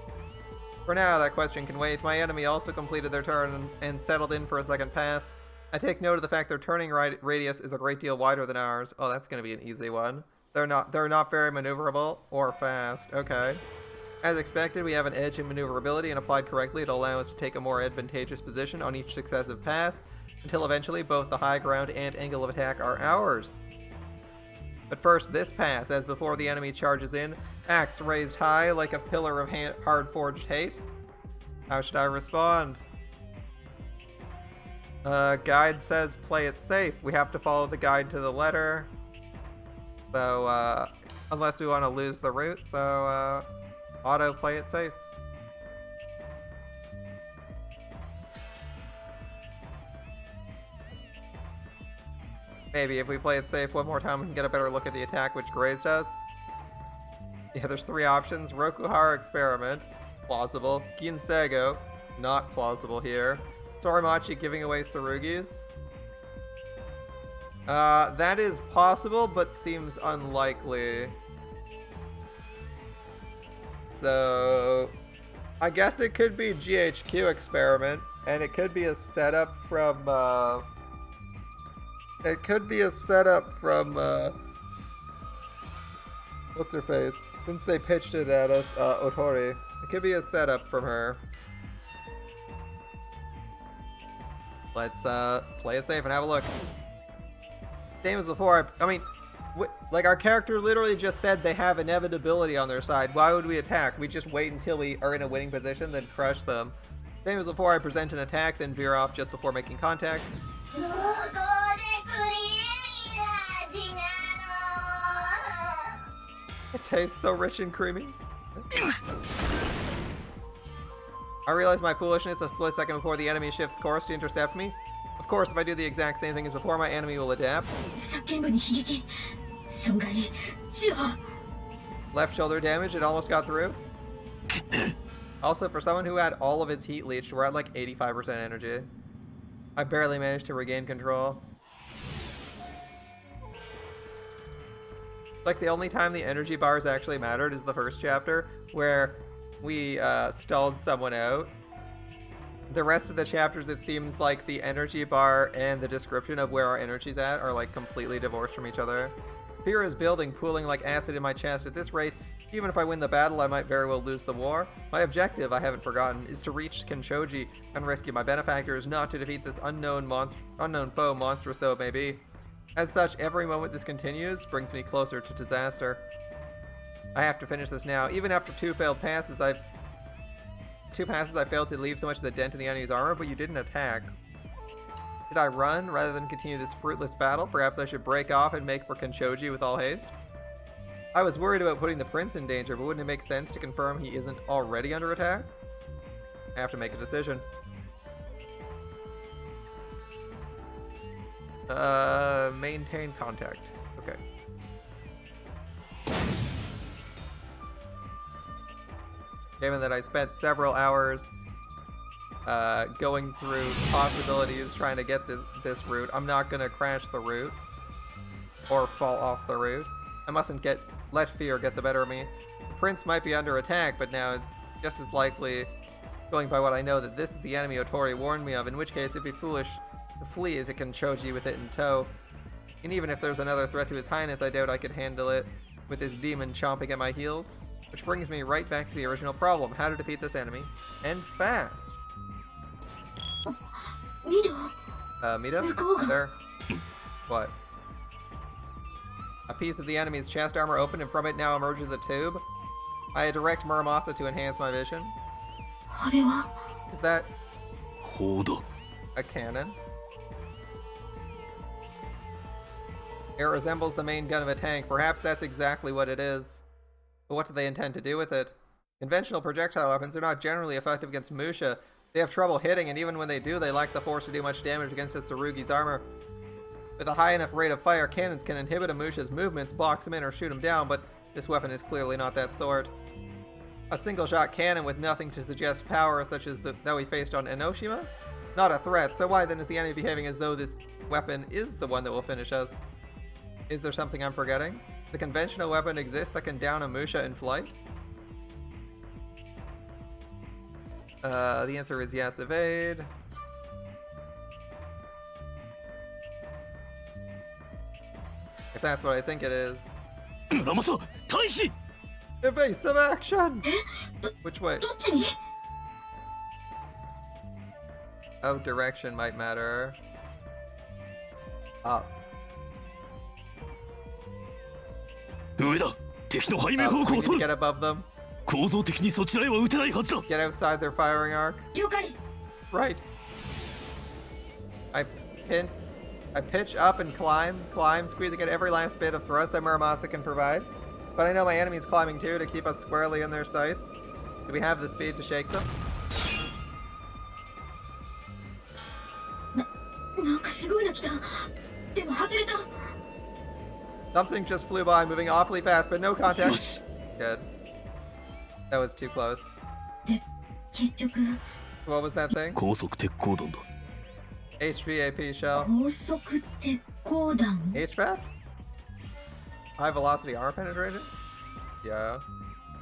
For now, that question can wait. My enemy also completed their turn and settled in for a second pass. I take note of the fact their turning radius is a great deal wider than ours. Oh, that's going to be an easy one. They're not very maneuverable or fast. Okay. As expected, we have an edge in maneuverability, and applied correctly, it'll allow us to take a more advantageous position on each successive pass, until eventually both the high ground and angle of attack are ours. But first, this pass, as before the enemy charges in, axe raised high like a pillar of hard-forged hate. How should I respond? Guide says play it safe. We have to follow the guide to the letter. So, unless we want to lose the route, so, auto play it safe. Maybe if we play it safe one more time, we can get a better look at the attack which grazed us. Yeah, there's three options. Rokuhara Experiment, plausible. Ginsego, not plausible here. Sorimachi giving away Tsurugis. That is possible, but seems unlikely. So, I guess it could be GHQ Experiment, and it could be a setup from, what's her face? Since they pitched it at us, Otori. It could be a setup from her. Let's, play it safe and have a look. Same as before, I mean, like, our character literally just said they have inevitability on their side. Why would we attack? We just wait until we are in a winning position, then crush them. Same as before, I present an attack, then veer off just before making contact. It tastes so rich and creamy. I realize my foolishness a split second before the enemy shifts course to intercept me. Of course, if I do the exact same thing as before, my enemy will adapt. Left shoulder damage, it almost got through. Also, for someone who had all of his heat leached, we're at like 85% energy. I barely managed to regain control. Like, the only time the energy bars actually mattered is the first chapter, where we stalled someone out. The rest of the chapters, it seems like the energy bar and the description of where our energy's at are like completely divorced from each other. Fear is building, pooling like acid in my chest. At this rate, even if I win the battle, I might very well lose the war. My objective, I haven't forgotten, is to reach Kenshoji and rescue my benefactors, not to defeat this unknown foe, monstrous though it may be. As such, every moment this continues brings me closer to disaster. I have to finish this now. Even after two passes, I failed to leave so much as a dent in the enemy's armor, but you didn't attack. Did I run rather than continue this fruitless battle? Perhaps I should break off and make for Kenshoji with all haste? I was worried about putting the prince in danger, but wouldn't it make sense to confirm he isn't already under attack? I have to make a decision. Maintain contact. Okay. Given that I spent several hours going through possibilities trying to get this route, I'm not gonna crash the route or fall off the route. I mustn't let fear get the better of me. The prince might be under attack, but now it's just as likely, going by what I know, that this is the enemy Otori warned me of, in which case it'd be foolish to flee to Kenshoji with it in tow. And even if there's another threat to his highness, I doubt I could handle it with his demon chomping at my heels. Which brings me right back to the original problem, how to defeat this enemy, and fast. Mito? There? What? A piece of the enemy's chest armor opened, and from it now emerges a tube. I direct Muramasa to enhance my vision. Is that a cannon? It resembles the main gun of a tank. Perhaps that's exactly what it is. But what do they intend to do with it? Conventional projectile weapons are not generally effective against Musha. They have trouble hitting, and even when they do, they lack the force to do much damage against a Tsurugi's armor. With a high enough rate of fire, cannons can inhibit a Musha's movements, box him in, or shoot him down, but this weapon is clearly not that sort. A single-shot cannon with nothing to suggest power, such as that we faced on Enoshima? Not a threat, so why then is the enemy behaving as though this weapon is the one that will finish us? Is there something I'm forgetting? The conventional weapon exists that can down a Musha in flight? The answer is yes, evade. If that's what I think it is. Muramasa, Taishi! Evasive action! Which way? Oh, direction might matter. Up. 上だ、敵の背面 We 方向を need to 取 get る。 above them. 構造的にそちらへは撃てないはずだ。 Get outside their firing arc. 了解。 Right. I pitch up and climb, squeezing at every last bit of thrust that Muramasa can provide. But I know my enemy's climbing too to keep us squarely in their sights. Do we have the speed to shake them? なんかすごいの来た。でも外れた。 Something just flew by, moving awfully fast, but no contact. よし。 Good. That was too close. で、結局。 What was that thing? 高速鉄鋼弾だ。 HVAP shell. 高速鉄鋼弾。 HVAT? High velocity armor penetration? Yeah.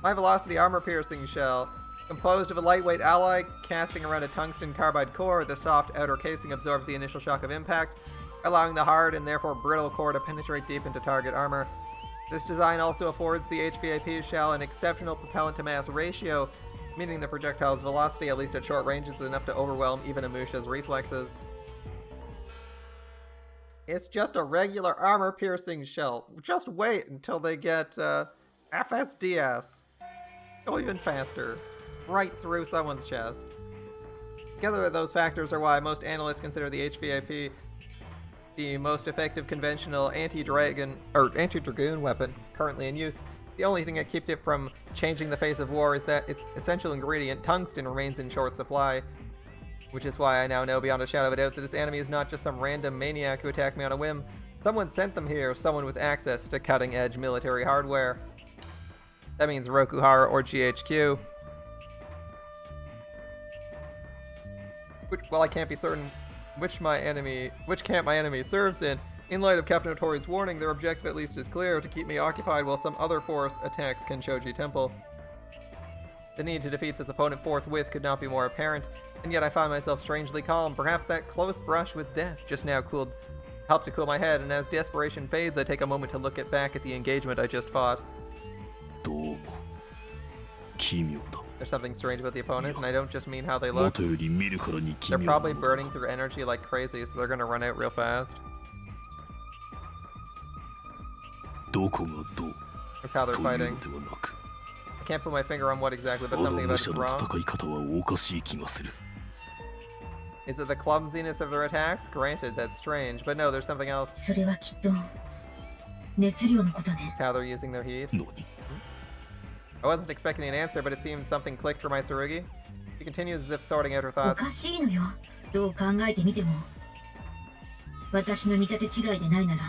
High velocity armor piercing shell. Composed of a lightweight alloy casting around a tungsten carbide core, the soft outer casing absorbs the initial shock of impact, allowing the hard and therefore brittle core to penetrate deep into target armor. This design also affords the HVAP shell an exceptional propellant to mass ratio, meaning the projectile's velocity, at least at short ranges, is enough to overwhelm even a Musha's reflexes. It's just a regular armor-piercing shell. Just wait until they get FSDS. Go even faster. Right through someone's chest. Together, those factors are why most analysts consider the HVAP the most effective conventional anti-dragoon weapon currently in use. The only thing that kept it from changing the face of war is that its essential ingredient, tungsten, remains in short supply. Which is why I now know beyond a shadow of a doubt that this enemy is not just some random maniac who attacked me on a whim. Someone sent them here, someone with access to cutting-edge military hardware. That means Rokuhara or GHQ. Well, I can't be certain which camp my enemy serves in. In light of Captain Otori's warning, their objective at least is clear: to keep me occupied while some other force attacks Kenshoji Temple. The need to defeat this opponent forthwith could not be more apparent, and yet I find myself strangely calm. Perhaps that close brush with death just now cooled Helps to cool my head, and as desperation fades, I take a moment to look back at the engagement I just fought. どうも奇妙だ。 There's something strange about the opponent, and I don't just mean how they look. 元より見るからに奇 They're 妙な probably ものだ burning through energy like crazy, so they're gonna run out real fast. どこがどう That's how they're という fighting. のではなく、 I can't put my finger on what exactly, あ but の something 武 about 者 it's の wrong. 戦い方はおかしい気がする。 Is it the clumsiness of their attacks? Granted, that's strange, but no, there's something else. それはきっと熱量のことね。 It's how they're using their heat. 何 I wasn't expecting an answer, but it seems something clicked for my Tsurugi. She continues as if sorting out her お thoughts. かしいのよ。どう考えてみても。私の見立て違いでないなら、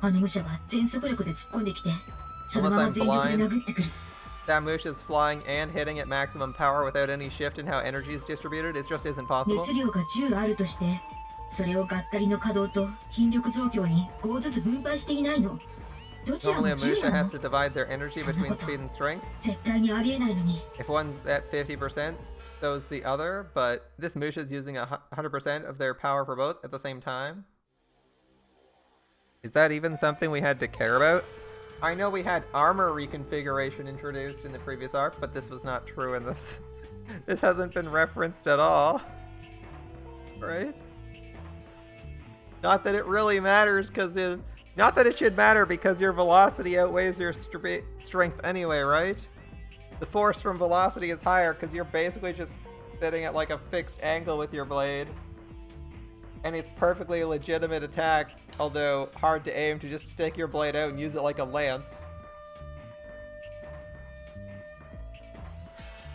あの武者は全速力で突っ込んできて、そのまま全力で殴ってくる。 That Mush is flying and hitting at maximum power without any shift in how energy is distributed. It just isn't possible. 熱量が10あるとして、それをがっかりの稼働と筋力増強に5ずつ分配していないの。どちらも Normally, a 10 Musha な has の。 to divide their energy between speed and strength. 絶対にありえないのに。 If one's at 50%, so's the other, but this Musha is using 100% of their power for both at the same time. Is that even something we had to care about? I know we had armor reconfiguration introduced in the previous arc, but this was not true in this. This hasn't been referenced at all. Right? Not that it really matters, because it... Not that it should matter, because your velocity outweighs your strength anyway, right? The force from velocity is higher, because you're basically just sitting at like a fixed angle with your blade. And it's perfectly a legitimate attack, although hard to aim, to just stick your blade out and use it like a lance.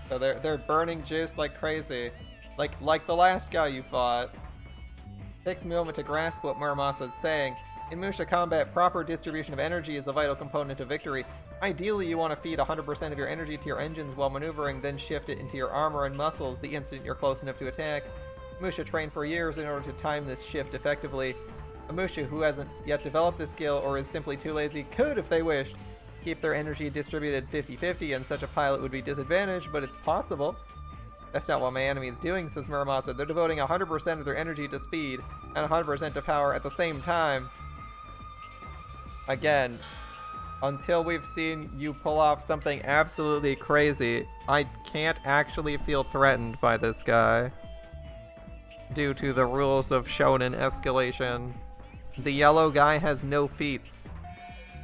So they're burning juice like crazy. Like the last guy you fought. Takes me a moment to grasp what Muramasa is saying. In Musha combat, proper distribution of energy is a vital component of victory. Ideally, you want to feed 100% of your energy to your engines while maneuvering, then shift it into your armor and muscles the instant you're close enough to attack. Musha trained for years in order to time this shift effectively. A Musha who hasn't yet developed this skill or is simply too lazy could, if they wished, keep their energy distributed 50-50, and such a pilot would be disadvantaged, but it's possible. That's not what my enemy is doing, says Muramasa. They're devoting 100% of their energy to speed and 100% to power at the same time. Again, until we've seen you pull off something absolutely crazy, I can't actually feel threatened by this guy. Due to the rules of shonen escalation. The yellow guy has no feats.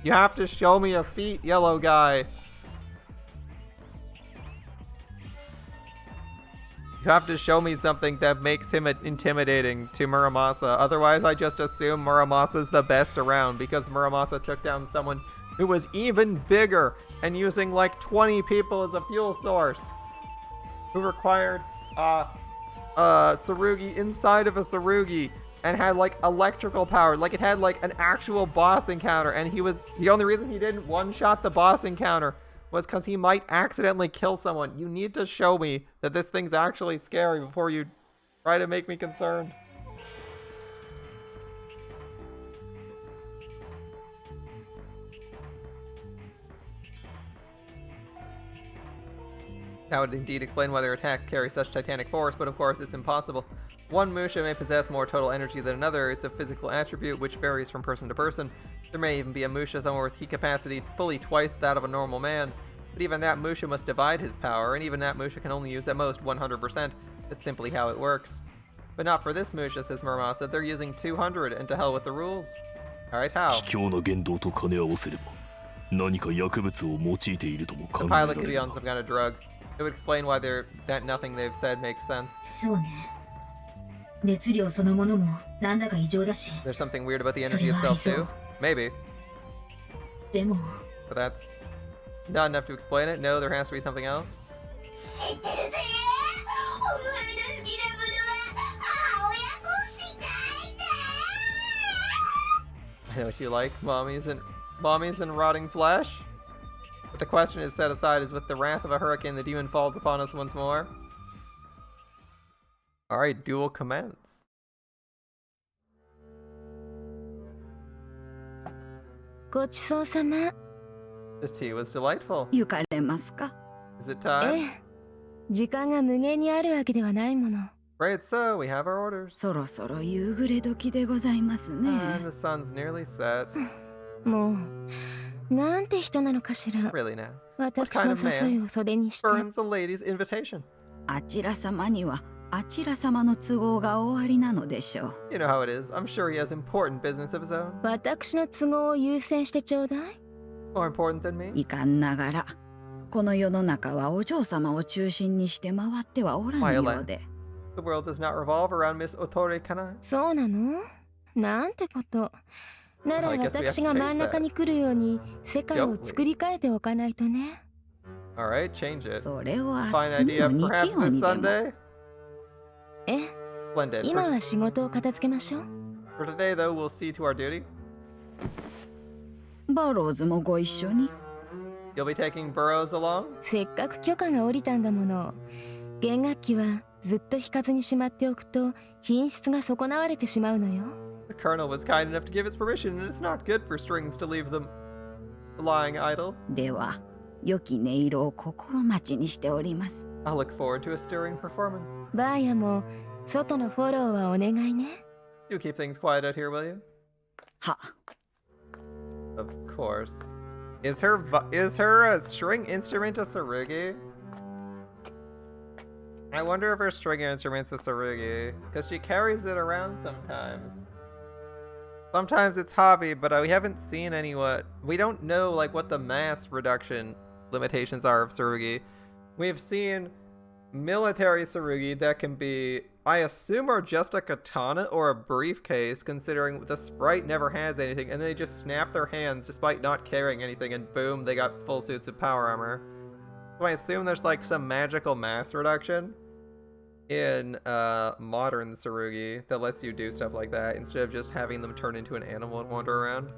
You have to show me a feat, yellow guy. You have to show me something that makes him intimidating to Muramasa. Otherwise, I just assume Muramasa's the best around, because Muramasa took down someone who was even bigger and using like 20 people as a fuel source. Who required Tsurugi inside of a Tsurugi and had like electrical power. Like it had like an actual boss encounter, and the only reason he didn't one-shot the boss encounter was because he might accidentally kill someone. You need to show me that this thing's actually scary before you try to make me concerned. That would indeed explain why their attack carries such titanic force, but of course it's impossible. One Musha may possess more total energy than another. It's a physical attribute which varies from person to person. There may even be a Musha somewhere with heat capacity fully twice that of a normal man. But even that Musha must divide his power, and even that Musha can only use at most 100%. That's simply how it works. But not for this Musha, says Muramasa. They're using 200, and to hell with the rules. Alright, how? 卑怯な言動と兼ね合わせれば、何か薬物を用いているとも The 考え pilot ら could れ be る on な。 some kind of drug. It would explain why that nothing they've said makes sense. そうね。熱量そのものもなんだか異常だし。 There's something weird about the energy itself too. Maybe. でも But that's not enough to explain it. No, there has to be something else. 知ってるぜ。お前の好きなものは母親越したいんだ。 I know what you like, mommies and rotting flesh. But the question is set aside is with the wrath of a hurricane, the demon falls upon us once more. Alright, duel commence. This tea was delightful. 行かれますか？ Is it time? 時間が無限にあるわけではないもの。Right, so we have our orders. そろそろ夕暮れ時でございますね。 And the sun's nearly set. もうなんて人なのかしら。 Really now. 私の誘いを袖にして。 Burns the lady's invitation. あちら様にはあちら様の都合が終わりなのでしょう。 You know how it is. I'm sure he has important business of his own. 私の都合を優先してちょうだい。 More important than me. いかんながらこの世の中はお嬢様を中心にして回ってはおらんようで。 The world does not revolve around Miss Otori Kanae. そうなの？なんてこと。なら私が真ん中に来るように世界を作り変えておかないとね。Alright, change it. それは Fine 次 idea. の Perhaps 日曜 this にでも。 Sunday? え、 Splendid. 今は仕事を片付けましょう。 For today, though, we'll see to our duty. バローズもご一緒に。 You'll be taking Burrows along? せっかく許可が下りたんだもの。弦楽器はずっと弾かずにしまっておくと品質が損なわれてしまうのよ。 The colonel was kind enough to give its permission, and it's not good for strings to leave them lying idle. では良き音色を心待ちにしております。 I'll look forward to a stirring performance. バーヤも外のフォローはお願いね。 You keep things quiet out here, will you? は。 Of course. Is her string instrument a tsurugi? I wonder if her string instrument's a tsurugi, because she carries it around sometimes. Sometimes it's hobby, but we haven't seen we don't know like what the mass reduction limitations are of tsurugi. We've seen military tsurugi that can be, I assume, are just a katana or a briefcase, considering the sprite never has anything, and they just snap their hands despite not carrying anything, and boom, they got full suits of power armor. So I assume there's like some magical mass reduction in modern tsurugi that lets you do stuff like that instead of just having them turn into an animal and wander around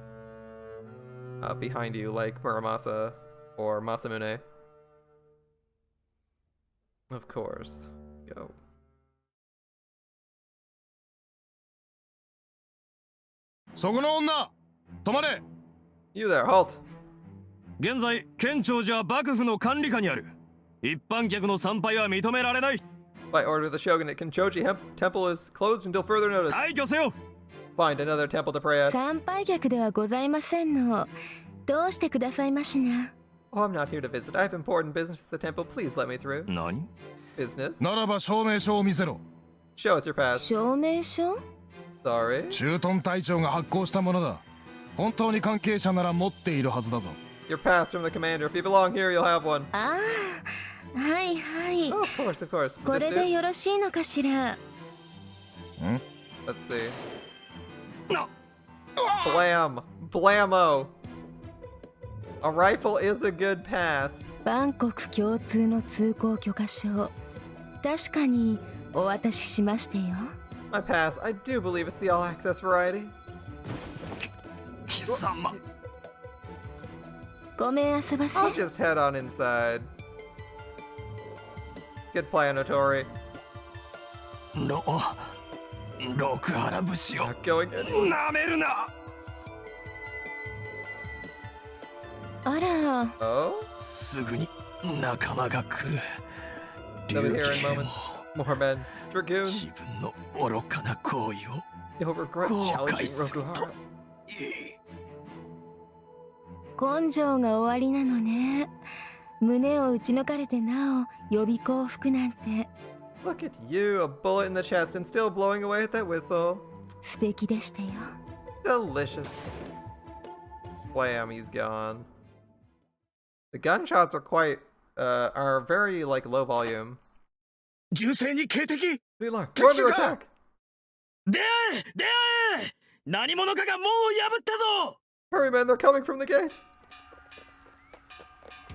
behind you like Muramasa or Masamune. Of course. Go. You there, halt! 現在県庁寺は幕府の管理下にある。一般客の参拝は認められない。 By order of the shogunate, Kenchoji Temple is closed until further notice. 退去せよ。 Find another temple to pray at. 参拝客ではございませんの。どうしてくださいましな。 Oh, I'm not here to visit. I have important business at the temple. Please let me through. 何？ Business? ならば証明書を見せろ。 Show us your pass. 証明書？ Sorry. 駐屯隊長が発行したものだ。本当に関係者なら持っているはずだぞ。 Your pass from the commander. If you belong here, you'll have one. ああ、はいはい。 Oh, of course, of course. こ This れで suit? よろしいのかしら。 Let's see. Blam. Blammo. A rifle is a good pass. バンコク共通の通行許可証。確かにお渡ししましてよ。My pass. I do believe it's the all-access variety. 貴様。ごめん遊ばせ。 I'll just head on inside. Good plan, Otori. 六原節を Not going in. なめるな。あら、 Oh? すぐに仲間が来る。 They'll be 竜 here 騎 in 兵も moments. More men. 自 Dragoons. 分の愚かな行為を You'll regret 後 challenging 悔すると Rokuhara. いい。根性が終わりなのね。胸を打ち抜かれてなお予備校を吹くなんて Look at you, a bullet in the chest and still blowing away at that whistle. 素敵でしたよ。 Delicious. Blam, he's gone. The gunshots are very, like, low volume. 銃声に警笛。 The alarm. We're under attack! 出会え出会え。何者かが門を破ったぞ。 Hurry, men, they're coming from the gate!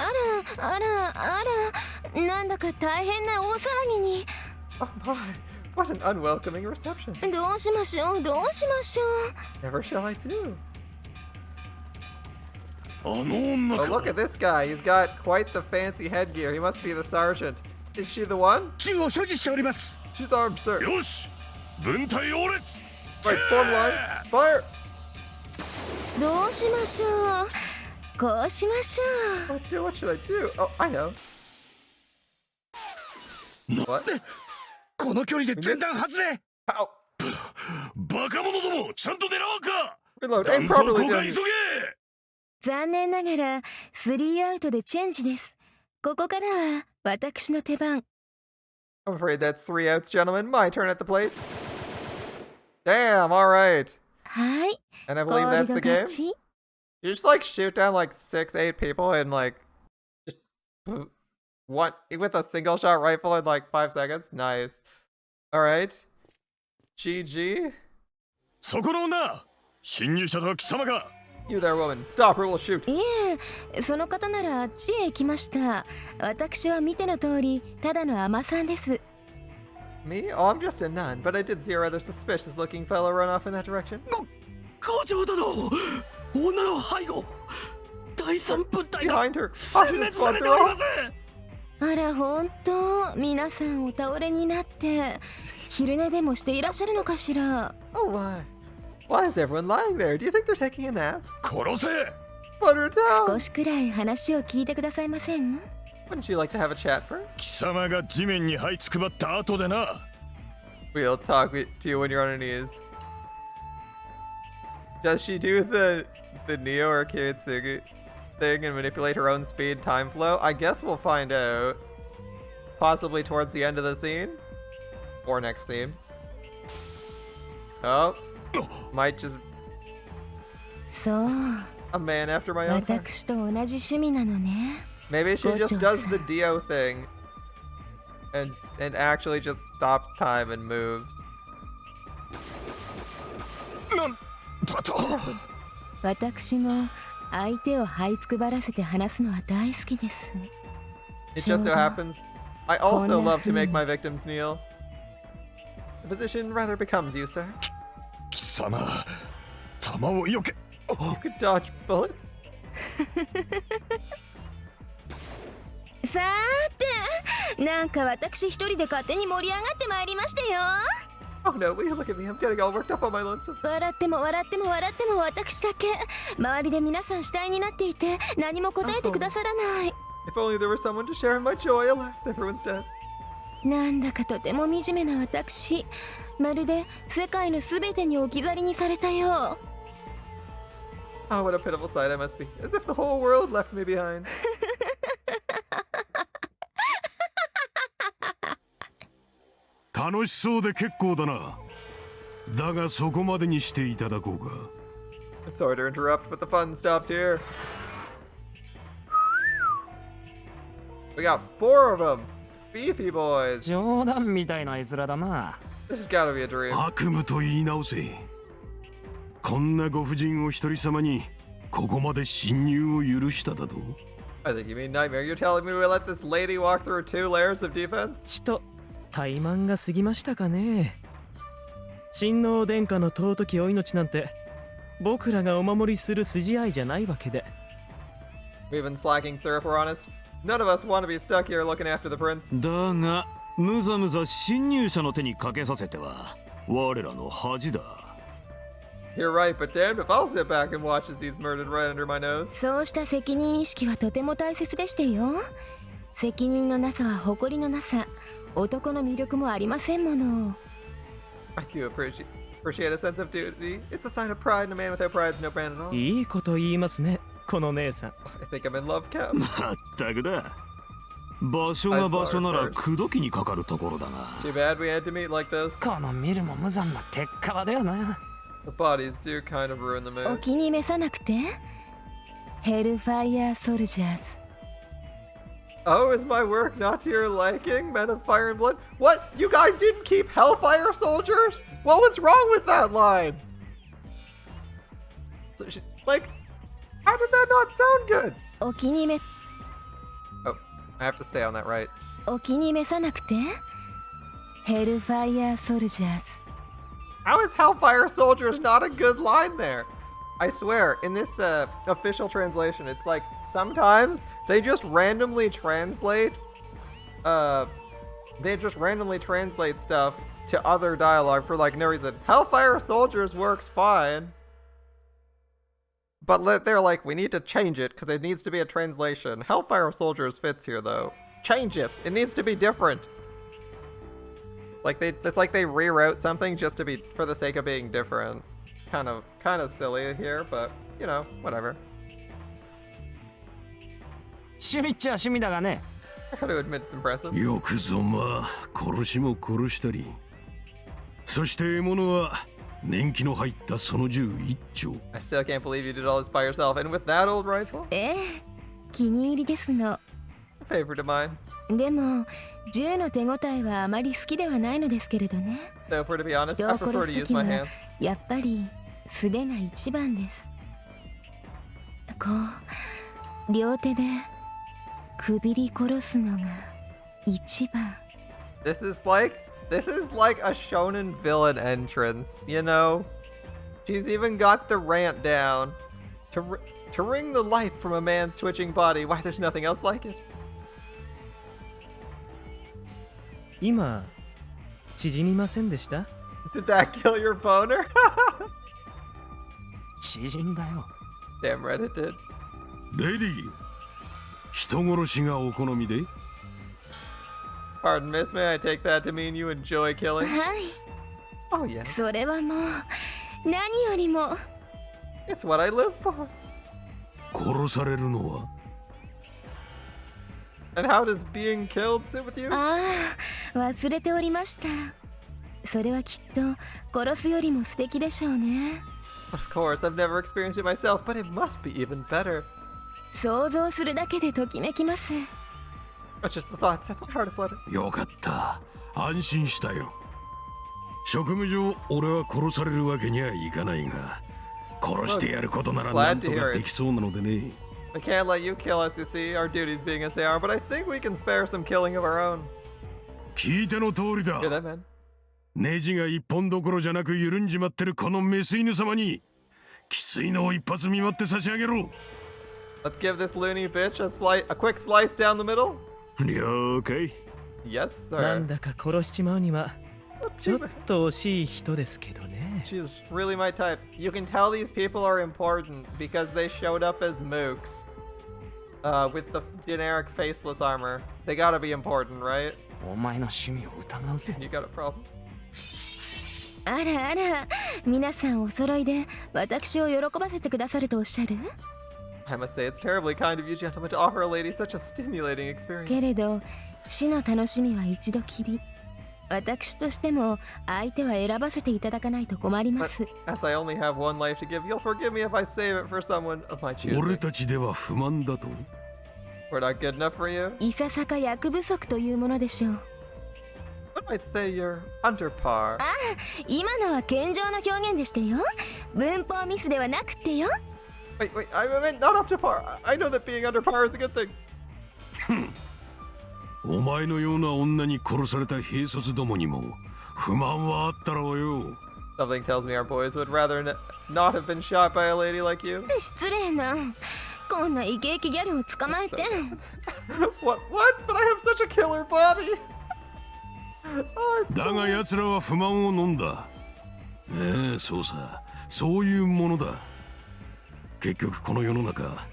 あら、なんだか大変な大騒ぎに。 Oh my, what an unwelcoming reception. どうしましょう。 Never shall I do. あの女 Oh, look at this guy. He's got quite the fancy headgear. He must be the sergeant. Is she the one? 銃を所持しております。 She's armed, sir. よし、軍隊応列。 Right, form line. Fire! どうしましょう。こうしましょう。 What should I do? Oh, I know. What? この距離で全弾外れ Ow. バカ者どもちゃんと狙わんか Reload. 弾 Aim 倉 properly, 交換 Jimmy. 急げ残念ながら3アウトでチェンジです。ここからは私の手番。 I'm afraid that's 3 outs, gentlemen. My turn at the plate. Damn, alright. はい、 And I ゴ believe ール that's ド the 勝 game. ち。 You just like shoot down like 6, 8 people and like just one with a single shot rifle in like 5 seconds. Nice. Alright. GG. そこの女侵入者とは貴様か You there, woman. Stop or we'll shoot. いえ、その方ならあっちへ行きました。私は見ての通り、ただの尼さんです。 Me? Oh, I'm just a nun, but I did see a rather suspicious looking fellow run off in that direction. 校長殿女の背後第三部隊が Behind her. 殲 Caution 滅 squad されておりま through. あら、ほんと、皆さんお倒れになって、昼寝でもしていらっしゃるのかしら。 Oh, why? Why is everyone lying there? Do you think they're taking a nap? 殺せ Put her 少 down. しくらい話を聞いてくださいません？ Wouldn't you like to have a chat first? 貴様が地面に這いつくばった後でな We'll talk to you when you're on your knees. Does she do the Neo or Kiritsugu thing and manipulate her own speed time flow? I guess we'll find out. Possibly towards the end of the scene. Or next scene. Oh. Might just そう、 a man after my own heart. 私と同じ趣味なのね。 Maybe she just does the Dio thing. And actually just stops time and moves. なんだと私も相手を這いつくばらせて話すのは大好きです。 It just so happens I also love to make Kona. my victims kneel. The position rather becomes you, sir. 貴様弾を避け You could dodge bullets. さーて、なんか私一人で勝手に盛り上がってまいりましたよ。 Oh no, will you look at me? I'm getting all worked up on my lonesome. 笑っても笑っても笑っても私だけ。周りで皆さん死体になっていて何も答えてくださらない。 If only there was someone to share in my joy. Alas, everyone's dead. なんだかとても惨めな私。まるで世界のすべてに置き去りにされたよう。 Oh, what a pitiful sight I must be. As if the whole world left me behind. 楽しそうで結構だな。だがそこまでにしていただこうか。 Sorry to interrupt, but the fun stops here. We got 4 of them. Beefy boys. 冗談みたいな絵面だな。 This has gotta be a dream. 悪夢と言い直せ。こんなご婦人を一人様にここまで侵入を許しただと。 I think you mean nightmare. You're telling me we let this lady walk through 2 layers of defense? ちと怠慢が過ぎましたかね。親王殿下の尊きお命なんて僕らがお守りする筋合いじゃないわけで。 We've been slacking, sir, if we're honest. None of us want to be stuck here looking after the prince. だがむざむざ侵入者の手にかけさせては我らの恥だ。 You're right, but damned if I'll sit back and watch as he's murdered right under my nose. そうした責任意識はとても大切でしたよ。責任のなさは誇りのなさ。男の魅力もありませんもの。 I do appreciate a sense of duty. It's a sign of pride, and a man without pride is no man at all. いいこと言いますね、この姉さん。 I think I'm in love, Cap. まったくだ。場所が場所なら口説きにかかるところだが。 Too bad we had to meet like this. この見るも無残な鉄皮だよな。 The bodies do kind of ruin the お mood. 気に召さなくて。ヘルファイヤーソルジャーズ。 Oh, is my work not to your liking, men of fire and blood? What? You guys didn't keep Hellfire soldiers? What was wrong with that line? So like, how did that not sound good? お気に召 Oh, I have to stay on that right. お気に召さなくて。ヘルファイヤーソルジャーズ。 How is Hellfire soldiers not a good line there? I swear, in this official translation, it's like sometimes they just randomly translate stuff to other dialogue for like no reason. Hellfire soldiers works fine. But they're like, we need to change it because it needs to be a translation. Hellfire soldiers fits here though. Change it. It needs to be different. Like it's like they rewrote something just to be for the sake of being different. Kind of silly here, but you know, whatever. 趣味っちゃ趣味だがね。 I gotta admit it's impressive. よくぞまあ殺しも殺したり、そして獲物は年季の入ったその銃一丁。 I still can't believe you did all this by yourself, and with that old rifle? 気に入りですの。 A favorite of mine. でも銃の手応えはあまり好きではないのですけれどね。 Though for to be honest, 人 I を殺 prefer す to と use き my は hands. やっぱり素手が一番です。こう両手でくびり殺すのが一番。 This is like a shonen villain entrance, you know? She's even got the rant down. To wring the life from a man's twitching body, why there's nothing else like it. 今縮みませんでした？ Did that kill your boner? 縮んだよ。 Damn right it did. レディー、人殺しがお好みで？ Pardon, miss, may I take that to mean you enjoy killing? はい。 Oh yeah. それはもう何よりも。 It's what I live for. 殺されるのは？ And how does being killed sit with you? ああ、忘れておりました。それはきっと殺すよりも素敵でしょうね。 Of course, I've never experienced it myself, but it must be even better. 想像するだけでときめきます。 But just the thought sets my heart aflutter. よかった。安心したよ。職務上、俺は殺されるわけにはいかないが、殺してやることならなんとかできそうなのでね。We can't let you kill us, you see, our duties being as they are, but I think we can spare some killing of our own. 聞いての通りだ。Hear that, man? ネジが一本どころじゃなく緩んじまってるこのメス犬様に、きついのを一発見舞って差し上げろ。Let's give this loony bitch a quick slice down the middle. 了解。 Yes, なん sir. だか殺しちまうにはちょっと惜しい人ですけどね。 She's really my type. You can tell these people are important because they showed up as mooks. With the generic faceless armor. They gotta be important, right? お前の趣味を疑うぜ。 You got a problem? あらあら、皆さんお揃いで私を喜ばせてくださるとおっしゃる？ I must say it's terribly kind of you gentlemen to offer a lady such a stimulating experience. けれど死の楽しみは一度きり。私としても相手は選ばせていただかないと困りま But す。 as I only have one life to give, you'll forgive me if I save it for someone of my 俺 choosing. たちでは不満だと？ We're not good enough for you? いささか役不足というものでしょう。 One might say you're under par. 今のは健常な表現でしたよ。文法ミスではなくてよ。 Wait, I meant not up to par. I know that being under par is a good thing. お前のような女に殺された兵卒どもにも不満はあったろうよ。 Something tells me our boys would rather not have been shot by a lady like you. 失礼な。こんなイケイケギャルを捕まえて。 What? But I have such a killer body. Oh, it's だが奴らは不満を飲んだ。ええ、そうさ。そういうものだ。結局この世の中、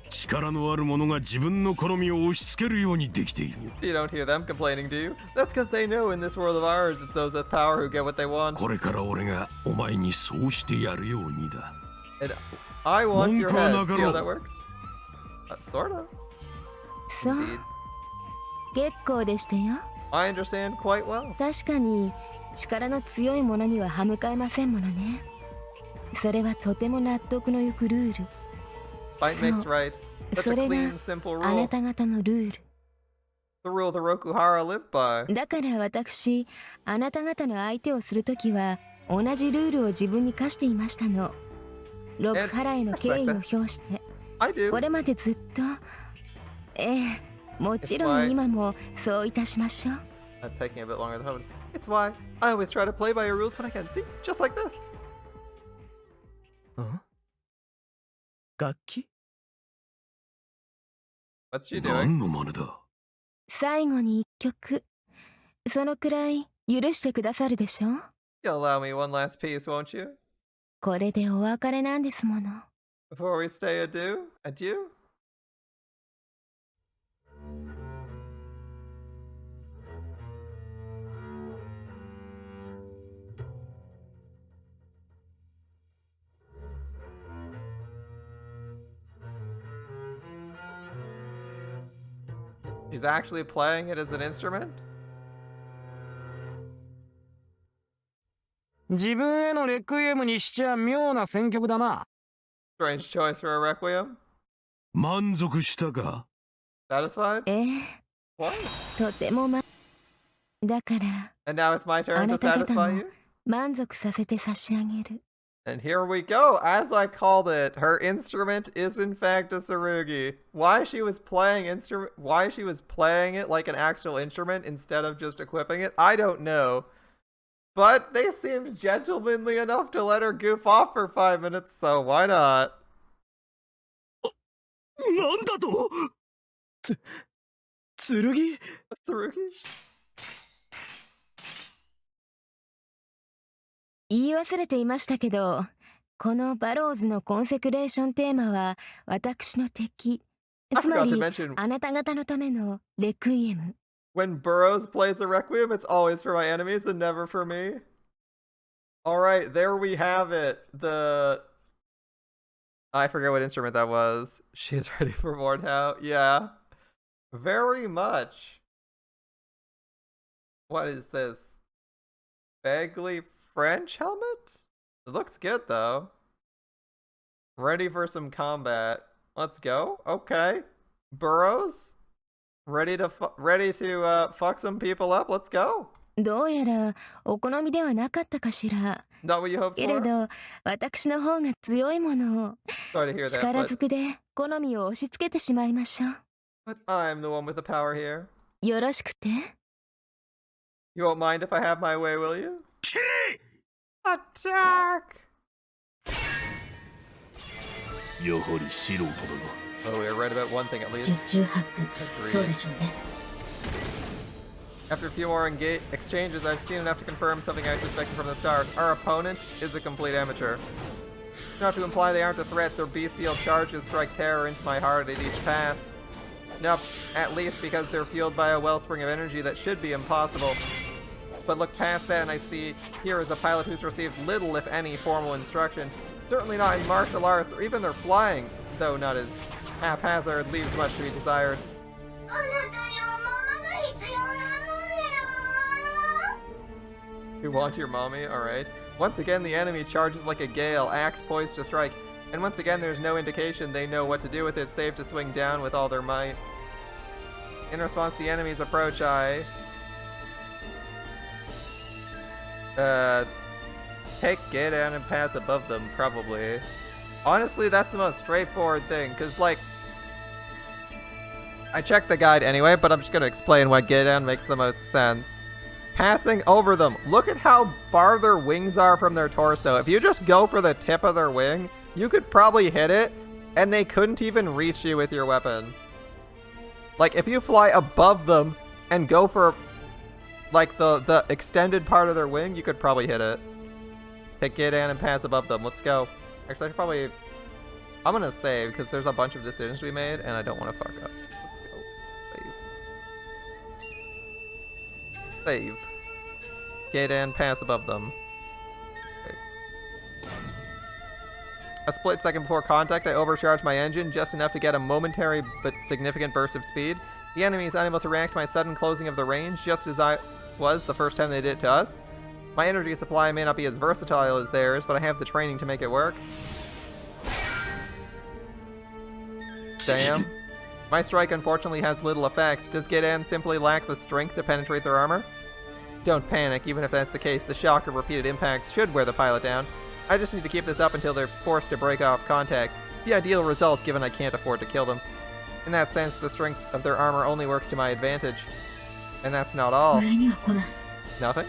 力のある者が自分の好みを押し付けるようにできている。 You don't hear them complaining, do you? That's because they know in this world of ours, it's those with power who get what they want. これから俺がお前にそうしてやるようにだ。 And I want your head. Monka See how Nagaro. that works? Sort of. そう Indeed. 結構でしたよ。 I understand quite well. 確かに力の強い者には歯向かえませんものね。それはとても納得のいくルール。 Fight makes right. Such そ a れが clean, simple あな rule. た方のルール。 The rule the Rokuhara live by. だから私、あなた方の相手をするときは同じルールを自分に課していましたの。ロクハラへの敬意を表して、 I do. これまでずっと、もちろん今もそういたしましょう。 That's taking a bit longer than hoped. It's why I always try to play by your rules when I can. See, just like this. ん？楽器？ What's she 何 doing? の真似だ？最後に一曲、そのくらい許してくださるでしょう？ You'll allow me one last piece, won't you? これでお別れなんですもの。 Before we say adieu? Adieu? She's actually playing it as an instrument? 自分へのレクイエムにしちゃ妙な選曲だな。 Strange choice for a requiem. 満足したか？ Satisfied? What? とてもだから And now it's my あ turn な to た方 satisfy も you? 満足させて差し上げる。 And here we go. As I called it, her instrument is in fact a tsurugi. Why she was playing it like an actual instrument instead of just equipping it, I don't know. But they seemed gentlemanly enough to let her goof off for 5 minutes, so why not? なんだと？剣？ A tsurugi? 言い忘れていましたけど、このバローズのコンセクレーションテーマは私の敵、つま I forgot り to mention あなた方のためのレクイエム。 when Burroughs plays a requiem, it's always for my enemies and never for me. Alright, there we have it. I forget what instrument that was. She's ready for Mordhau. Yeah. Very much. What is this? Vaguely French helmet? It looks good though. Ready for some combat. Let's go. Okay. Burroughs? Ready to fuck some people up? Let's go. どうやらお好みではなかったかしら。 Not what you hoped けれ for? ど私の方が強いものを Sorry to hear that, 力 but, ずくで好みを押し付けてしまいましょ but I'm the one with the power here. う。よろしくて。 You won't mind if I have my way, will you? Attack! やはり素人だが。 Oh, we are right about one thing at least. 十中八九、そうでしょうね。 After a few more exchanges, I've seen enough to confirm something I suspected from the start. Our opponent is a complete amateur. It's not to imply they aren't a threat, their bestial charges strike terror into my heart at each pass. No, at least because they're fueled by a wellspring of energy that should be impossible. But look past that and I see here is a pilot who's received little, if any, formal instruction. Certainly not in martial arts or even their flying, though not as haphazard, leaves much to be desired. You want your mommy? Alright. Once again, the enemy charges like a gale, axe poised to strike. And once again, there's no indication they know what to do with it, save to swing down with all their might. In response to the enemy's approach, I... take get down and pass above them, probably. Honestly, that's the most straightforward thing, because, like... I checked the guide anyway, but I'm just gonna explain why get down makes the most sense. Passing over them. Look at how far their wings are from their torso. If you just go for the tip of their wing, you could probably hit it, and they couldn't even reach you with your weapon. Like, if you fly above them and go for, like, the extended part of their wing, you could probably hit it. Take it in and pass above them. Let's go. Actually, I should probably... I'm gonna save, because there's a bunch of decisions we made, and I don't want to fuck up. Let's go. Save. Save. Get in, pass above them. Okay. A split second before contact, I overcharged my engine just enough to get a momentary but significant burst of speed. The enemy is unable to react to my sudden closing of the range, just as I was the first time they did it to us. My energy supply may not be as versatile as theirs, but I have the training to make it work. Damn. My strike unfortunately has little effect. Does Gedan simply lack the strength to penetrate their armor? Don't panic, even if that's the case, the shock of repeated impacts should wear the pilot down. I just need to keep this up until they're forced to break off contact. The ideal result, given I can't afford to kill them. In that sense, the strength of their armor only works to my advantage. And that's not all. Nothing?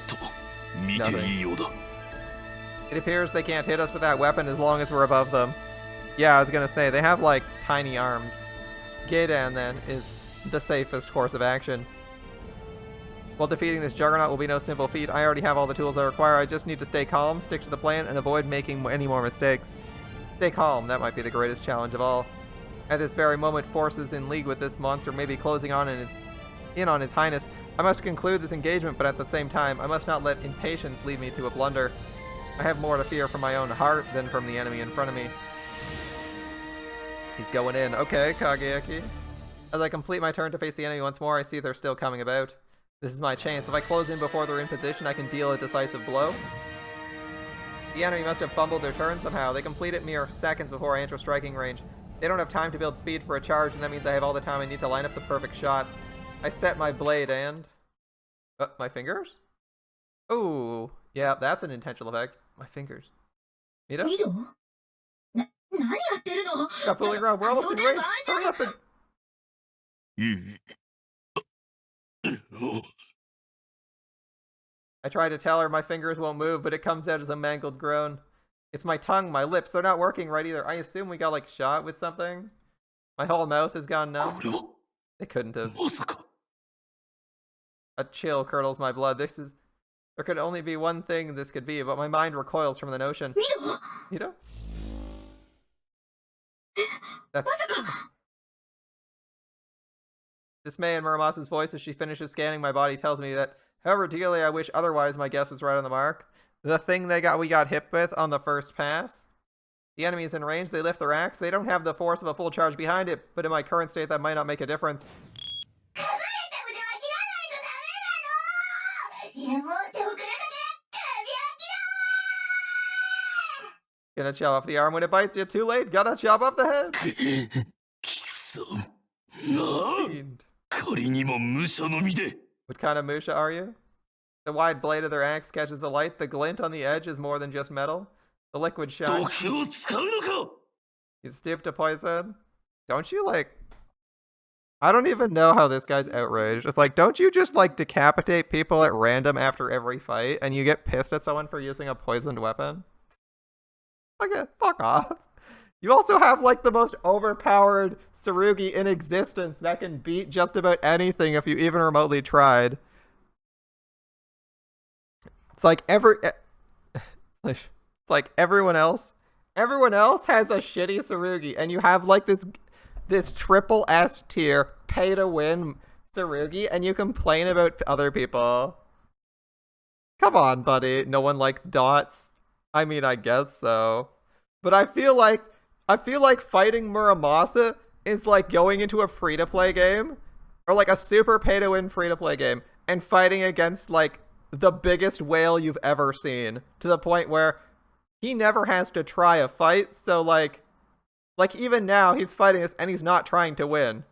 Nothing. It appears they can't hit us with that weapon as long as we're above them. Yeah, I was gonna say, they have, like, tiny arms. Gedan, then, is the safest course of action. While defeating this juggernaut will be no simple feat, I already have all the tools I require. I just need to stay calm, stick to the plan, and avoid making any more mistakes. Stay calm, that might be the greatest challenge of all. At this very moment, forces in league with this monster may be closing on on his highness. I must conclude this engagement, but at the same time, I must not let impatience lead me to a blunder. I have more to fear from my own heart than from the enemy in front of me. He's going in. Okay, Kageyaki. As I complete my turn to face the enemy once more, I see they're still coming about. This is my chance. If I close in before they're in position, I can deal a decisive blow. The enemy must have fumbled their turn somehow. They complete it mere seconds before I enter striking range. They don't have time to build speed for a charge, and that means I have all the time I need to line up the perfect shot. I set my blade and... my fingers? Oh, yeah, that's an intentional effect. My fingers. Mito? Stop fooling around. We're almost in range. Hurry up and... I try to tell her my fingers won't move, but it comes out as a mangled groan. It's my tongue, my lips. They're not working right either. I assume we got, like, shot with something. My whole mouth has gone numb. They couldn't have. A chill curdles my blood. There could only be one thing this could be, but my mind recoils from the notion. Mito? That's... Dismay in Muramasa's voice as she finishes scanning my body tells me that, however dearly I wish otherwise, my guess was right on the mark. The thing we got hit with on the first pass. The enemy's in range, they lift their axe. They don't have the force of a full charge behind it, but in my current state that might not make a difference. Gonna chop off the arm when it bites you. Too late. Gotta chop off the head. What kind of Musha are you? The wide blade of their axe catches the light. The glint on the edge is more than just metal. The liquid shines. You stoop to poison. Don't you, like... I don't even know how this guy's outraged. It's like, don't you just, like, decapitate people at random after every fight and you get pissed at someone for using a poisoned weapon? Okay, fuck off. You also have, like, the most overpowered Tsurugi in existence that can beat just about anything if you even remotely tried. It's like it's like everyone else has a shitty Tsurugi, and you have, like, this triple S tier pay to win Tsurugi, and you complain about other people. Come on, buddy. No one likes dots. I mean, I guess so. But I feel like fighting Muramasa is like going into a free-to-play game, or like a super pay-to-win free-to-play game, and fighting against, like, the biggest whale you've ever seen, to the point where he never has to try a fight, so, like even now, he's fighting us, and he's not trying to win.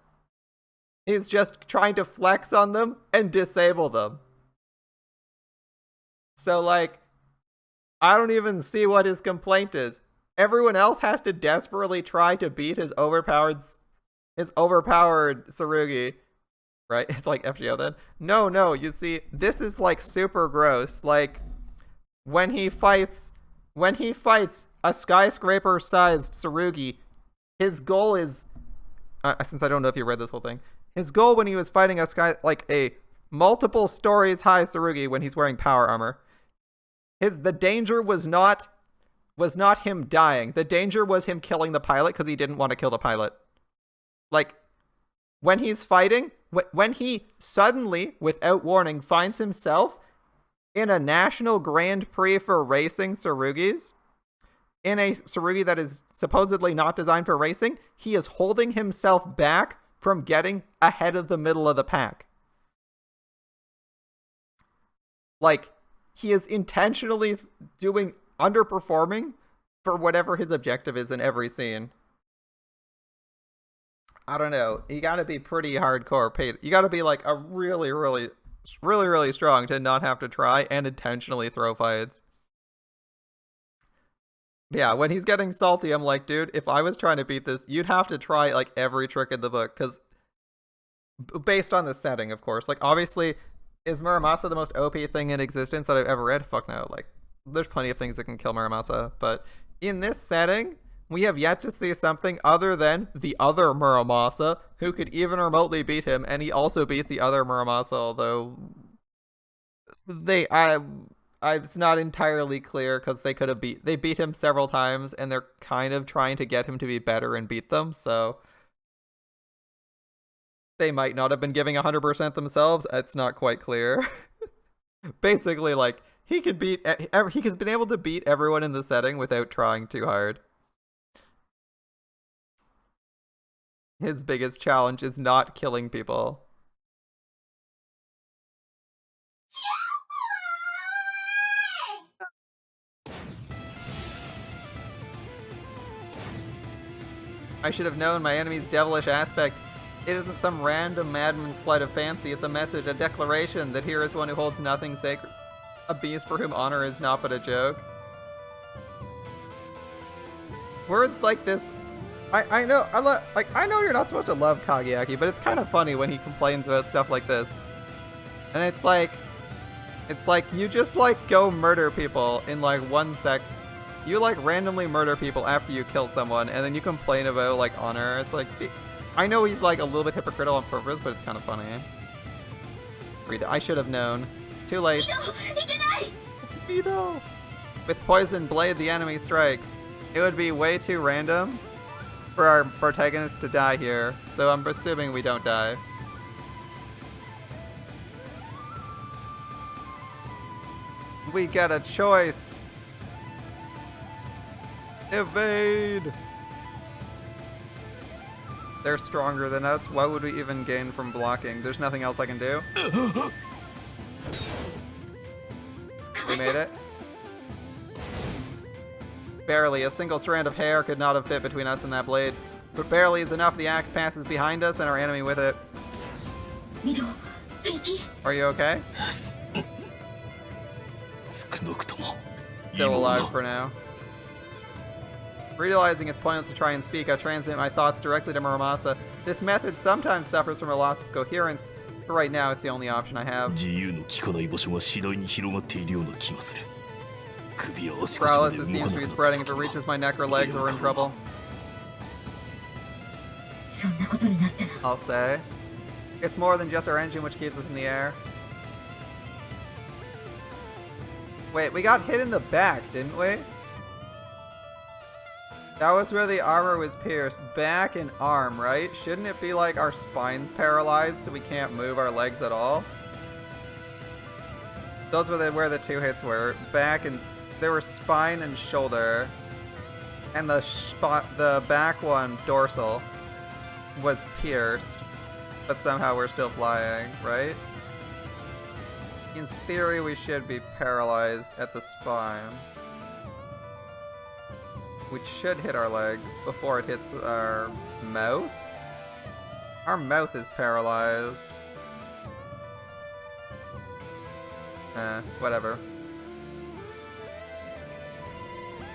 He's just trying to flex on them and disable them. So, like, I don't even see what his complaint is. Everyone else has to desperately try to beat his overpowered Tsurugi. Right? It's like FGO then. No, you see, this is, like, super gross. Like, when he fights a skyscraper-sized Tsurugi, his goal is, since I don't know if you read this whole thing, his goal when he was fighting a multiple stories high Tsurugi when he's wearing power armor, the danger was not him dying. The danger was him killing the pilot because he didn't want to kill the pilot. Like, when he's fighting, when he suddenly, without warning, finds himself in a national Grand Prix for racing Tsurugis, in a Tsurugi that is supposedly not designed for racing, he is holding himself back from getting ahead of the middle of the pack. Like, he is intentionally underperforming for whatever his objective is in every scene. I don't know. You gotta be pretty hardcore paid. You gotta be like a really strong to not have to try and intentionally throw fights. Yeah, when he's getting salty, I'm like, dude, if I was trying to beat this, you'd have to try, like, every trick in the book, because based on the setting, of course. Like, obviously, is Muramasa the most OP thing in existence that I've ever read? Fuck no. Like, there's plenty of things that can kill Muramasa, but in this setting, we have yet to see something other than the other Muramasa, who could even remotely beat him, and he also beat the other Muramasa, although it's not entirely clear, because they beat him several times, and they're kind of trying to get him to be better and beat them, so they might not have been giving 100% themselves. It's not quite clear. Basically, like, he's been able to beat everyone in the setting without trying too hard. his biggest challenge is not killing people. I should have known my enemy's devilish aspect. It isn't some random madman's flight of fancy, it's a message, a declaration that here is one who holds nothing sacred. A beast for whom honor is not but a joke. Words like this, I know you're not supposed to love Kageaki, but it's kind of funny when he complains about stuff like this. And it's like you just like go murder people in like 1 sec. You like randomly murder people after you kill someone, and then you complain about like honor. It's like, I know he's like a little bit hypocritical on purpose, but it's kind of funny. I should have known. Too late. Vito! With poison blade, the enemy strikes. It would be way too random for our protagonist to die here, so I'm assuming we don't die. We get a choice. Evade! They're stronger than us. What would we even gain from blocking? There's nothing else I can do. We made it. Barely. A single strand of hair could not have fit between us and that blade. But barely is enough. The axe passes behind us and our enemy with it. Are you okay? Still alive for now. Realizing it's pointless to try and speak, I transmit my thoughts directly to Muramasa. This method sometimes suffers from a loss of coherence, but right now it's the only option I have. Paralysis seems to be spreading. If it reaches my neck or legs, we're in trouble. I'll say. It's more than just our engine which keeps us in the air. Wait, we got hit in the back, didn't we? That was where the armor was pierced. Back and arm, right? Shouldn't it be like our spine's paralyzed so we can't move our legs at all? Those were where the two hits were. Back and... There were spine and shoulder. And the back one, dorsal, was pierced. But somehow we're still flying, right? In theory, we should be paralyzed at the spine. Which should hit our legs before it hits our mouth? Our mouth is paralyzed. Whatever.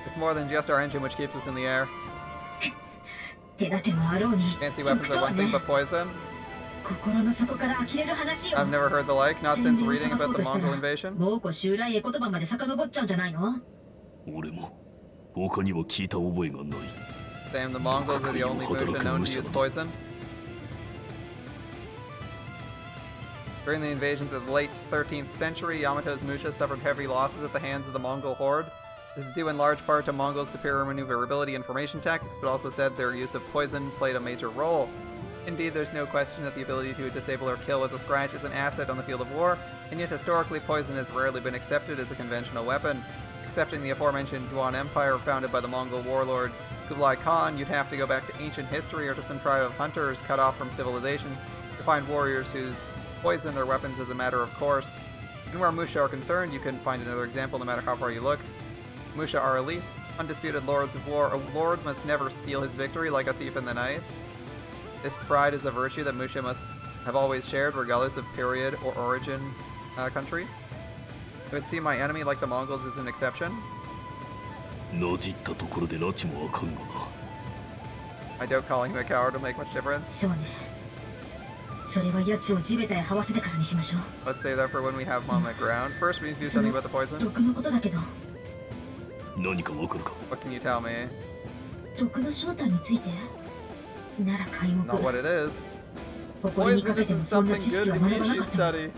It's more than just our engine which keeps us in the air. Fancy weapons are one thing but poison. I've never heard the like, not since reading about the Mongol invasion. Damn, the Mongols are the only Musha known to use poison. During the invasions of the late 13th century, Yamato's Musha suffered heavy losses at the hands of the Mongol horde. This is due in large part to Mongols' superior maneuverability and formation tactics, but also said their use of poison played a major role. Indeed, there's no question that the ability to disable or kill with a scratch is an asset on the field of war, and yet historically poison has rarely been accepted as a conventional weapon. Excepting the aforementioned Yuan Empire founded by the Mongol warlord Kublai Khan, you'd have to go back to ancient history or to some tribe of hunters cut off from civilization to find warriors who poison their weapons as a matter of course. And where Musha are concerned, you couldn't find another example no matter how far you looked. Musha are elite, undisputed lords of war. A lord must never steal his victory like a thief in the night. This pride is a virtue that Musha must have always shared, regardless of period or origin country. It would seem my enemy, like the Mongols, is an exception. I doubt calling him a coward will make much difference. Let's say that for when we have him on the ground. First, we need to do something about the poison. What can you tell me? Not what it is. Poison isn't something good to Nishi study.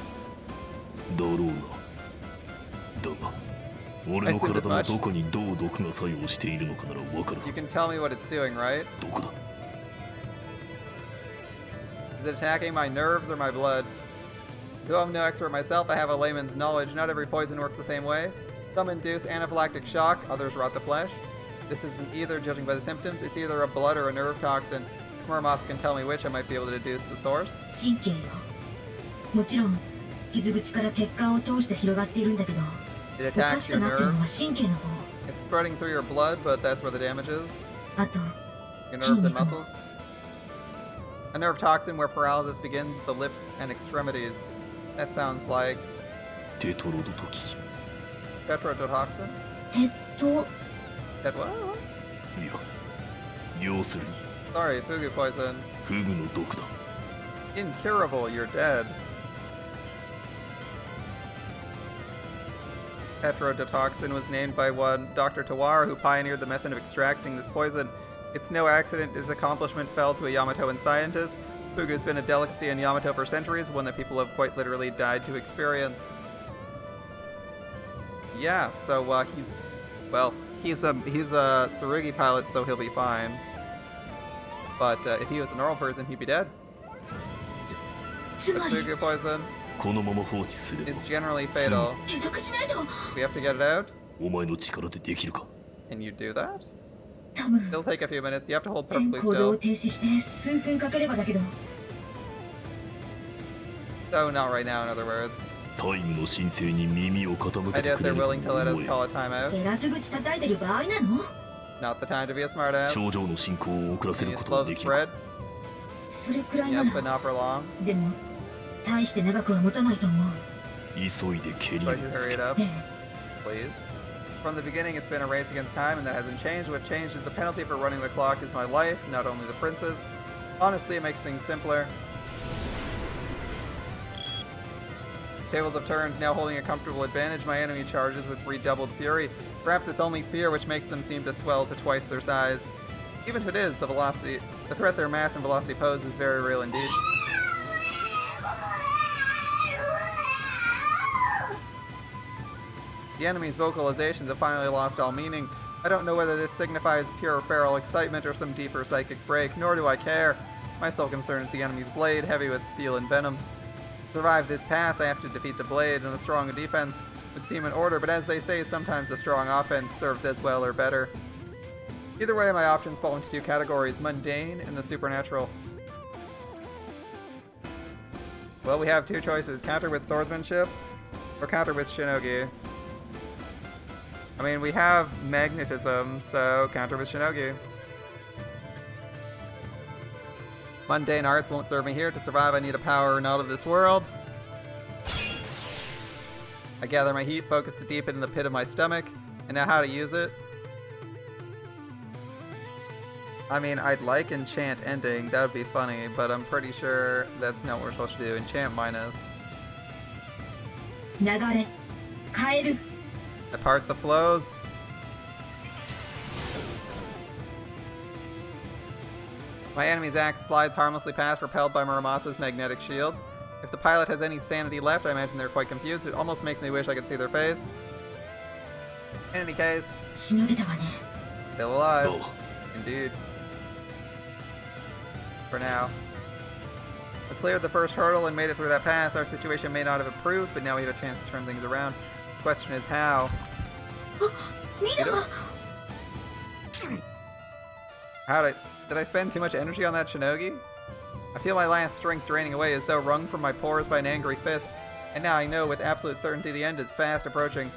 You can tell me what it's doing, right? Is it attacking my nerves or my blood? Though I'm no expert myself, I have a layman's knowledge. Not every poison works the same way. Some induce anaphylactic shock, others rot the flesh. This isn't either, judging by the symptoms. It's either a blood or a nerve toxin. Muramasa can tell me which, I might be able to deduce the source. 神経よ。もちろん傷口から血管を通して広がっているんだけど、 It おか attacks し your くなってるのは nerves. 神経の方。 It's spreading through your blood, but that's where the damage is. あと Your nerves and muscles. A nerve toxin where paralysis begins at the lips and extremities. That sounds like テトロドトキシ。 tetrodotoxin? 鉄塔。 That what? いや、要するに Sorry, fugu poison. フグの毒だ。 Incurable, you're dead. Tetrodotoxin was named by one Dr. Tawara, who pioneered the method of extracting this poison. It's no accident its accomplishment fell to a Yamatoan scientist. Fugu has been a delicacy in Yamato for centuries, one that people have quite literally died to experience. Yeah, so he's a Tsurugi pilot, so he'll be fine. But if he was a normal person, he'd be dead. つ But まり Fugu poison このまま放置すれば is generally fatal. 解毒しないと。 We have to get it out. お前の力でできるか。 Can you do that? 多分 It'll take a few minutes. You have to hold 全 perfectly 行動を still. 停止して数分かければだけど、 So not right now, in other words. タイムの申請に耳を傾 I けて doubt くれ they're ると willing to let us 思え。 call a timeout. 減らず口叩いてる場合なの？ Not the time to be a smartass. 症状の進行を遅らせ Can る you ことは slow the できるか。 spread? それくらいな Yes, but ら。 not for long. でも大して長くは持たないと思う。急いで蹴りを Try to つ hurry け it up, え please. From the beginning, it's been a race against time, and that hasn't changed. What changed is the penalty for running the clock is my life, not only the prince's. Honestly, it makes things simpler. Tables have turned, now holding a comfortable advantage. My enemy charges with redoubled fury. Perhaps it's only fear which makes them seem to swell to twice their size. Even if it is, the threat their mass and velocity pose is very real indeed. The enemy's vocalizations have finally lost all meaning. I don't know whether this signifies pure feral excitement or some deeper psychic break, nor do I care. My sole concern is the enemy's blade, heavy with steel and venom. To survive this pass, I have to defeat the blade, and a strong defense would seem in order, but as they say, sometimes a strong offense serves as well or better. Either way, my options fall into two categories, mundane and the supernatural. Well, we have two choices, counter with swordsmanship or counter with shinogi. I mean, we have magnetism, so counter with shinogi. Mundane arts won't serve me here. To survive, I need a power not of this world. I gather my heat, focus the deep in the pit of my stomach, and now how to use it. I mean, I'd like enchant ending, that would be funny, but I'm pretty sure that's not what we're supposed to do. Enchant minus. 流れ変える。 Apart the flows. My enemy's axe slides harmlessly past, repelled by Muramasa's magnetic shield. If the pilot has any sanity left, I imagine they're quite confused. It almost makes me wish I could see their face. In any case, しのげたわね。 still alive. どう Indeed. For now. We cleared the first hurdle and made it through that pass. Our situation may not have improved, but now we have a chance to turn things around. The question is how. 見ろ。 Did I spend too much energy on that shinogi? I feel my last strength draining away as though wrung from my pores by an angry fist, and now I know with absolute certainty the end is fast approaching.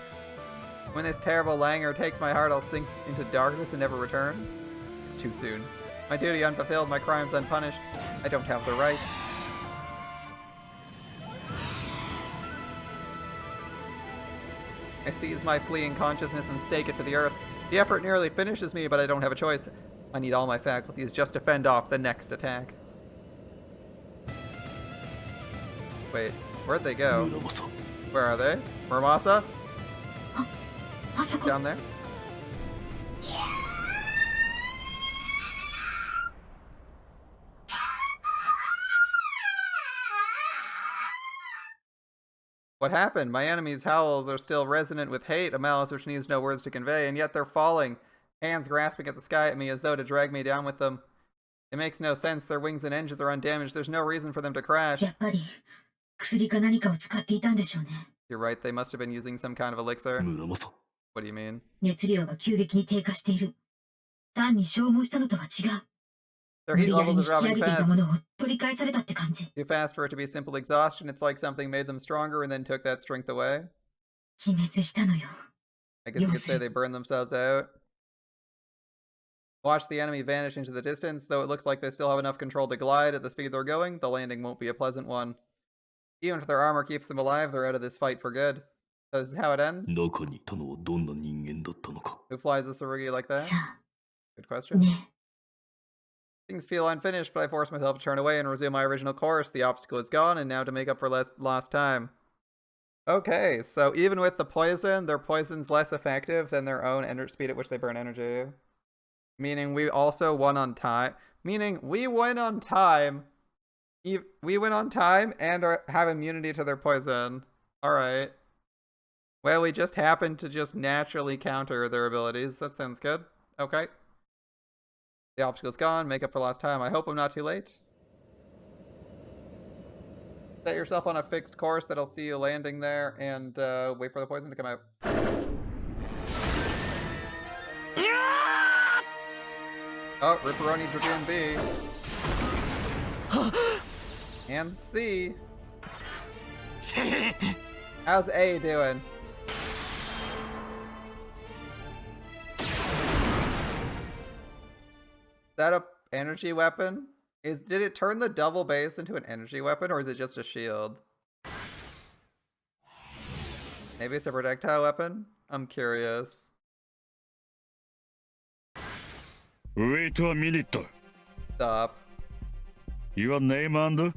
When this terrible languor takes my heart, I'll sink into darkness and never return. It's too soon. My duty unfulfilled, my crimes unpunished. I don't have the right. I seize my fleeing consciousness and stake it to the earth. The effort nearly finishes me, but I don't have a choice. I need all my faculties just to fend off the next attack. Wait, where'd they go? 村正 Where are they? Muramasa? あそこ。 Down there? What happened? My enemy's howls are still resonant with hate, a malice which needs no words to convey, and yet they're falling, hands grasping at the sky at me as though to drag me down with them. It makes no sense. Their wings and engines are undamaged. There's no reason for them to crash. やっぱり薬か何かを使っていたんでしょうね。 You're right, they must have been using some kind of elixir. 村正 What do you mean? 熱量が急激に低下している。単に消耗したのとは違う。Their 無 heat 理やり levels に are 引き上 dropping げていた fast. ものを取り返されたって感じ。 Too fast for it to be simple exhaustion. It's like something made them stronger and then took that strength away. 自滅したのよ。 I guess you could say they burned themselves out. Watch the enemy vanish into the distance. Though it looks like they still have enough control to glide at the speed they're going, the landing won't be a pleasant one. Even if their armor keeps them alive, they're out of this fight for good. So this is how it ends? 中にいたのはどんな人間だったのか。 Who flies the Sarugi like that? さあ、 Good question. ね。 Things feel unfinished, but I force myself to turn away and resume my original course. The obstacle is gone, and now to make up for lost time. Okay, so even with the poison, their poison's less effective than their own speed at which they burn energy. Meaning we also won on time. Meaning we win on time. We win on time and have immunity to their poison. Alright. Well, we just happen to just naturally counter their abilities. That sounds good. Okay. The obstacle's gone. Make up for lost time. I hope I'm not too late. Set yourself on a fixed course that'll see you landing there and wait for the poison to come out. Oh, Ripperoni Dragoon B. And C. How's A doing? Is that a energy weapon? Did it turn the double base into an energy weapon, or is it just a shield? Maybe it's a projectile weapon? I'm curious. Wait a minute. Stop. Your name and?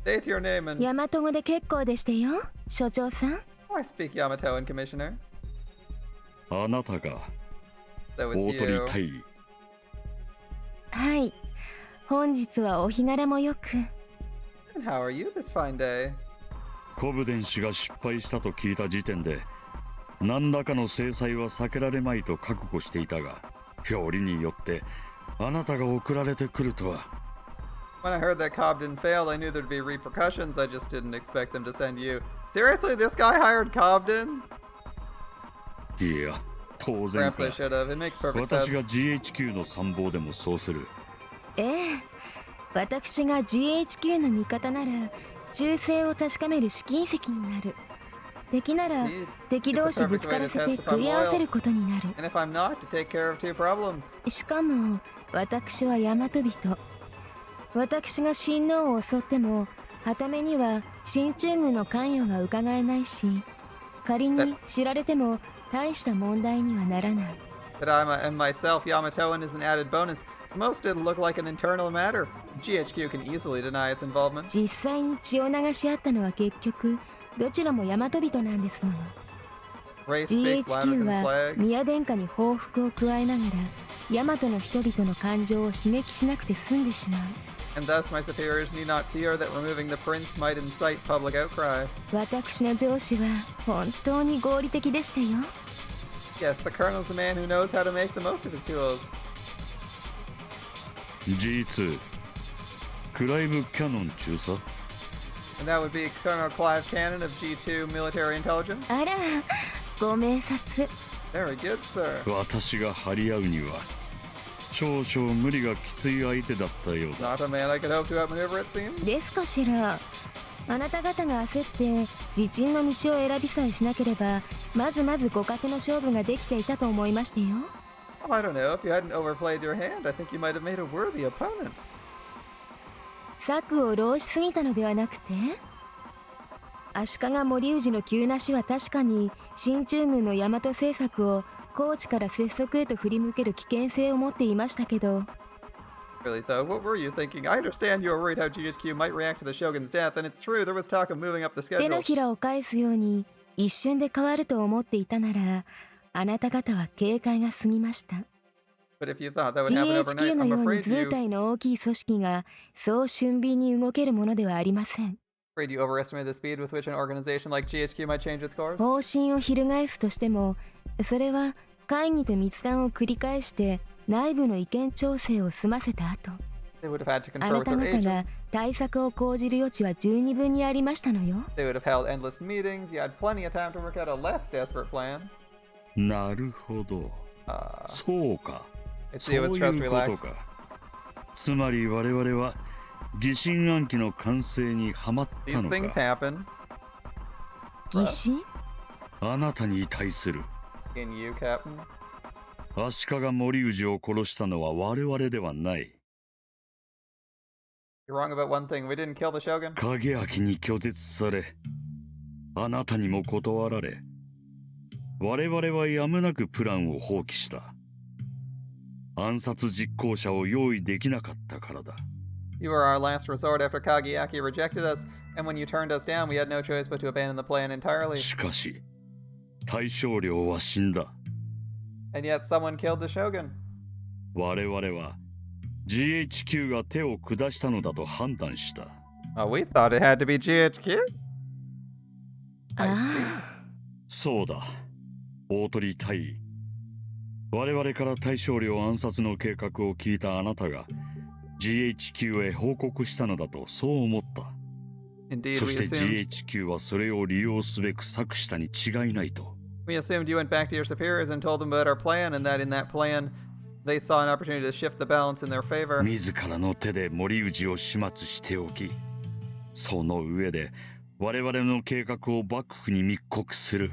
State your name and... ヤマト語で結構でしたよ、所長さん。 Oh, I speak Yamatoan, Commissioner. あなたが So 大 it's 鳥 you. 大尉。はい。本日はお日柄もよく。 And how are you this fine day? コブデン氏が失敗したと聞いた時点で何らかの制裁は避けられまいと覚悟していたが、よりによってあなたが送られてくるとは。 When I heard that Cobden failed, I knew there'd be repercussions. I just didn't expect them to send you. Seriously, this guy hired Cobden? いや、当然 Perhaps I か。 should have. It makes perfect 私が sense. GHQ の参謀でもそうする。ええ。私が GHQ の味方なら、忠誠を確かめる試金石になる。敵なら、敵同士ぶつからせて食い合わせることになる。 And if I'm not, to take care of two problems. しかも、私は大和人。私が親王を襲っても、はためには進駐軍の関与が伺えないし、仮に知られても大した問題にはならない。 That I am myself Yamatoan is an added bonus. Most it'll look like an internal matter. GHQ can easily deny its involvement. 実際に血を流し合ったのは結局、どちらも大和人なんですもの。 Race speaks louder GHQ than は flag. 宮殿下に報復を加えながら、大和の人々の感情を刺激しなくて済んでしまう。 And thus my superiors need not fear that removing the prince might incite public outcry. 私の上司は本当に合理的でしたよ。 Yes, the colonel's a man who knows how to make the most of his tools. G2 クライブキャノン中佐。 And that would be Colonel Clive Cannon of G2 Military Intelligence. あら、ご明察。 Very good, sir. 私が張り合うには少々無理がきつい相手だったようだ。 Not a man I could hope to outmaneuver, it seems. ですかしら。あなた方が焦って自陣の道を選びさえしなければ、まず互角の勝負ができていたと思いましたよ。 Well, I don't know. If you hadn't overplayed your hand, I think you might have made a worthy opponent. 策を浪しすぎたのではなくて、足利森氏の急な死は確かに進駐軍の大和政策を高知から拙速へと振り向ける危険性を持っていましたけど、 Really, though, what were you thinking? I understand you were worried how GHQ might react to the Shogun's death, and it's true, there was talk of moving up the 手の schedule. ひらを返すように一瞬で変わると思っていたなら、あなた方は警戒が過ぎました。 But if you thought that would happen overnight, GHQ の I'm ように afraid 図体の大きい組織がそう俊敏に動けるものではありません。 you overestimated the speed with which an organization like GHQ might change its course. 方針を翻すとしても、それは会議と密談を繰り返して内部の意見調整を済ませた後、 They would have had to あ confer な with た their 方が agents. 対策を講じる余地は十二分にありましたのよ。 They would have held endless meetings. You had plenty of time to work out a less desperate plan. なるほど。そうか。It's そう you いう with trust we こと lacked. か。つまり我々は疑心暗鬼の完成にはまった These の things か。 happen 疑心？あなたに対する in you, Captain. 足利森氏を殺したのは我々ではない。 You're wrong about one thing. We didn't kill the Shogun. 影明に拒絶され、あなたにも断られ、我々はやむなくプランを放棄した。暗殺実行者を用意できなかったからだ。 You were our last resort after Kageaki rejected us, and when you turned us down, we had no choice but to abandon the plan entirely. しかし、大将領は死んだ。 And yet someone killed the Shogun. 我々は GHQ が手を下したのだと判断した。 Oh, we thought it had to be GHQ? ああ。そうだ、大鳥大尉。我々から大将領暗殺の計画を聞いたあなたが GHQ へ報告したのだとそう思った。 Indeed, そ we して assumed. GHQ はそれを利用すべく策したに違いないと。 We assumed you went back to your superiors and told them about our plan, and that in that plan, they saw an opportunity to shift the balance in their favor. 自らの手で森氏を始末しておき、その上で我々の計画を幕府に密告する。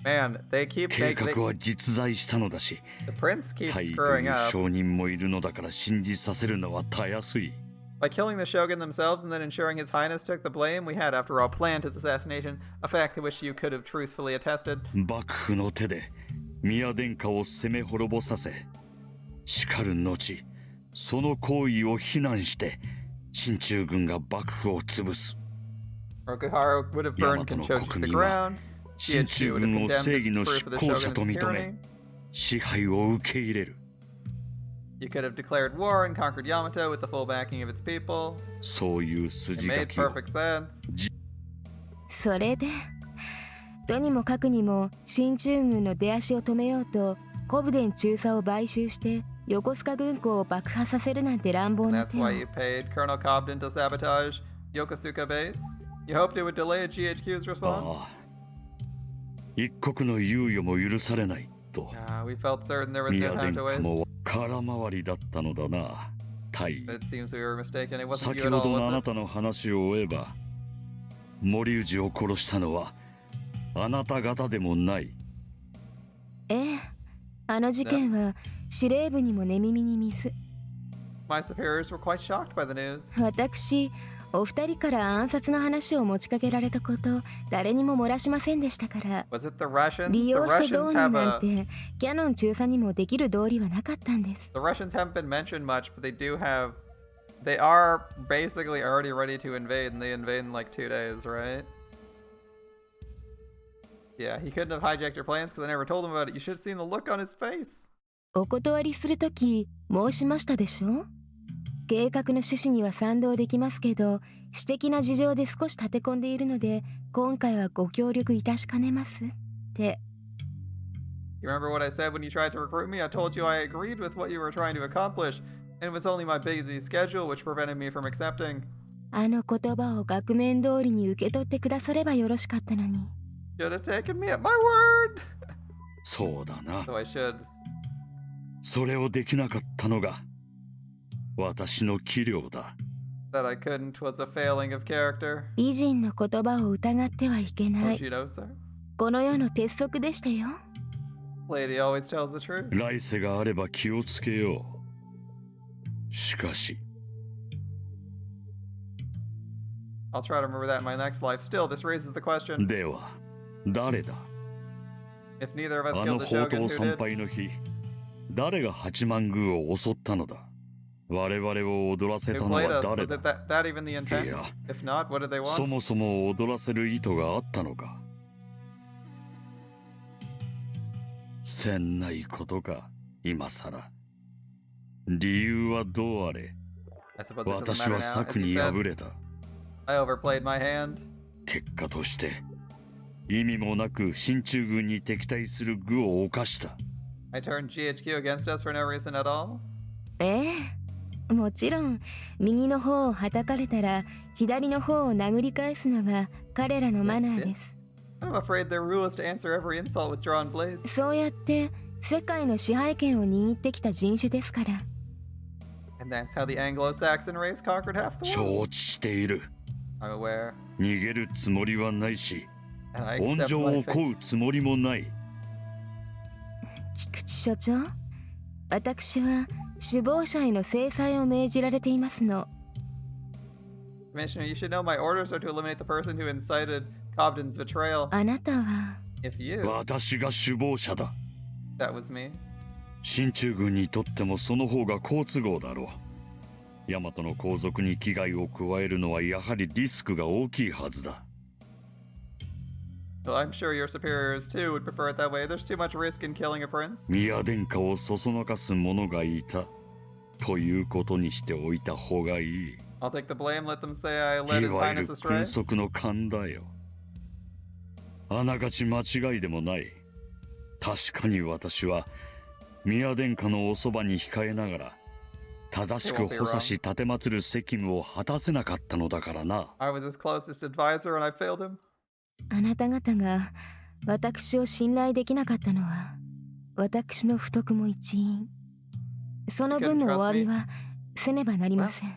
Man, they keep 計 they, 画は実在したのだし、 the prince keeps 大尉と screwing いう up 証人もいるのだから信じさせるのはたやすい。 by killing the shogun themselves and then ensuring his highness took the blame. We had, after all, planned his assassination, a fact to which you could have truthfully attested. 幕府の手で宮殿下を攻め滅ぼさせ、しかる後、その行為を非難して進駐軍が幕府を潰す。 Rokuhara would have 大 burned 和の Kenchochi to 国 the 民は ground. 進駐 GHQ would 軍 have を condemned 正義 its の proof 執 of the 行者 shogun's と認め、 tyranny. 支配を受け入れる。 You could have declared war and conquered Yamato with the full backing of its people. そういう It 筋 made 書きを perfect sense. それでとにもかくにも進駐軍の出足を止めようとコブデン中佐を買収して横須賀軍港を爆破させるなんて乱暴 And な that's 手を why you paid Colonel Cobden to sabotage Yokosuka base. You hoped it would delay GHQ's response? ああ、一刻の猶予も許されないと We felt certain there was 宮 no 殿 time to 下 waste. も空回りだったのだな。大尉、 But it seems we were mistaken. It wasn't 先 you at ほど all, のあ was な it? たの話を追えば、森氏を殺したのはあなた方でもない。ええ、あの事件は司令部にも寝耳に水。 My superiors were quite shocked by the news. 私、お二人から暗殺の話を持ちかけられたこと誰にも漏らしませんでしたから。 Was it the Russians? 利 The 用してど Russians うに have なん a... てキャノン中佐にもできる道理はなかったんです。 The Russians haven't been mentioned much, but they do have... They are basically already ready to invade, and they invade in like 2 days, right? Yeah, he couldn't have hijacked your plans because I never told him about it. You should have seen the look on his face. お断りするとき申しましたでしょ。計画の趣旨には賛同できますけど、私的な事情で少し立て込んでいるので、今回はご協力いたしかねますって。You remember what I said when you tried to recruit me? I told you I agreed with what you were trying to accomplish, and it was only my busy schedule which prevented me from accepting. あの言葉を額面通りに受け取ってくださればよろしかったのに。Should have taken me at my word. そうだな。 So I should. それをできなかったのが私の器量だ。 That I couldn't was a failing of character. 美人の言葉を疑ってはいけな Don't い。 you know, sir? この世の鉄則でしたよ。Lady always tells the truth. 来世があれば気をつけよう。しかし I'll try to remember that in my next life. Still, this raises the question. では誰だ。 If neither of us あの killed the 宝 Shogun, 刀 who 参 did? 拝の日、誰が八幡宮を襲ったのだ。我々を踊らせ Who たの played は us? 誰 Was it だ。 that even the intent? Yeah. If not, what did they そ want? もそも踊らせる意図があったのか。せんないことか、今さら。理由はどうあれ、 I suppose it doesn't 私 matter は now. 策 As に you 敗 said, れた。 I overplayed my hand. 結果として、意味もなく進駐軍に敵対する愚を犯した。 I turned GHQ against us for no reason at all. ええ、もちろん右の方をはたかれたら左の方を殴り返すのが彼らのマナーです。 I'm afraid their rule is to answer every insult with drawn blades. そうやって世界の支配権を握ってきた人種ですから。And that's how the Anglo-Saxon race conquered half the 承 world. 知している。 I'm aware. 逃げるつもりはないし、 And I 温 accept 情 my を fate. 乞うつもりもない。菊池所長、私は首謀者への制裁を命じられていますの。 Commissioner, you should know my orders are to eliminate the person who incited Cobden's betrayal. あなたは If you, 私が首謀者だ。 that was me. 進駐軍にとってもその方が好都合だろう。ヤマトの皇族に危害を加えるのはやはりリスクが大きいはずだ。 Well, I'm sure your superiors too would prefer it that way. There's too much risk in killing a prince. 宮殿下をそそのかす者がいたということにしておいた方がいい。 I'll take the blame, let them say I led い His わゆる Highness 君 astray. 側の勘だよ。あながち間違いでもない。確かに私は宮殿下のおそばに控えながら正しく補佐し立てまつる責務を果たせなかったのだからな。I was his closest advisor and I failed him. あなた方が私を信頼できなかったのは私の不徳も一因。その分のお詫びはせねばなりません。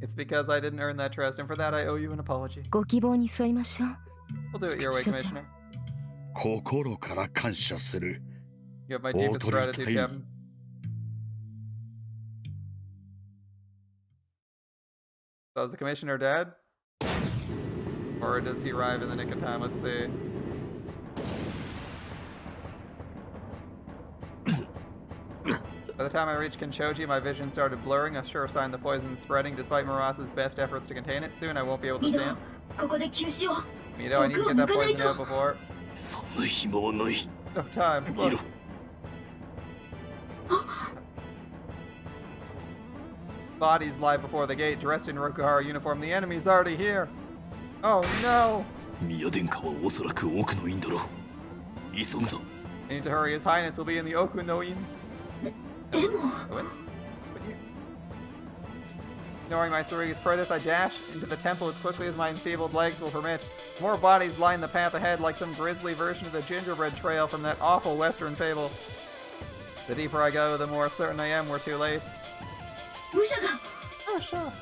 It's because I didn't earn that trust, and for that I owe you an apology. ご希望に沿いましょう。 We'll do it your way, 菊池所長。 Commissioner. 心から感謝する。 You have my deepest Otori gratitude, tai. Captain. So is the Commissioner dead? Or does he arrive in the nick of time? Let's see. By the time I reached Kenchoji, my vision started blurring, a sure sign the poison's spreading despite Murasa's best efforts to contain it. Soon I won't be able to ミド stand. ここで休止を Mido, I need to get that poison out before. そんな暇はない。 No time. 見 Look. ろ。 Bodies lie before the gate, dressed in Rokuhara uniform. The enemy's already here. Oh no! 宮殿下はおそらく奥の院だろう。急ぐぞ。 I need to hurry. His Highness will be in the Okunoin. でも What? Knowing my Tsurugi's prejudice, I dash into the temple as quickly as my enfeebled legs will permit. More bodies line the path ahead like some grisly version of the gingerbread trail from that awful western fable. The deeper I go, the more certain I am we're too late. 武者が Oh, sure.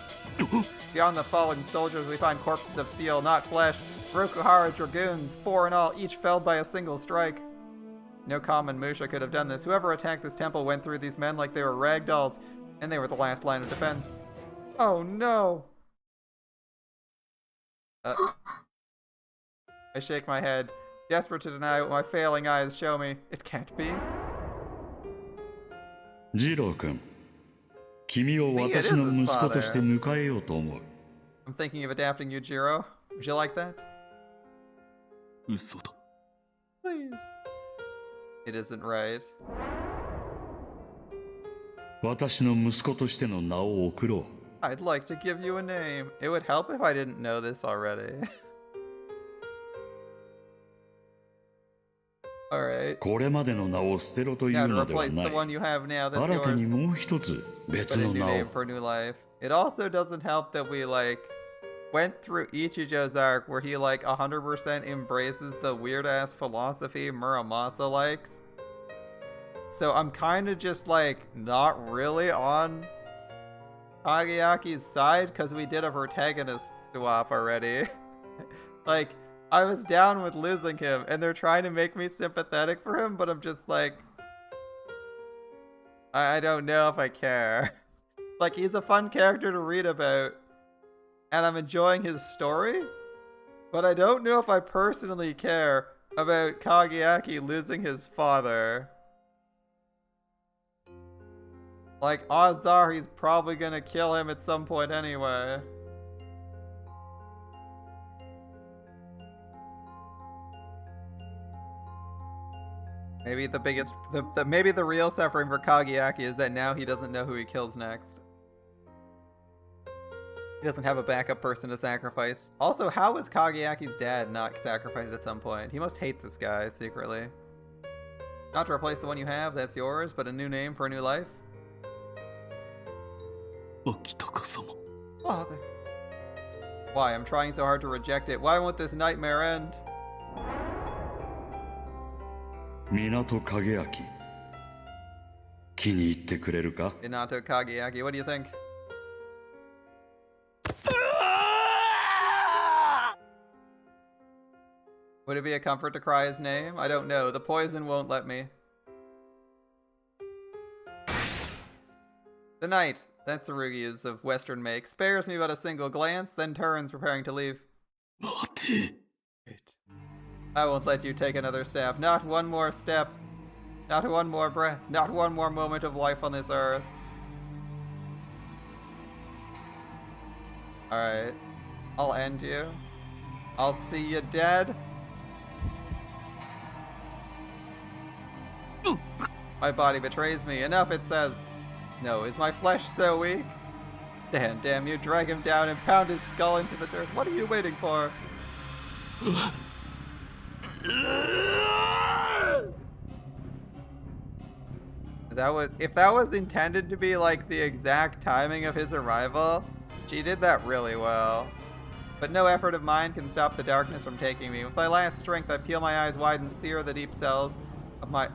Beyond the fallen soldiers, we find corpses of steel, not flesh. Rokuhara dragoons, 4 in all, each felled by a single strike. No common Musha could have done this. Whoever attacked this temple went through these men like they were rag dolls, and they were the last line of defense. Oh no! I shake my head, desperate to deny what my failing eyes show me. It can't be. ジロー君、君を私の息子として迎えようと思う。 I'm thinking of adapting you, Jiro. Would you like that? 嘘だ。 Please. It isn't right. 私の息子としての名を贈ろう。 I'd like to give you a name. It would help if I didn't know this already. Alright. これまでの名を捨てろとい Now う to のでは replace な the い。 one you have now, that's 新たに yours. もう一つ別 But a の new 名を name。for a new life. It also doesn't help that we went through Ichijo's arc where he 100% embraces the weird ass philosophy Muramasa likes. So I'm kind of just not really on Kageyaki's side because we did a protagonist swap already. I was down with losing him and they're trying to make me sympathetic for him, but I'm just I don't know if I care. He's a fun character to read about, and I'm enjoying his story, but I don't know if I personally care about Kageyaki losing his father. Odds are he's probably gonna kill him at some point anyway. Maybe maybe the real suffering for Kageyaki is that now he doesn't know who he kills next. He doesn't have a backup person to sacrifice. Also, how was Kageyaki's dad not sacrificed at some point? He must hate this guy secretly. Not to replace the one you have, that's yours, but a new name for a new life? Akitaka-sama. Father. Why? I'm trying so hard to reject it. Why won't this nightmare end? 港影明。気に入ってくれるか？ Minato Kageaki, what do you think? Would it be a comfort to cry his name? I don't know. The poison won't let me. The knight, that Tsurugi is of Western make, spares me but a single glance, then turns, preparing to leave. I won't let you take another step. Not one more step. Not one more breath. Not one more moment of life on this earth. Alright. I'll end you. I'll see you dead. My body betrays me. Enough, it says. No, is my flesh so weak? Damn you, drag him down and pound his skull into the dirt. What are you waiting for? If that was intended to be like the exact timing of his arrival, she did that really well. But no effort of mine can stop the darkness from taking me. With my last strength, I peel my eyes wide and sear into the deep cells of my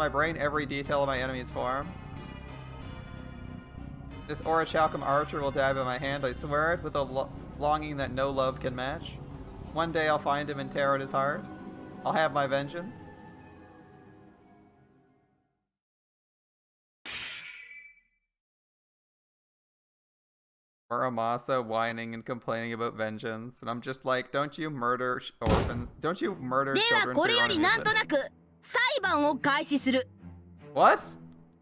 brain every detail of my enemy's form. This Orichalcum archer will die by my hand, I swear it, with a longing that no love can match. One day I'll find him and tear at his heart. I'll have my vengeance. Muramasa whining and complaining about vengeance, and I'm just like, don't you murder orphans? Don't you murder children for your own amusement? What?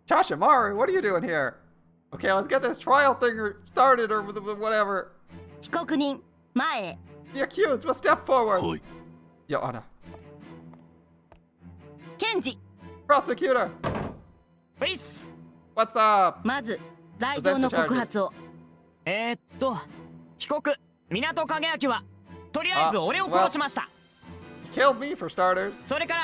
Chashamaru, what are you doing here? Okay, let's get this trial thing started or whatever. The accused will step forward. Your Honor. Kenji. Prosecutor. What's up? まず罪状の告発を。被告港影明はとりあえず俺を殺しました。Killed me for starters. それから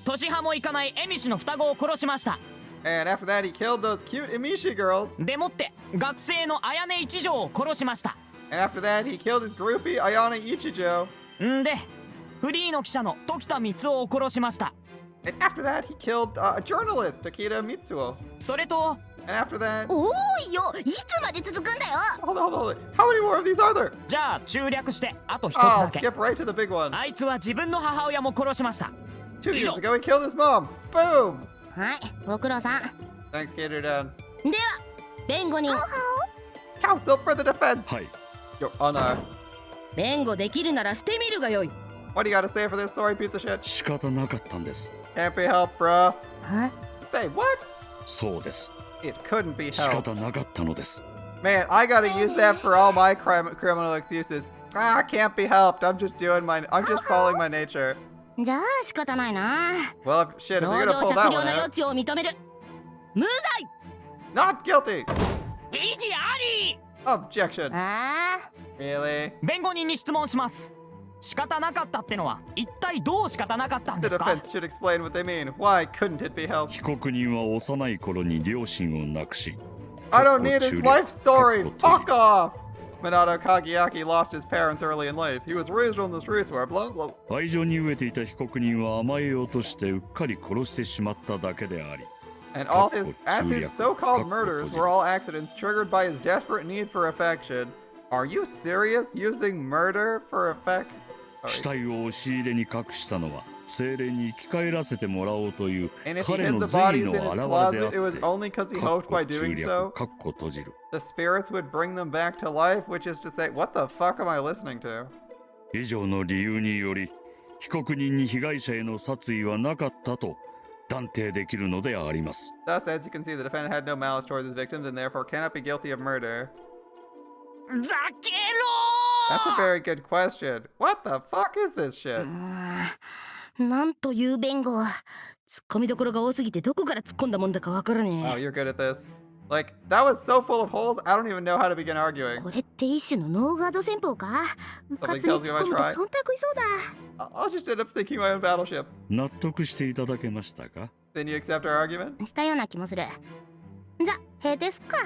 年派もいかないエミシの双子を殺しました。And after that he killed those cute Emishi girls. でもって学生の綾音一条を殺しました。And after that he killed his groupie Ayana Ichijo. んでフリーの記者の時田光雄を殺しました。And after that he killed a journalist Takeda Mitsuo. それと And after that 多いよ、いつまで続くんだよ。 Hold on. How many more of these are there? じゃあ中略してあと一つだけ。Skip right to the big one. あいつは自分の母親も殺しました。 2 years ago he killed his mom. Boom. はい、ご苦労さん。 Thanks, Gator Dan. では、弁護人。Counsel for the defense. はい。 Your Honor. 弁護できるならしてみるがよい。 What do you gotta say for this sorry piece of shit? 仕方なかったんです。Can't be helped, bruh. は Say what? そうです。 It couldn't be 仕 helped. 方なかったのです。 Man, I gotta use that for all my criminal excuses. Can't be helped. I'm just following my nature. じゃあ仕方ないな。 Well, shit, if 情 you're 状 gonna pull 酌 that 量 one の余 out. 地を認める。無罪。 Not guilty. 異議あり。 Objection. ああ。 Really? 弁護人に質問します。仕方なかったってのは一体どう仕方なかったんで The すか？ defense should explain what they mean. Why couldn't it be helped? 被告人は幼い頃に両親を亡くし。 I don't need his life story. Fuck off. Minato Kageaki lost his parents early in life. He was raised on the streets where blah blah. 愛情に飢えていた被告人は甘えようとしてうっかり殺してしまっただけであり。 And his so-called murders were all accidents triggered by his desperate need for affection. Are you serious? Using murder for affection? 死体を押し入れに隠したのは精霊に生き返らせてもらおうという And if he 彼 hid の the 善 bodies 意 in の his 表れであ closet, って it was only because he hoped by doing so, かっこ閉じる the spirits would bring them back to life, which is to say, what the fuck am I listening to? 以上の理由により被告人に被害者への殺意はなかったと断定できるのであります。 Thus, as you can see, the defendant had no malice towards his victims and therefore cannot be guilty of murder. ざけ That's a very good question. What the fuck is this shit? なんという弁護。突っ込みどころが多すぎてどこから突っ込んだもんだかわからね Oh, え。 you're good at this. Like, that was so full of holes, I don't even know how to begin arguing. これって一種のノーガード戦法か。うかつに突っ込むと忖度いそうだ。I'll just end up sinking my own battleship. 納得していただけましたか？ Then you accept our argument? したような気もする。じゃ、閉廷すっか。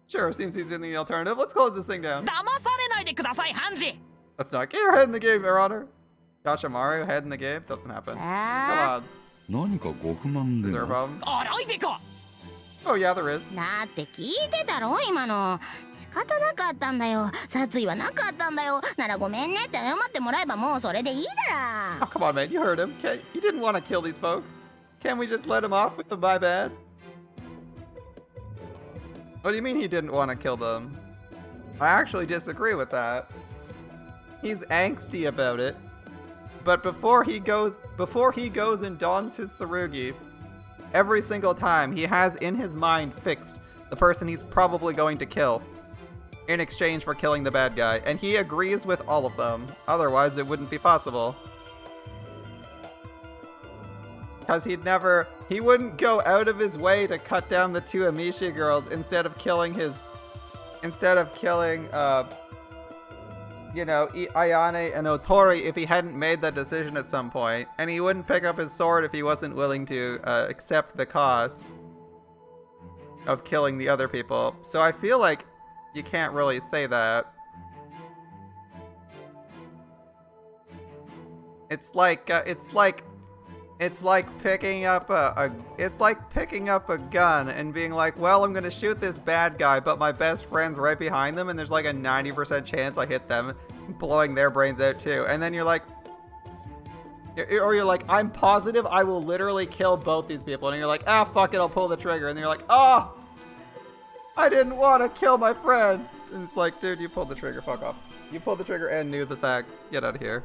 Sure, seems he's in the alternative. Let's close this thing down. 騙されないでください、判事。 Let's not get your head in the game, Your Honor. Joshamaru, head in the game? Doesn't happen. Come on. 何かご不満 Is で there a も problem? 洗いでか Oh yeah, there is. だって聞いてたろ今の。仕方なかったんだよ。殺意はなかったんだよ。ならごめんねって謝ってもらえばもうそれでいいだ Oh, ろ。 come on, man. You heard him. He didn't want to kill these folks. Can't we just let him off with the my bad? What do you mean he didn't want to kill them? I actually disagree with that. He's angsty about it. But before he goes and dons his Tsurugi, every single time he has in his mind fixed the person he's probably going to kill in exchange for killing the bad guy, and he agrees with all of them. Otherwise, it wouldn't be possible. Because he wouldn't go out of his way to cut down the two Amishi girls instead of killing Ayane and Otori if he hadn't made that decision at some point. And he wouldn't pick up his sword if he wasn't willing to accept the cost of killing the other people. So I feel like you can't really say that. It's like picking up a gun and being like, well, I'm gonna shoot this bad guy, but my best friend's right behind them, and there's like a 90% chance I hit them, blowing their brains out too. And then you're like, I'm positive I will literally kill both these people, and you're like, ah, fuck it, I'll pull the trigger, and then you're like, oh, I didn't want to kill my friend. And it's like, dude, you pulled the trigger, fuck off. You pulled the trigger and knew the facts. Get out of here.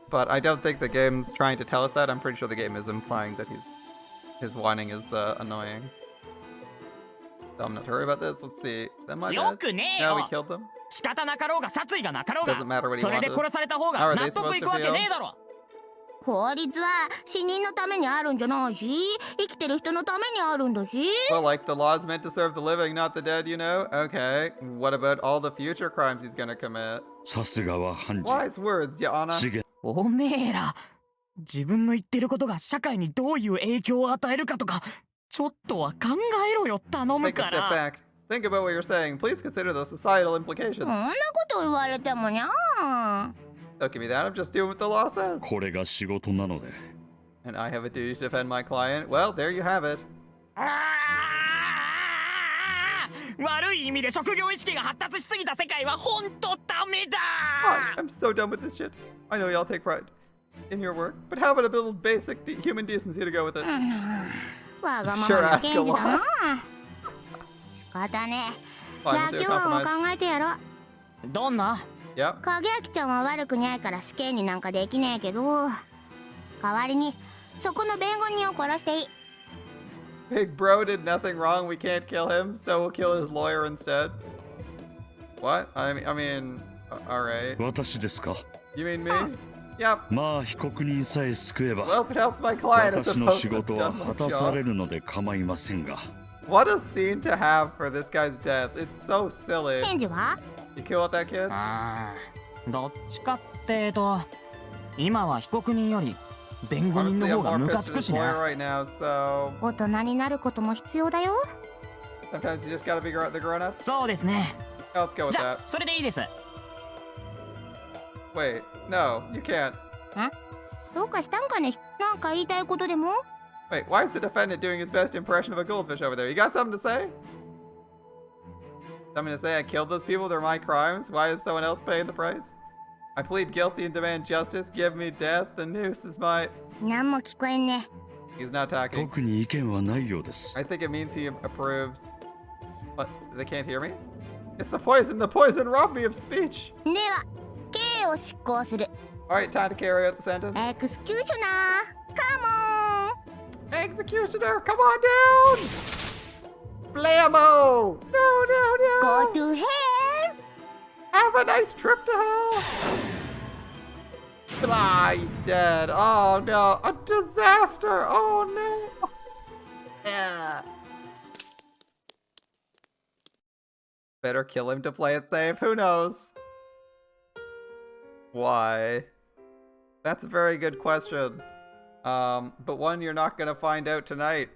But I don't think the game's trying to tell us that. I'm pretty sure the game is implying that his whining is annoying. So I'm not sure about this. Let's see. Am I dead? No, we killed them. 仕方なかろうが殺意がなかろうが Doesn't matter what he それで wanted. 殺された方 How が are they 納得 supposed い to くわけ feel? ねえだろ。法律は死人のためにあるんじゃないし、生きてる人のためにあるんだし。 Well, like the law's meant to serve the living, not the dead, you know? Okay. What about all the future crimes he's gonna commit? さすがは判事 Wise words, Yana. 資源おめえら自分の言ってることが社会にどういう影響を与えるかとかちょっとは考えろよ頼む Take か a step ら back. Think about what you're saying. Please consider the societal そ implications. んなこと言われてもにゃー。 Don't give me that. I'm just doing what the law says. これが仕事なので And I have a duty to defend my client. Well, there you have it. 悪い意味で職業意識が発達しすぎた世界はほんとダメだ I'm so done with this shit. I know y'all take pride in your work, but how about a little basic human decency to go with it? わがままな検事だな。仕方ねえ。 Fine, ラ let's キ do ュ a ーンも compromise. 考えてやろう。どんな Yep. 影明ちゃんは悪くないから死刑になんかできねえけど、代わりにそこの弁護人を殺していい。 Big bro did nothing wrong. We can't kill him, so we'll kill his lawyer instead. What? I mean, all right. 私ですか You mean me? Yep. まあ被告人さえ救えば Well, if it helps my client, I 私の suppose 仕 I've 事は done 果 my たされ job. るので構いませんが What a scene to have for this guy's death. It's so silly. 検事は You kill that kid? どっちかって今は被告人より弁護人の Honestly, 方 I'm が more ムカ pissed つ at く his しね lawyer right now, so 大人になることも必要だよ。 sometimes you just gotta be the grown up. そうですね Let's go with じゃ that. あそれでいいです Wait, no, you can't. どうかしたんかね。なんか言いたいことでも Wait, why is the defendant doing his best impression of a goldfish over there? You got something to say? Something to say? I killed those people, they're my crimes. Why is someone else paying the price? I plead guilty and demand justice. Give me death. The noose is my... 何も聞こえんね。 He's not talking. 特に意見はないようです I think it means he approves. What? They can't hear me? It's the poison! The poison robbed me of speech! では、刑を執行する。 Alright, time to carry out the sentence. エクスキューショナー、カモン。 Executioner, come on down! Blammo! No, no, Go no! to hell! Have a nice trip to hell! Ah, he's dead. Oh no, a disaster! Oh no! Yeah. Better kill him to play it safe. Who knows? Why? That's a very good question. But one you're not gonna find out tonight.